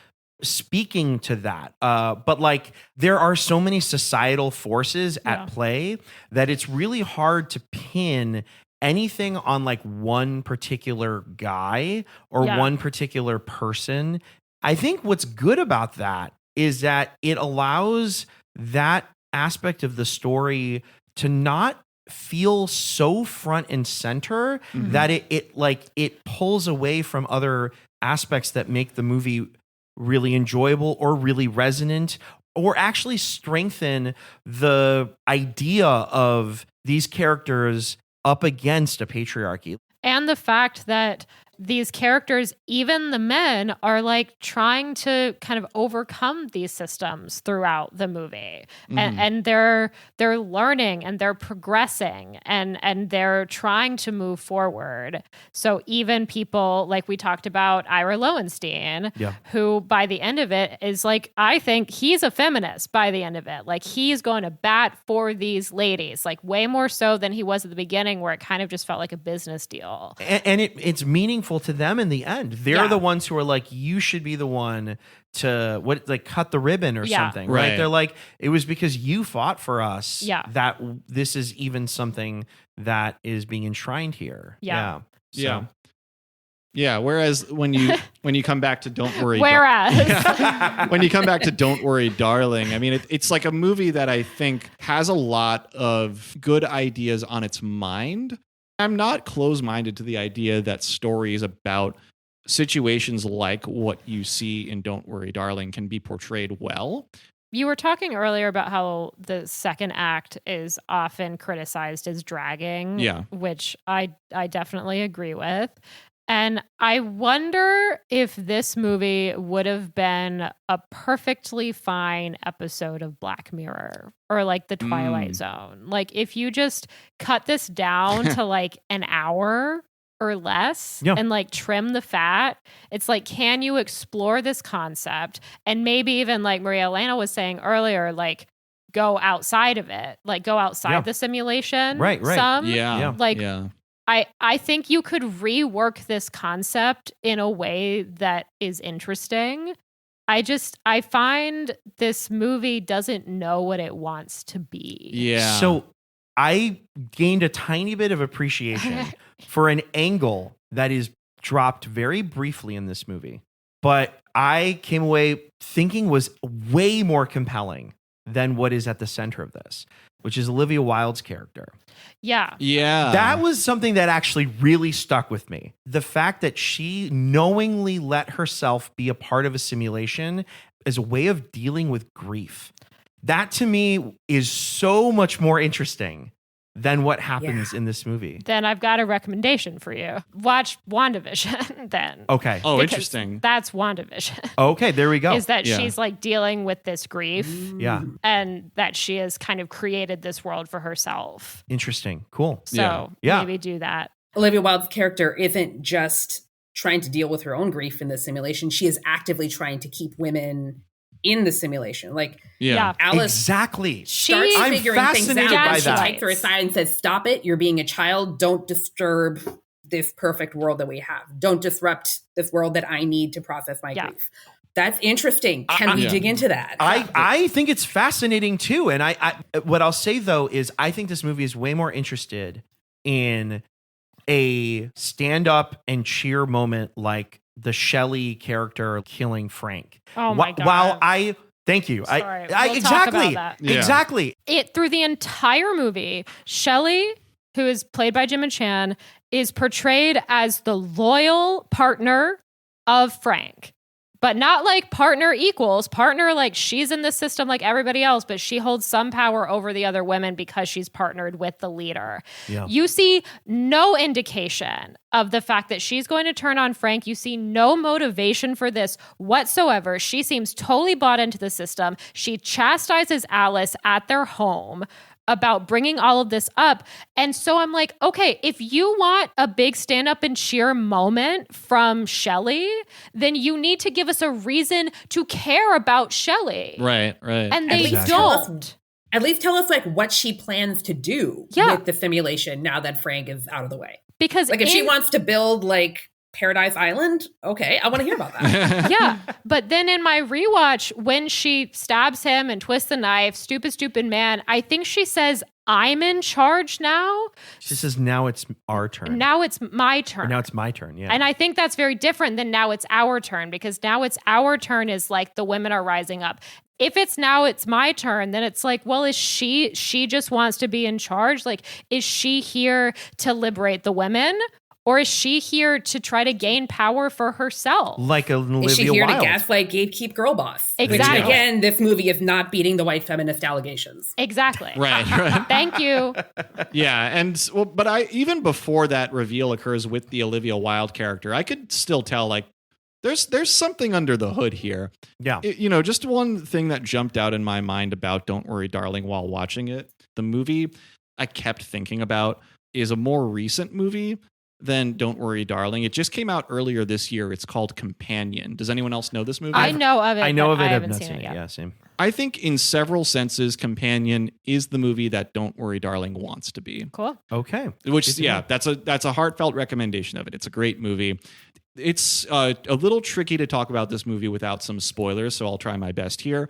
[SPEAKER 1] speaking to that. But like there are so many societal forces at play that it's really hard to pin anything on like one particular guy or one particular person. I think what's good about that is that it allows that aspect of the story to not feel so front and center that it pulls away from other aspects that make the movie really enjoyable or really resonant or actually strengthen the idea of these characters up against a patriarchy.
[SPEAKER 3] And the fact that these characters, even the men, are like trying to kind of overcome these systems throughout the movie. And they're learning and they're progressing and they're trying to move forward. So even people like we talked about Ira Lowenstein, who by the end of it is like, I think he's a feminist by the end of it. Like he's going to bat for these ladies, like way more so than he was at the beginning where it kind of just felt like a business deal.
[SPEAKER 1] And it's meaningful to them in the end. They're the ones who are like, you should be the one to cut the ribbon or something, right? They're like, it was because you fought for us that this is even something that is being enshrined here.
[SPEAKER 2] Yeah. Yeah. Whereas when you come back to Don't Worry, when you come back to Don't Worry, Darling, I mean, it's like a movie that I think has a lot of good ideas on its mind. I'm not close-minded to the idea that stories about situations like what you see in Don't Worry, Darling can be portrayed well.
[SPEAKER 3] You were talking earlier about how the second act is often criticized as dragging, which I definitely agree with. And I wonder if this movie would have been a perfectly fine episode of Black Mirror or like The Twilight Zone. Like if you just cut this down to like an hour or less and like trim the fat, it's like, can you explore this concept? And maybe even like Maria-Elena was saying earlier, like go outside of it, like go outside the simulation.
[SPEAKER 1] Right.
[SPEAKER 3] I think you could rework this concept in a way that is interesting. I find this movie doesn't know what it wants to be.
[SPEAKER 2] Yeah.
[SPEAKER 1] So I gained a tiny bit of appreciation for an angle that is dropped very briefly in this movie, but I came away thinking was way more compelling than what is at the center of this, which is Olivia Wilde's character.
[SPEAKER 3] Yeah.
[SPEAKER 1] That was something that actually really stuck with me. The fact that she knowingly let herself be a part of a simulation as a way of dealing with grief. That to me is so much more interesting than what happens in this movie.
[SPEAKER 3] Then I've got a recommendation for you. Watch WandaVision then.
[SPEAKER 1] Okay.
[SPEAKER 2] Oh,
[SPEAKER 3] Because
[SPEAKER 2] interesting.
[SPEAKER 3] That's WandaVision.
[SPEAKER 1] Okay, there we go.
[SPEAKER 3] Is that she's like dealing with this grief.
[SPEAKER 1] Yeah.
[SPEAKER 3] And that she has kind of created this world for herself.
[SPEAKER 1] Interesting. Cool.
[SPEAKER 3] So
[SPEAKER 1] Yeah.
[SPEAKER 3] maybe do that.
[SPEAKER 4] Olivia Wilde's character isn't just trying to deal with her own grief in the simulation. She is actively trying to keep women in the simulation. Like Alice
[SPEAKER 1] exactly.
[SPEAKER 4] starts
[SPEAKER 1] I'm
[SPEAKER 4] figuring things
[SPEAKER 1] fascinated
[SPEAKER 4] out.
[SPEAKER 1] by
[SPEAKER 4] She
[SPEAKER 1] that.
[SPEAKER 4] takes her aside and says, stop it. You're being a child. Don't disturb this perfect world that we have. Don't disrupt this world that I need to process my grief. That's interesting. Can we dig into that?
[SPEAKER 1] I think it's fascinating too. And I what I'll say though is I think this movie is way more interested in a stand up and cheer moment like the Shelley character killing Frank.
[SPEAKER 3] Oh my God.
[SPEAKER 1] While thank you.
[SPEAKER 3] Sorry,
[SPEAKER 1] I
[SPEAKER 3] we'll
[SPEAKER 1] exactly.
[SPEAKER 3] talk about that.
[SPEAKER 1] Exactly.
[SPEAKER 3] Through the entire movie, Shelley, who is played by Jim and Chan, is portrayed as the loyal partner of Frank. But not like partner equals, partner like she's in the system like everybody else, but she holds some power over the other women because she's partnered with the leader.
[SPEAKER 1] Yeah.
[SPEAKER 3] You see no indication of the fact that she's going to turn on Frank. You see no motivation for this whatsoever. She seems totally bought into the system. She chastises Alice at their home about bringing all of this up. And so I'm like, okay, if you want a big stand up and cheer moment from Shelley, then you need to give us a reason to care about Shelley.
[SPEAKER 2] Right.
[SPEAKER 3] And they
[SPEAKER 1] Exactly.
[SPEAKER 3] don't.
[SPEAKER 4] At least tell us like what she plans to do with the simulation now that Frank is out of the way.
[SPEAKER 3] Because
[SPEAKER 4] like if she wants to build like Paradise Island, okay, I want to hear about that.
[SPEAKER 3] Yeah. But then in my rewatch, when she stabs him and twists the knife, stupid man, I think she says, I'm in charge now.
[SPEAKER 1] She says, now it's our turn.
[SPEAKER 3] Now it's my turn.
[SPEAKER 1] Or now it's my turn. Yeah.
[SPEAKER 3] And I think that's very different than now it's our turn, because now it's our turn is like the women are rising up. If it's now it's my turn, then it's like, well, is she just wants to be in charge? Like, is she here to liberate the women? Or is she here to try to gain power for herself?
[SPEAKER 1] Like an Olivia
[SPEAKER 4] Is she here
[SPEAKER 1] Wilde.
[SPEAKER 4] to gaslight, gatekeep girl boss?
[SPEAKER 3] Exactly.
[SPEAKER 4] Which, again, this movie is not beating the white feminist allegations.
[SPEAKER 3] Exactly.
[SPEAKER 2] Right.
[SPEAKER 3] Thank you.
[SPEAKER 2] Yeah, and but I even before that reveal occurs with the Olivia Wilde character, I could still tell like there's something under the hood here.
[SPEAKER 1] Yeah.
[SPEAKER 2] Just one thing that jumped out in my mind about Don't Worry, Darling while watching it. The movie I kept thinking about is a more recent movie than Don't Worry, Darling. It just came out earlier this year. It's called Companion. Does anyone else know this movie?
[SPEAKER 3] I know of it.
[SPEAKER 1] I know of it.
[SPEAKER 3] I
[SPEAKER 1] I've
[SPEAKER 3] haven't
[SPEAKER 1] not
[SPEAKER 3] seen it yet.
[SPEAKER 1] Yeah, same.
[SPEAKER 2] I think in several senses, Companion is the movie that Don't Worry, Darling wants to be.
[SPEAKER 3] Cool.
[SPEAKER 1] Okay.
[SPEAKER 2] Which, that's a heartfelt recommendation of it. It's a great movie. It's a little tricky to talk about this movie without some spoilers, so I'll try my best here.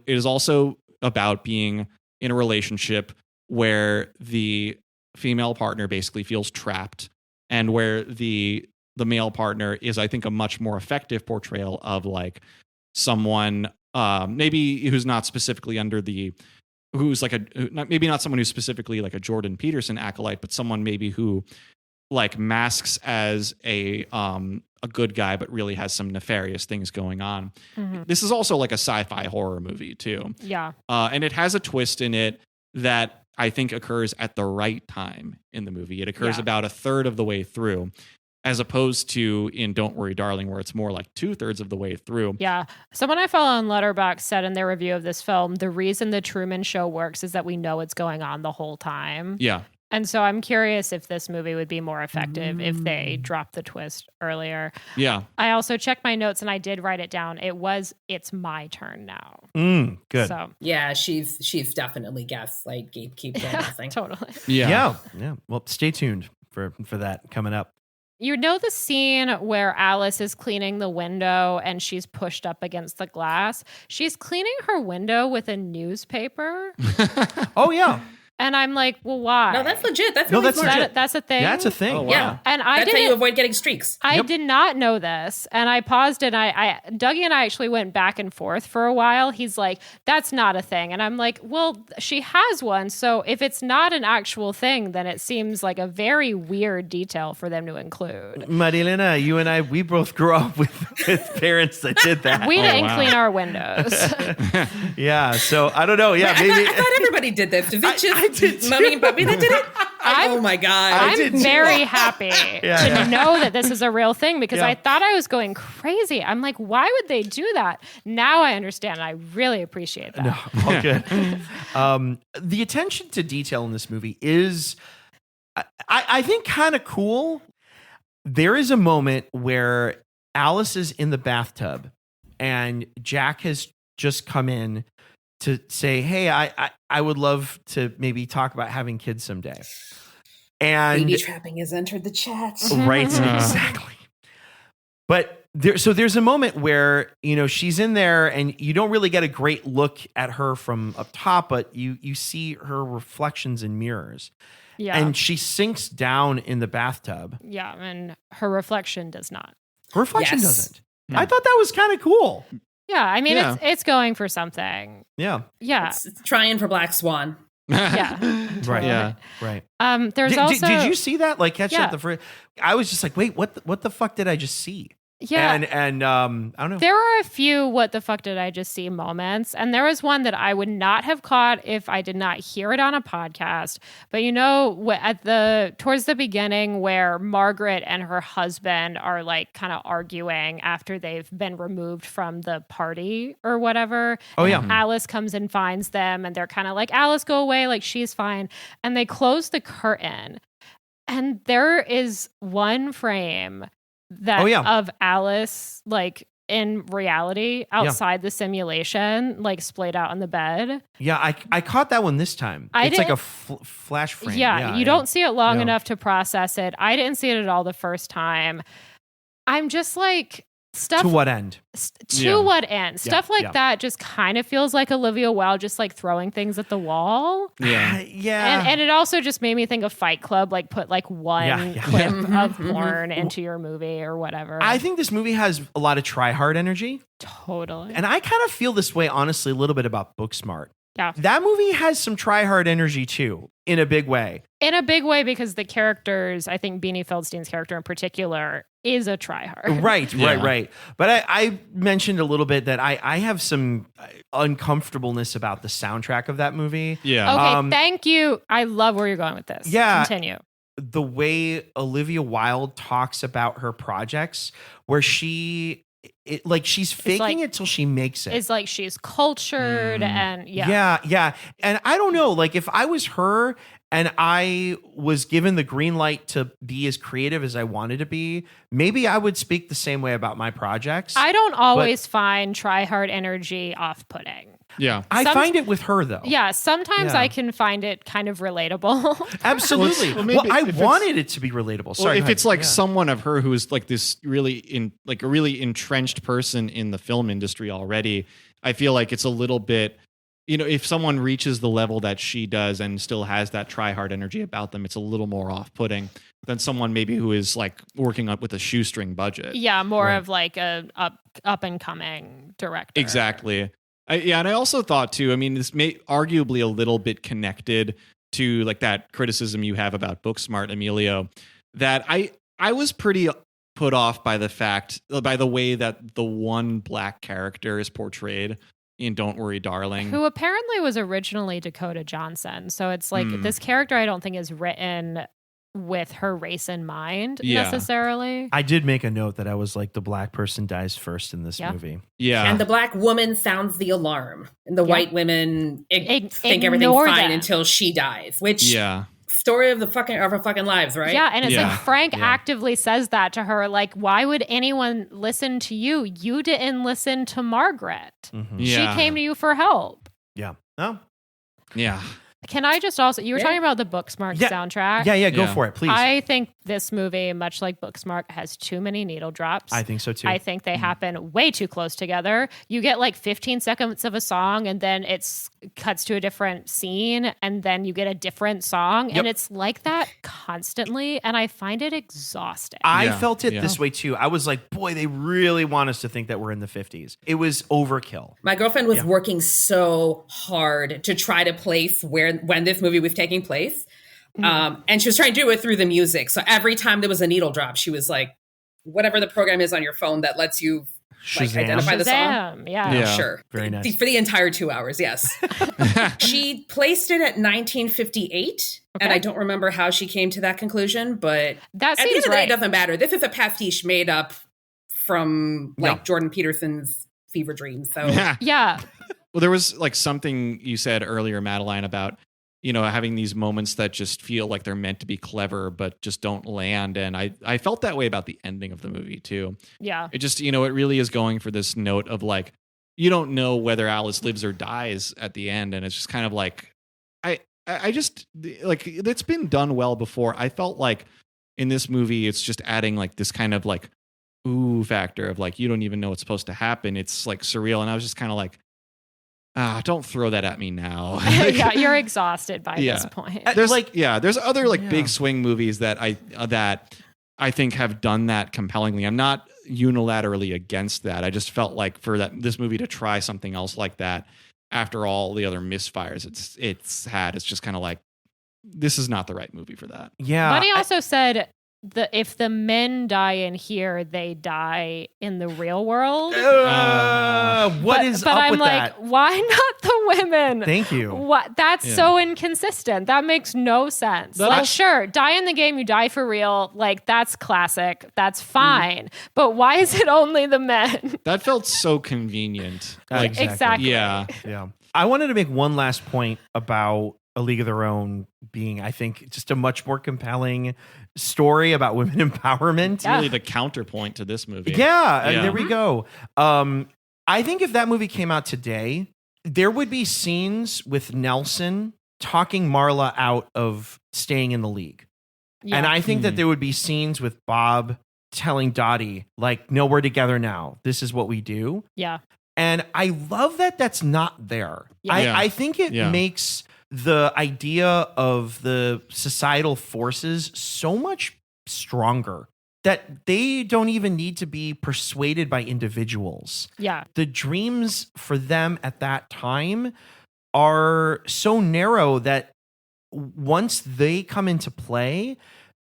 [SPEAKER 2] It is also about being in a relationship where the female partner basically feels trapped and where the the male partner is, I think, a much more effective portrayal of like someone maybe who's not specifically who's like maybe not someone who's specifically like a Jordan Peterson acolyte, but someone maybe who like masks as a good guy, but really has some nefarious things going on. Mm-hmm. This is also like a sci-fi horror movie too.
[SPEAKER 3] Yeah.
[SPEAKER 2] And it has a twist in it that I think occurs at the right time in the movie. It occurs about a third of the way through, as opposed to in Don't Worry, Darling, where it's more like 2/3 of the way through.
[SPEAKER 3] Yeah. Someone I follow on Letterboxd said in their review of this film, the reason the Truman Show works is that we know it's going on the whole time.
[SPEAKER 2] Yeah.
[SPEAKER 3] And so I'm curious if this movie would be more effective if they dropped the twist earlier.
[SPEAKER 2] Yeah.
[SPEAKER 3] I also checked my notes and I did write it down. It's my turn now.
[SPEAKER 1] Good.
[SPEAKER 3] So
[SPEAKER 4] yeah, she's definitely gaslight, gatekeep, everything.
[SPEAKER 3] Totally.
[SPEAKER 1] Yeah. Well, stay tuned for that coming up.
[SPEAKER 3] You know the scene where Alice is cleaning the window and she's pushed up against the glass? She's cleaning her window with a newspaper.
[SPEAKER 1] Oh, yeah.
[SPEAKER 3] And I'm like, well, why?
[SPEAKER 4] No, that's legit. That's
[SPEAKER 1] No,
[SPEAKER 4] really
[SPEAKER 1] that's
[SPEAKER 4] smart.
[SPEAKER 1] legit.
[SPEAKER 3] That's a thing?
[SPEAKER 1] Yeah, that's a thing.
[SPEAKER 2] Oh, wow.
[SPEAKER 4] Yeah.
[SPEAKER 3] And
[SPEAKER 4] That's how you avoid getting streaks.
[SPEAKER 3] I did not know this. And I paused and Dougie and I actually went back and forth for a while. He's like, that's not a thing. And I'm like, well, she has one. So if it's not an actual thing, then it seems like a very weird detail for them to include.
[SPEAKER 1] Maria-Elena, you and I, we both grew up with parents that did that.
[SPEAKER 3] We didn't clean our windows.
[SPEAKER 1] Yeah. So I don't know. Yeah.
[SPEAKER 4] I
[SPEAKER 1] Maybe.
[SPEAKER 4] thought everybody did that.
[SPEAKER 1] I did too.
[SPEAKER 4] Mommy and Puppy that did it? Oh my God.
[SPEAKER 3] I'm very happy to know that this is a real thing because I thought I was going crazy. I'm like, why would they do that? Now I understand. I really appreciate that.
[SPEAKER 1] No, all good. The attention to detail in this movie is, I think, kind of cool. There is a moment where Alice is in the bathtub and Jack has just come in to say, hey, I would love to maybe talk about having kids someday. And
[SPEAKER 4] baby trapping has entered the chat.
[SPEAKER 1] Right, exactly. But there's a moment where, she's in there and you don't really get a great look at her from up top, but you see her reflections in mirrors.
[SPEAKER 3] Yeah.
[SPEAKER 1] And she sinks down in the bathtub.
[SPEAKER 3] Yeah, and her reflection does not.
[SPEAKER 1] Her reflection
[SPEAKER 4] Yes.
[SPEAKER 1] doesn't. I thought that was kind of cool.
[SPEAKER 3] Yeah, I mean,
[SPEAKER 2] Yeah.
[SPEAKER 3] it's going for something.
[SPEAKER 1] Yeah.
[SPEAKER 3] Yeah.
[SPEAKER 4] It's trying for Black Swan.
[SPEAKER 3] Yeah.
[SPEAKER 1] Right.
[SPEAKER 2] Yeah.
[SPEAKER 1] Right.
[SPEAKER 3] There's also
[SPEAKER 1] Did you see that? Like, catch
[SPEAKER 3] Yeah.
[SPEAKER 1] that I was just like, wait, what the fuck did I just see?
[SPEAKER 3] yeah.
[SPEAKER 1] And I don't know.
[SPEAKER 3] There are a few what the fuck did I just see moments, and there was one that I would not have caught if I did not hear it on a podcast. But towards the beginning where Margaret and her husband are like kind of arguing after they've been removed from the party or whatever.
[SPEAKER 1] Oh, yeah.
[SPEAKER 3] And Alice comes and finds them and they're kind of like, Alice, go away, like she's fine. And they close the curtain. And there is one frame of Alice, like in reality, outside the simulation, like splayed out on the bed.
[SPEAKER 1] Yeah, I caught that one this time. It's like a flash frame.
[SPEAKER 3] Yeah, you don't see it long enough to process it. I didn't see it at all the first time. I'm just like, stuff.
[SPEAKER 1] To what end?
[SPEAKER 3] What end? Stuff like that just kind of feels like Olivia Wilde just like throwing things at the wall.
[SPEAKER 2] Yeah.
[SPEAKER 1] Yeah.
[SPEAKER 3] And it also just made me think of Fight Club, like put like one clip of porn into your movie or whatever.
[SPEAKER 1] I think this movie has a lot of try-hard energy.
[SPEAKER 3] Totally.
[SPEAKER 1] And I kind of feel this way, honestly, a little bit about Booksmart.
[SPEAKER 3] Yeah.
[SPEAKER 1] That movie has some try-hard energy too, in a big way.
[SPEAKER 3] In a big way, because the characters, I think Beanie Feldstein's character in particular, is a tryhard.
[SPEAKER 1] Right. But I mentioned a little bit that I have some uncomfortableness about the soundtrack of that movie.
[SPEAKER 2] Yeah.
[SPEAKER 3] Okay, thank you. I love where you're going with this.
[SPEAKER 1] Yeah.
[SPEAKER 3] Continue.
[SPEAKER 1] The way Olivia Wilde talks about her projects, where she's faking it till she makes it.
[SPEAKER 3] It's like she's cultured and
[SPEAKER 1] Yeah. And I don't know, like if I was her and I was given the green light to be as creative as I wanted to be, maybe I would speak the same way about my projects.
[SPEAKER 3] I don't always find try-hard energy off-putting.
[SPEAKER 2] Yeah.
[SPEAKER 1] I find it with her though.
[SPEAKER 3] Yeah, sometimes I can find it kind of relatable.
[SPEAKER 1] Absolutely.
[SPEAKER 2] Well,
[SPEAKER 1] I wanted it to be relatable. Sorry,
[SPEAKER 2] if it's like someone of her who is like this a really entrenched person in the film industry already, I feel like it's a little bit if someone reaches the level that she does and still has that try hard energy about them, it's a little more off-putting than someone maybe who is like working up with a shoestring budget.
[SPEAKER 3] Yeah, more of like a up and coming director.
[SPEAKER 2] Exactly. And I also thought too, I mean, this may arguably a little bit connected to like that criticism you have about Booksmart, Emilio, that I was pretty put off by the way that the one black character is portrayed in Don't Worry, Darling.
[SPEAKER 3] Who apparently was originally Dakota Johnson. So it's like this character I don't think is written with her race in mind necessarily.
[SPEAKER 1] I did make a note that I was like, the black person dies first in this movie.
[SPEAKER 2] Yeah.
[SPEAKER 4] And the black woman sounds the alarm. And the white women think everything's
[SPEAKER 3] Ignore
[SPEAKER 4] fine
[SPEAKER 3] them.
[SPEAKER 4] until she dies. Which story of our fucking lives, right?
[SPEAKER 3] Yeah, and it's like Frank actively says that to her. Like, why would anyone listen to you? You didn't listen to Margaret.
[SPEAKER 1] Mm-hmm.
[SPEAKER 3] She came to you for help.
[SPEAKER 1] Yeah. Oh.
[SPEAKER 2] Yeah.
[SPEAKER 3] Can I just also, you were talking about the Booksmart soundtrack.
[SPEAKER 1] Yeah, go for it, please.
[SPEAKER 3] I think this movie, much like Booksmart, has too many needle drops.
[SPEAKER 1] I think so too.
[SPEAKER 3] I think they happen way too close together. You get like 15 seconds of a song and then it cuts to a different scene and then you get a different song. And it's like that constantly. And I find it exhausting.
[SPEAKER 1] I felt it this way too. I was like, boy, they really want us to think that we're in the 50s. It was overkill.
[SPEAKER 4] My girlfriend was working so hard to try to place when this movie was taking place. And she was trying to do it through the music. So every time there was a needle drop, she was like, whatever the program is on your phone that lets you like, identify the song.
[SPEAKER 3] Yeah.
[SPEAKER 4] Sure.
[SPEAKER 1] Very nice.
[SPEAKER 4] For the entire 2 hours, yes. She placed it at 1958. And I don't remember how she came to that conclusion, but
[SPEAKER 3] that
[SPEAKER 4] at the end
[SPEAKER 3] seems
[SPEAKER 4] of the day,
[SPEAKER 3] right.
[SPEAKER 4] it doesn't matter. This is a pastiche made up from like Jordan Peterson's fever dream. So
[SPEAKER 3] Yeah.
[SPEAKER 2] Well, there was like something you said earlier, Madeline, about having these moments that just feel like they're meant to be clever, but just don't land. And I felt that way about the ending of the movie too.
[SPEAKER 3] Yeah.
[SPEAKER 2] It just, it really is going for this note of like, you don't know whether Alice lives or dies at the end. And it's just kind of like, I just like, it's been done well before. I felt like in this movie, it's just adding like this kind of like, ooh factor of like, you don't even know what's supposed to happen. It's like surreal. And I was just kind of like, don't throw that at me now.
[SPEAKER 3] Yeah, you're exhausted by this point.
[SPEAKER 2] There's there's other like big swing movies that I think have done that compellingly. I'm not unilaterally against that. I just felt like for this movie to try something else like that after all the other misfires it's had, it's just kind of like, this is not the right movie for that.
[SPEAKER 1] Yeah.
[SPEAKER 3] But he also said if the men die in here, they die in the real world.
[SPEAKER 1] What is
[SPEAKER 3] but
[SPEAKER 1] up
[SPEAKER 3] I'm
[SPEAKER 1] with
[SPEAKER 3] like,
[SPEAKER 1] that?
[SPEAKER 3] why not the women?
[SPEAKER 1] Thank you.
[SPEAKER 3] What? That's so inconsistent. That makes no sense. Sure, die in the game, you die for real. Like, that's classic. That's fine. But why is it only the men?
[SPEAKER 2] That felt so convenient. Like,
[SPEAKER 3] exactly.
[SPEAKER 2] Yeah.
[SPEAKER 1] Yeah. I wanted to make one last point about A League of Their Own being, I think, just a much more compelling story about women empowerment.
[SPEAKER 2] Really the counterpoint to this movie.
[SPEAKER 1] Yeah. There we go. I think if that movie came out today, there would be scenes with Nelson talking Marla out of staying in the league. Yeah. And I think that there would be scenes with Bob telling Dottie, like, no, we're together now. This is what we do.
[SPEAKER 3] Yeah.
[SPEAKER 1] And I love that that's not there.
[SPEAKER 3] Yeah.
[SPEAKER 1] I think it makes the idea of the societal forces so much stronger that they don't even need to be persuaded by individuals.
[SPEAKER 3] Yeah.
[SPEAKER 1] The dreams for them at that time are so narrow that once they come into play,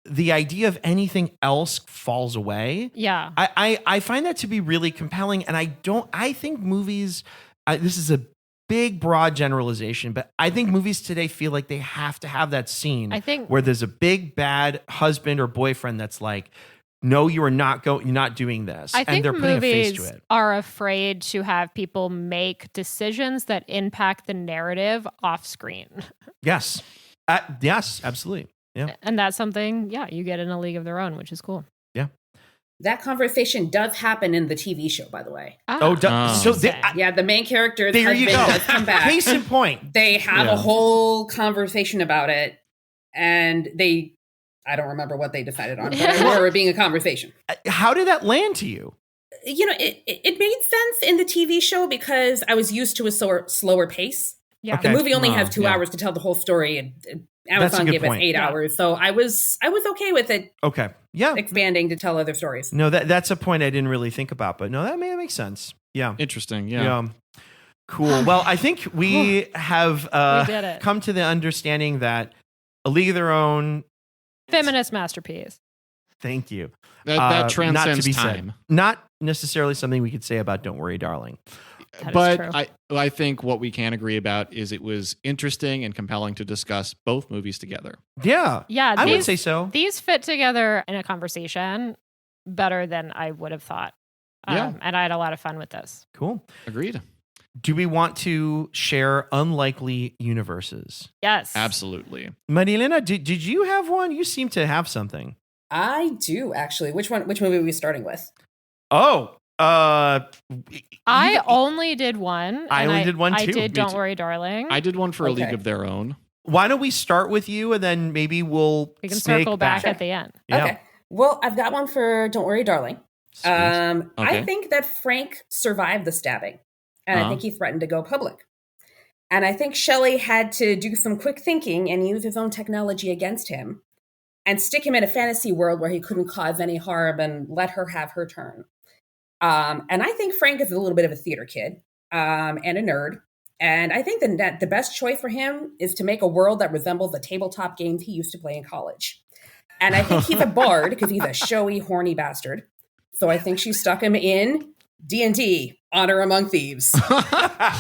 [SPEAKER 1] the idea of anything else falls away.
[SPEAKER 3] Yeah.
[SPEAKER 1] I find that to be really compelling. And I think movies, this is a big, broad generalization, but I think movies today feel like they have to have that scene where there's a big, bad husband or boyfriend that's like, no, you're not doing this.
[SPEAKER 3] I think
[SPEAKER 1] they're putting
[SPEAKER 3] movies
[SPEAKER 1] a face to it.
[SPEAKER 3] Are afraid to have people make decisions that impact the narrative off screen.
[SPEAKER 1] Yes. Yes, absolutely. Yeah.
[SPEAKER 3] And that's something, you get in A League of Their Own, which is cool.
[SPEAKER 1] Yeah.
[SPEAKER 4] That conversation does happen in the TV show, by the way. The main character's husband does come back.
[SPEAKER 1] Case in point.
[SPEAKER 4] They have a whole conversation about it, and I don't remember what they decided on, but I remember it being a conversation.
[SPEAKER 1] How did that land to you?
[SPEAKER 4] It made sense in the TV show because I was used to a slower pace.
[SPEAKER 3] Yeah.
[SPEAKER 1] Okay.
[SPEAKER 4] The movie only
[SPEAKER 2] Oh,
[SPEAKER 4] has 2
[SPEAKER 2] yeah.
[SPEAKER 4] hours to tell the whole story, and
[SPEAKER 1] That's a
[SPEAKER 4] Amazon
[SPEAKER 1] good
[SPEAKER 4] gave us
[SPEAKER 1] point.
[SPEAKER 4] 8
[SPEAKER 3] Yeah.
[SPEAKER 4] hours. So I was okay with it
[SPEAKER 1] Okay. Yeah.
[SPEAKER 4] expanding to tell other stories.
[SPEAKER 1] No, that's a point I didn't really think about, but no, that make sense. Yeah.
[SPEAKER 2] Interesting. Yeah.
[SPEAKER 1] Cool. Well, I think we have
[SPEAKER 3] We did it.
[SPEAKER 1] come to the understanding that A League of Their Own.
[SPEAKER 3] Feminist masterpiece.
[SPEAKER 1] Thank you.
[SPEAKER 2] That
[SPEAKER 1] Not to
[SPEAKER 2] transcends
[SPEAKER 1] be
[SPEAKER 2] time.
[SPEAKER 1] said. Not necessarily something we could say about Don't Worry, Darling.
[SPEAKER 3] That is
[SPEAKER 2] But
[SPEAKER 3] true.
[SPEAKER 2] I think what we can agree about is it was interesting and compelling to discuss both movies together.
[SPEAKER 1] Yeah.
[SPEAKER 3] Yeah,
[SPEAKER 1] I would
[SPEAKER 3] these-
[SPEAKER 1] say so.
[SPEAKER 3] These fit together in a conversation better than I would have thought.
[SPEAKER 2] Yeah.
[SPEAKER 3] And I had a lot of fun with this.
[SPEAKER 1] Cool.
[SPEAKER 2] Agreed.
[SPEAKER 1] Do we want to share unlikely universes?
[SPEAKER 3] Yes.
[SPEAKER 2] Absolutely.
[SPEAKER 1] Maria-Elena, did you have one? You seem to have something.
[SPEAKER 4] I do actually. Which movie are we starting with?
[SPEAKER 1] Oh,
[SPEAKER 3] I only did one.
[SPEAKER 1] I
[SPEAKER 3] and
[SPEAKER 1] only did one
[SPEAKER 3] I
[SPEAKER 1] too.
[SPEAKER 3] did
[SPEAKER 2] Me
[SPEAKER 3] Don't
[SPEAKER 2] too.
[SPEAKER 3] Worry, Darling.
[SPEAKER 2] I did one for A
[SPEAKER 4] Okay.
[SPEAKER 2] League of Their Own.
[SPEAKER 1] why don't we start with you and then maybe
[SPEAKER 3] we can
[SPEAKER 1] snake
[SPEAKER 3] circle back at the end.
[SPEAKER 1] Yeah.
[SPEAKER 4] Okay. Well, I've got one for Don't Worry, Darling.
[SPEAKER 1] Sweet.
[SPEAKER 4] I
[SPEAKER 2] Okay.
[SPEAKER 4] think that Frank survived the stabbing, and I
[SPEAKER 2] Uh-huh.
[SPEAKER 4] think he threatened to go public. And I think Shelley had to do some quick thinking and use his own technology against him and stick him in a fantasy world where he couldn't cause any harm and let her have her turn. And I think Frank is a little bit of a theater kid and a nerd. And I think that the best choice for him is to make a world that resembles the tabletop games he used to play in college. And I think he's a bard because he's a showy, horny bastard. So I think she stuck him in D&D, Honor Among Thieves.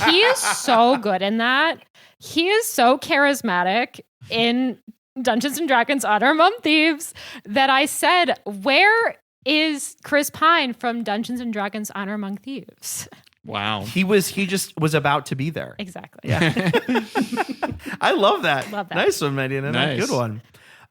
[SPEAKER 3] He is so good in that. He is so charismatic in Dungeons and Dragons Honor Among Thieves that I said, where is Chris Pine from Dungeons and Dragons Honor Among Thieves?
[SPEAKER 2] Wow.
[SPEAKER 1] he just was about to be there.
[SPEAKER 3] Exactly.
[SPEAKER 1] Yeah. I love that.
[SPEAKER 3] Love that.
[SPEAKER 1] Nice one, Maddie.
[SPEAKER 2] Nice.
[SPEAKER 1] Good one.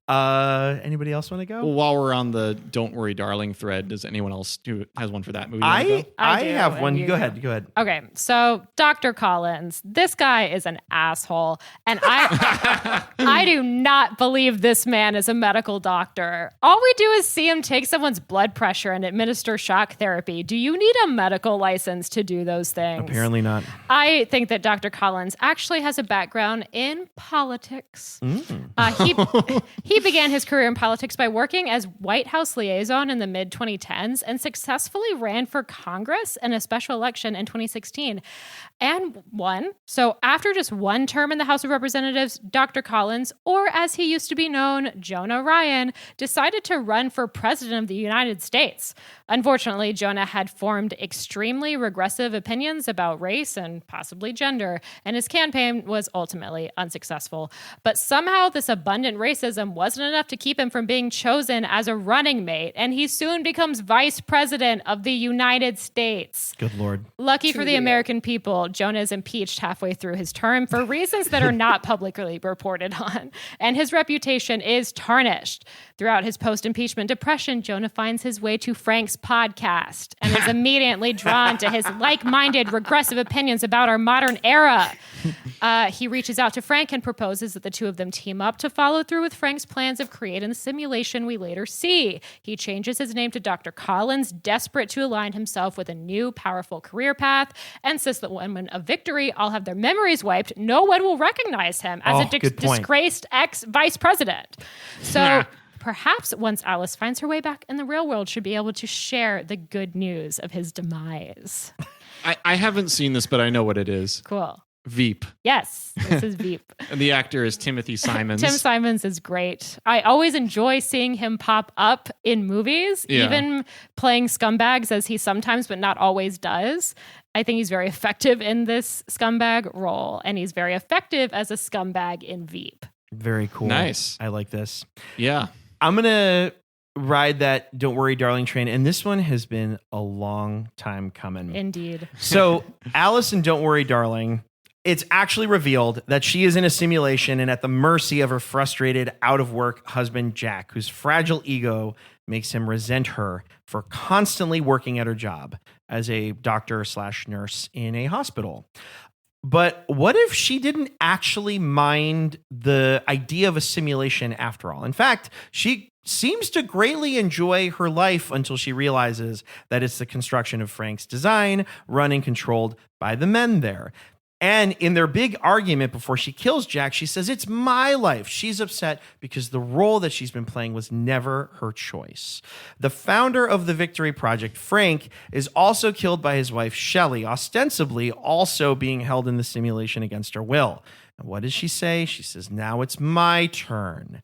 [SPEAKER 1] Anybody else want to go?
[SPEAKER 2] Well, while we're on the Don't Worry, Darling thread, does anyone else who has one for that movie? wanna go?
[SPEAKER 1] I
[SPEAKER 3] do,
[SPEAKER 1] have
[SPEAKER 3] and
[SPEAKER 1] one.
[SPEAKER 3] you
[SPEAKER 1] Go
[SPEAKER 3] go.
[SPEAKER 1] ahead. Go ahead.
[SPEAKER 3] Okay, so Dr. Collins, this guy is an asshole, and I do not believe this man is a medical doctor. All we do is see him take someone's blood pressure and administer shock therapy. Do you need a medical license to do those things?
[SPEAKER 1] Apparently not.
[SPEAKER 3] I think that Dr. Collins actually has a background in politics. He began his career in politics by working as White House liaison in the mid-2010s and successfully ran for Congress in a special election in 2016 and won. So after just one term in the House of Representatives, Dr. Collins, or as he used to be known, Jonah Ryan, decided to run for president of the United States. Unfortunately, Jonah had formed extremely regressive opinions about race and possibly gender, and his campaign was ultimately unsuccessful. But somehow this abundant racism wasn't enough to keep him from being chosen as a running mate, and he soon becomes vice president of the United States.
[SPEAKER 1] Good Lord.
[SPEAKER 3] Lucky for the American people, Jonah is impeached halfway through his term for reasons that are not publicly reported on, and his reputation is tarnished. Throughout his post-impeachment depression, Jonah finds his way to Frank's podcast and is immediately drawn to his like-minded, regressive opinions about our modern era. He reaches out to Frank and proposes that the two of them team up to follow through with Frank's plans of creating the simulation we later see. He changes his name to Dr. Collins, desperate to align himself with a new, powerful career path, and says that when a victory, all have their memories wiped, no one will recognize him as a
[SPEAKER 1] good point.
[SPEAKER 3] disgraced ex-vice president. So perhaps once Alice finds her way back in the real world, she'll be able to share the good news of his demise.
[SPEAKER 2] I haven't seen this, but I know what it is.
[SPEAKER 3] Cool.
[SPEAKER 2] Veep.
[SPEAKER 3] Yes, this is Veep.
[SPEAKER 2] And the actor is Timothy Simons.
[SPEAKER 3] Tim Simons is great. I always enjoy seeing him pop up in movies,
[SPEAKER 2] Yeah.
[SPEAKER 3] even playing scumbags as he sometimes, but not always does. I think he's very effective in this scumbag role, and he's very effective as a scumbag in Veep.
[SPEAKER 1] Very cool.
[SPEAKER 2] Nice.
[SPEAKER 1] I like this.
[SPEAKER 2] Yeah.
[SPEAKER 1] I'm going to ride that Don't Worry, Darling train. And this one has been a long time coming.
[SPEAKER 3] Indeed.
[SPEAKER 1] So Alice in Don't Worry, Darling, it's actually revealed that she is in a simulation and at the mercy of her frustrated, out of work husband, Jack, whose fragile ego makes him resent her for constantly working at her job as a doctor/nurse in a hospital. But what if she didn't actually mind the idea of a simulation after all? In fact, she seems to greatly enjoy her life until she realizes that it's the construction of Frank's design, run and controlled by the men there. And in their big argument before she kills Jack, she says, it's my life. She's upset because the role that she's been playing was never her choice. The founder of the Victory Project, Frank, is also killed by his wife, Shelley, ostensibly also being held in the simulation against her will. And what does she say? She says, now it's my turn.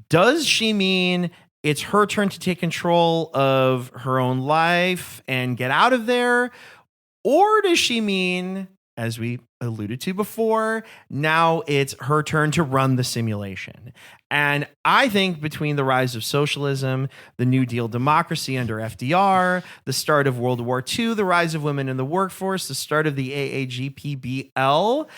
[SPEAKER 1] Does she mean it's her turn to take control of her own life and get out of there? Or does she mean, as we alluded to before, now it's her turn to run the simulation? And I think between the rise of socialism, the New Deal democracy under FDR, the start of World War II, the rise of women in the workforce, the start of the AAGPBL,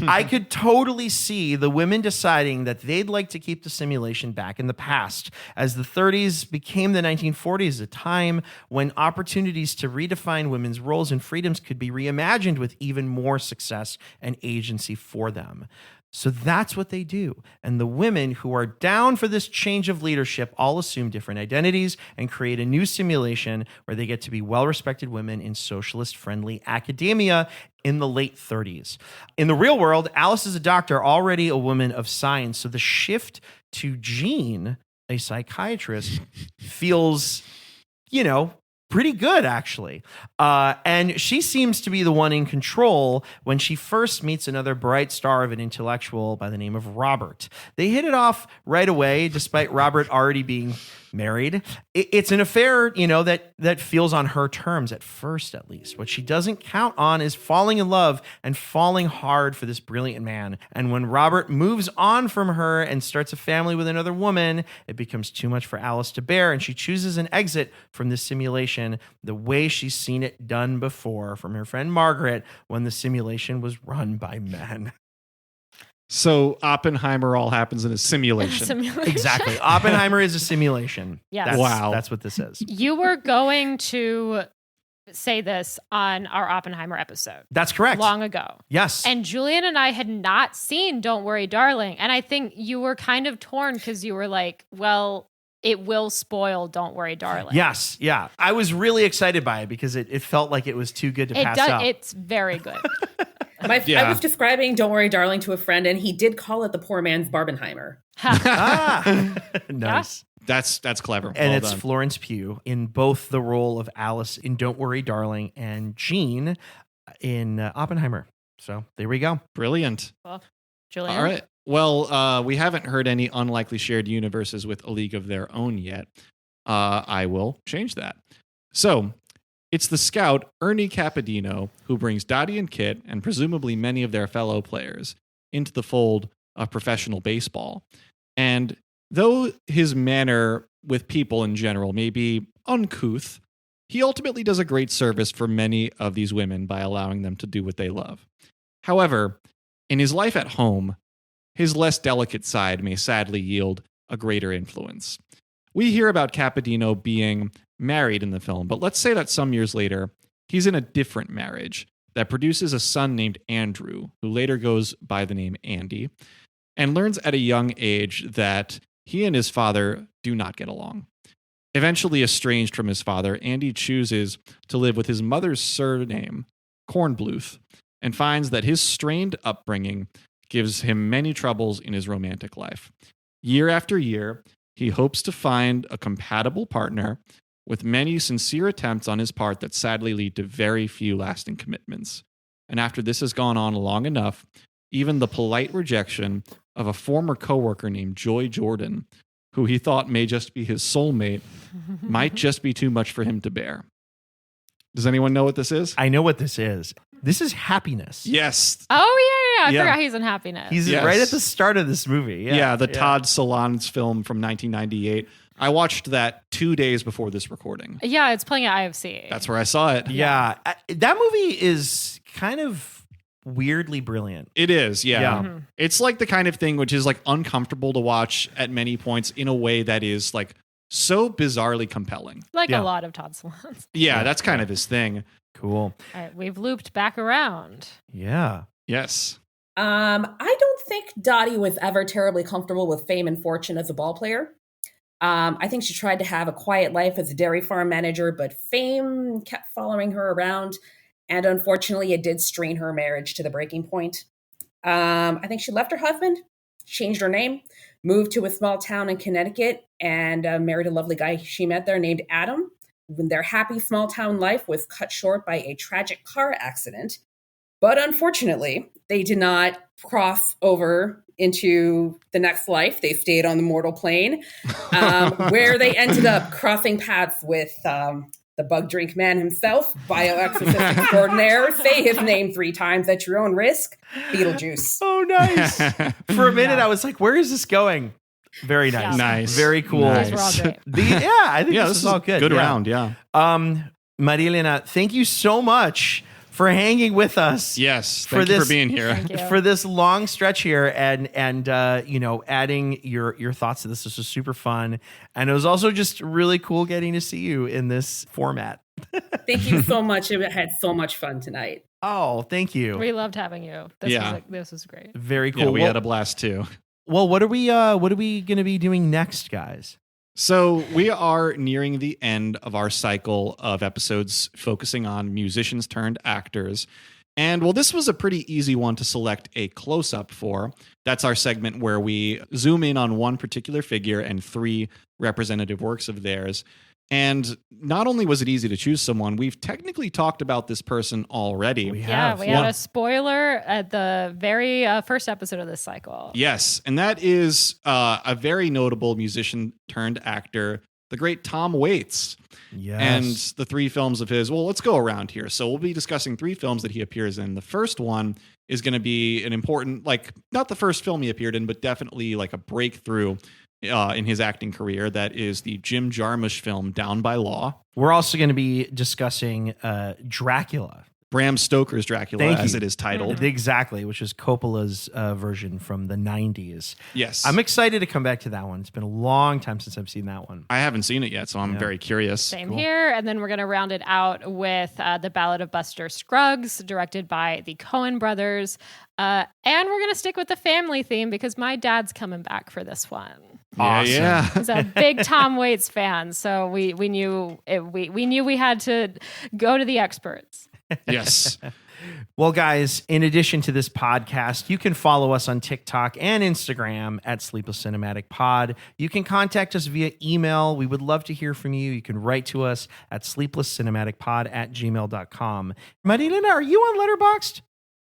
[SPEAKER 1] I could totally see the women deciding that they'd like to keep the simulation back in the past, as the 30s became the 1940s, a time when opportunities to redefine women's roles and freedoms could be reimagined with even more success and agency for them. So that's what they do. And the women who are down for this change of leadership all assume different identities and create a new simulation where they get to be well-respected women in socialist-friendly academia in the late 30s. In the real world, Alice is a doctor, already a woman of science. So the shift to Jean, a psychiatrist, feels, pretty good, actually. And she seems to be the one in control when she first meets another bright star of an intellectual by the name of Robert. They hit it off right away, despite Robert already being married. It's an affair, that feels on her terms, at first at least. What she doesn't count on is falling in love and falling hard for this brilliant man. And when Robert moves on from her and starts a family with another woman, it becomes too much for Alice to bear, and she chooses an exit from this simulation the way she's seen it done before from her friend Margaret when the simulation was run by men.
[SPEAKER 2] So Oppenheimer all happens in a simulation.
[SPEAKER 1] Exactly. Oppenheimer is a simulation.
[SPEAKER 3] Yes.
[SPEAKER 2] Wow.
[SPEAKER 1] That's what this is.
[SPEAKER 3] You were going to say this on our Oppenheimer episode.
[SPEAKER 1] That's correct.
[SPEAKER 3] Long ago.
[SPEAKER 1] Yes.
[SPEAKER 3] And Julian and I had not seen Don't Worry, Darling. And I think you were kind of torn because you were like, well, it will spoil Don't Worry, Darling.
[SPEAKER 1] Yes. Yeah. I was really excited by it because it felt like it was too good to pass up.
[SPEAKER 3] It's very good.
[SPEAKER 4] I was describing Don't Worry, Darling to a friend, and he did call it the poor man's Barbenheimer.
[SPEAKER 1] Nice.
[SPEAKER 2] That's clever.
[SPEAKER 1] And
[SPEAKER 2] Well
[SPEAKER 1] it's
[SPEAKER 2] done.
[SPEAKER 1] Florence Pugh in both the role of Alice in Don't Worry, Darling and Jean in Oppenheimer. So there we go.
[SPEAKER 2] Brilliant.
[SPEAKER 3] Well, Julian.
[SPEAKER 2] All right. Well, we haven't heard any unlikely shared universes with a league of their own yet. I will change that. So it's the scout, Ernie Capadino, who brings Dottie and Kit, and presumably many of their fellow players, into the fold of professional baseball. And though his manner with people in general may be uncouth, he ultimately does a great service for many of these women by allowing them to do what they love. However, in his life at home, his less delicate side may sadly yield a greater influence. We hear about Capadino being married in the film, but let's say that some years later, he's in a different marriage that produces a son named Andrew, who later goes by the name Andy, and learns at a young age that he and his father do not get along. Eventually estranged from his father, Andy chooses to live with his mother's surname, Kornbluth, and finds that his strained upbringing gives him many troubles in his romantic life. Year after year, he hopes to find a compatible partner, with many sincere attempts on his part that sadly lead to very few lasting commitments. And after this has gone on long enough, even the polite rejection of a former coworker named Joy Jordan, who he thought may just be his soulmate, might just be too much for him to bear. Does anyone know what this is?
[SPEAKER 1] I know what this is. This is Happiness.
[SPEAKER 2] Yes.
[SPEAKER 3] Oh, yeah. I
[SPEAKER 2] Yeah.
[SPEAKER 3] forgot he's in Happiness.
[SPEAKER 1] He's
[SPEAKER 2] Yes.
[SPEAKER 1] right at the start of this movie.
[SPEAKER 2] Yeah, the Todd Solondz film from 1998. I watched that 2 days before this recording.
[SPEAKER 3] Yeah, it's playing at IFC.
[SPEAKER 2] That's where I saw it.
[SPEAKER 1] Yeah. That movie is kind of weirdly brilliant.
[SPEAKER 2] It is, yeah.
[SPEAKER 3] Mm-hmm.
[SPEAKER 2] It's like the kind of thing which is like uncomfortable to watch at many points in a way that is like so bizarrely compelling.
[SPEAKER 3] Like
[SPEAKER 1] Yeah.
[SPEAKER 3] a lot of Todd Solondz.
[SPEAKER 2] Yeah, that's kind of his thing.
[SPEAKER 1] Cool.
[SPEAKER 3] All right, we've looped back around.
[SPEAKER 1] Yeah.
[SPEAKER 2] Yes.
[SPEAKER 4] I don't think Dottie was ever terribly comfortable with fame and fortune as a ball player. I think she tried to have a quiet life as a dairy farm manager, but fame kept following her around. And unfortunately, it did strain her marriage to the breaking point. I think she left her husband, changed her name, moved to a small town in Connecticut, and married a lovely guy she met there named Adam. When their happy small town life was cut short by a tragic car accident. But unfortunately, they did not cross over into the next life. They stayed on the mortal plane, where they ended up crossing paths with the bug drink man himself, bioexorcist extraordinaire. Say his name 3 times at your own risk. Beetlejuice.
[SPEAKER 1] Oh, nice. For a minute, I was like, where is this going? Very nice.
[SPEAKER 3] Yeah.
[SPEAKER 2] Nice.
[SPEAKER 1] Very cool.
[SPEAKER 2] Nice.
[SPEAKER 3] Those were all great.
[SPEAKER 1] I think this is all good.
[SPEAKER 2] Good
[SPEAKER 1] Yeah.
[SPEAKER 2] round, yeah.
[SPEAKER 1] Maria-Elena, thank you so much for hanging with us.
[SPEAKER 2] Yes, thank you for being here.
[SPEAKER 3] Thank you.
[SPEAKER 1] For this long stretch here and adding your thoughts to this. This was super fun. And it was also just really cool getting to see you in this format.
[SPEAKER 4] Thank you so much. I had so much fun tonight.
[SPEAKER 1] Oh, thank you.
[SPEAKER 3] We loved having you. This was great.
[SPEAKER 1] Very cool.
[SPEAKER 2] Yeah, we had a blast too.
[SPEAKER 1] Well, what are we going to be doing next, guys?
[SPEAKER 2] So we are nearing the end of our cycle of episodes focusing on musicians turned actors. And well, this was a pretty easy one to select a close-up for. That's our segment where we zoom in on one particular figure and 3 representative works of theirs. And not only was it easy to choose someone, we've technically talked about this person already.
[SPEAKER 1] We
[SPEAKER 3] Yeah, we had a spoiler at the very first episode of this cycle.
[SPEAKER 2] Yes, and that is a very notable musician turned actor, the great Tom Waits.
[SPEAKER 1] Yes.
[SPEAKER 2] And the 3 films of his, well, let's go around here. So we'll be discussing 3 films that he appears in. The first one is going to be an important, not the first film he appeared in, but definitely like a breakthrough in his acting career. That is the Jim Jarmusch film Down by Law.
[SPEAKER 1] We're also going to be discussing Dracula.
[SPEAKER 2] Bram Stoker's Dracula, as it is titled.
[SPEAKER 1] Exactly, which is Coppola's version from the 90s.
[SPEAKER 2] Yes.
[SPEAKER 1] I'm excited to come back to that one. It's been a long time since I've seen that one.
[SPEAKER 2] I haven't seen it yet, so I'm very curious.
[SPEAKER 3] Same here. And then we're going to round it out with The Ballad of Buster Scruggs, directed by the Coen brothers. And we're going to stick with the family theme because my dad's coming back for this one.
[SPEAKER 1] Awesome.
[SPEAKER 2] Yeah.
[SPEAKER 3] He's a big Tom Waits fan, so we knew we had to go to the experts.
[SPEAKER 2] Yes.
[SPEAKER 1] Well, guys, in addition to this podcast, you can follow us on TikTok and Instagram at Sleepless Cinematic Pod. You can contact us via email. We would love to hear from you. You can write to us at sleeplesscinematicpod@gmail.com. Madeline, are you on Letterboxd?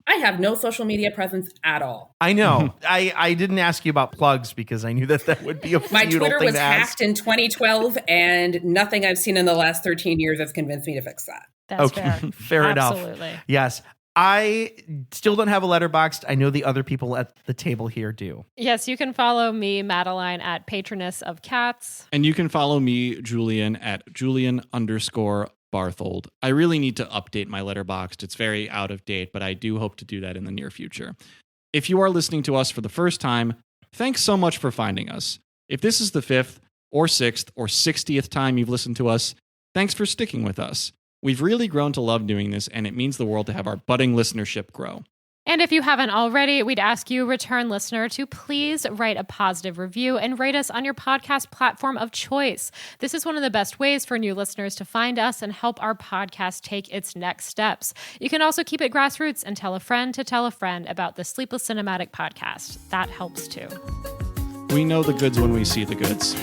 [SPEAKER 4] I have no social media presence at all.
[SPEAKER 1] I know. I didn't ask you about plugs because I knew that would be a
[SPEAKER 4] My
[SPEAKER 1] futile
[SPEAKER 4] Twitter
[SPEAKER 1] thing
[SPEAKER 4] was
[SPEAKER 1] to ask.
[SPEAKER 4] hacked in 2012, and nothing I've seen in the last 13 years has convinced me to fix that.
[SPEAKER 3] That's
[SPEAKER 1] Okay,
[SPEAKER 3] fair.
[SPEAKER 1] fair enough.
[SPEAKER 3] Absolutely.
[SPEAKER 1] Yes. I still don't have a Letterboxd. I know the other people at the table here do.
[SPEAKER 3] Yes, you can follow me, Madeline, at Patroness of Cats.
[SPEAKER 2] And you can follow me, Julian, at Julian_Barthold. I really need to update my Letterboxd. It's very out of date, but I do hope to do that in the near future. If you are listening to us for the first time, thanks so much for finding us. If this is the 5th or 6th or 60th time you've listened to us, thanks for sticking with us. We've really grown to love doing this, and it means the world to have our budding listenership grow.
[SPEAKER 3] And if you haven't already, we'd ask you, return listener, to please write a positive review and rate us on your podcast platform of choice. This is one of the best ways for new listeners to find us and help our podcast take its next steps. You can also keep it grassroots and tell a friend to tell a friend about the Sleepless Cinematic Podcast. That helps too.
[SPEAKER 2] We know the goods when we see the goods.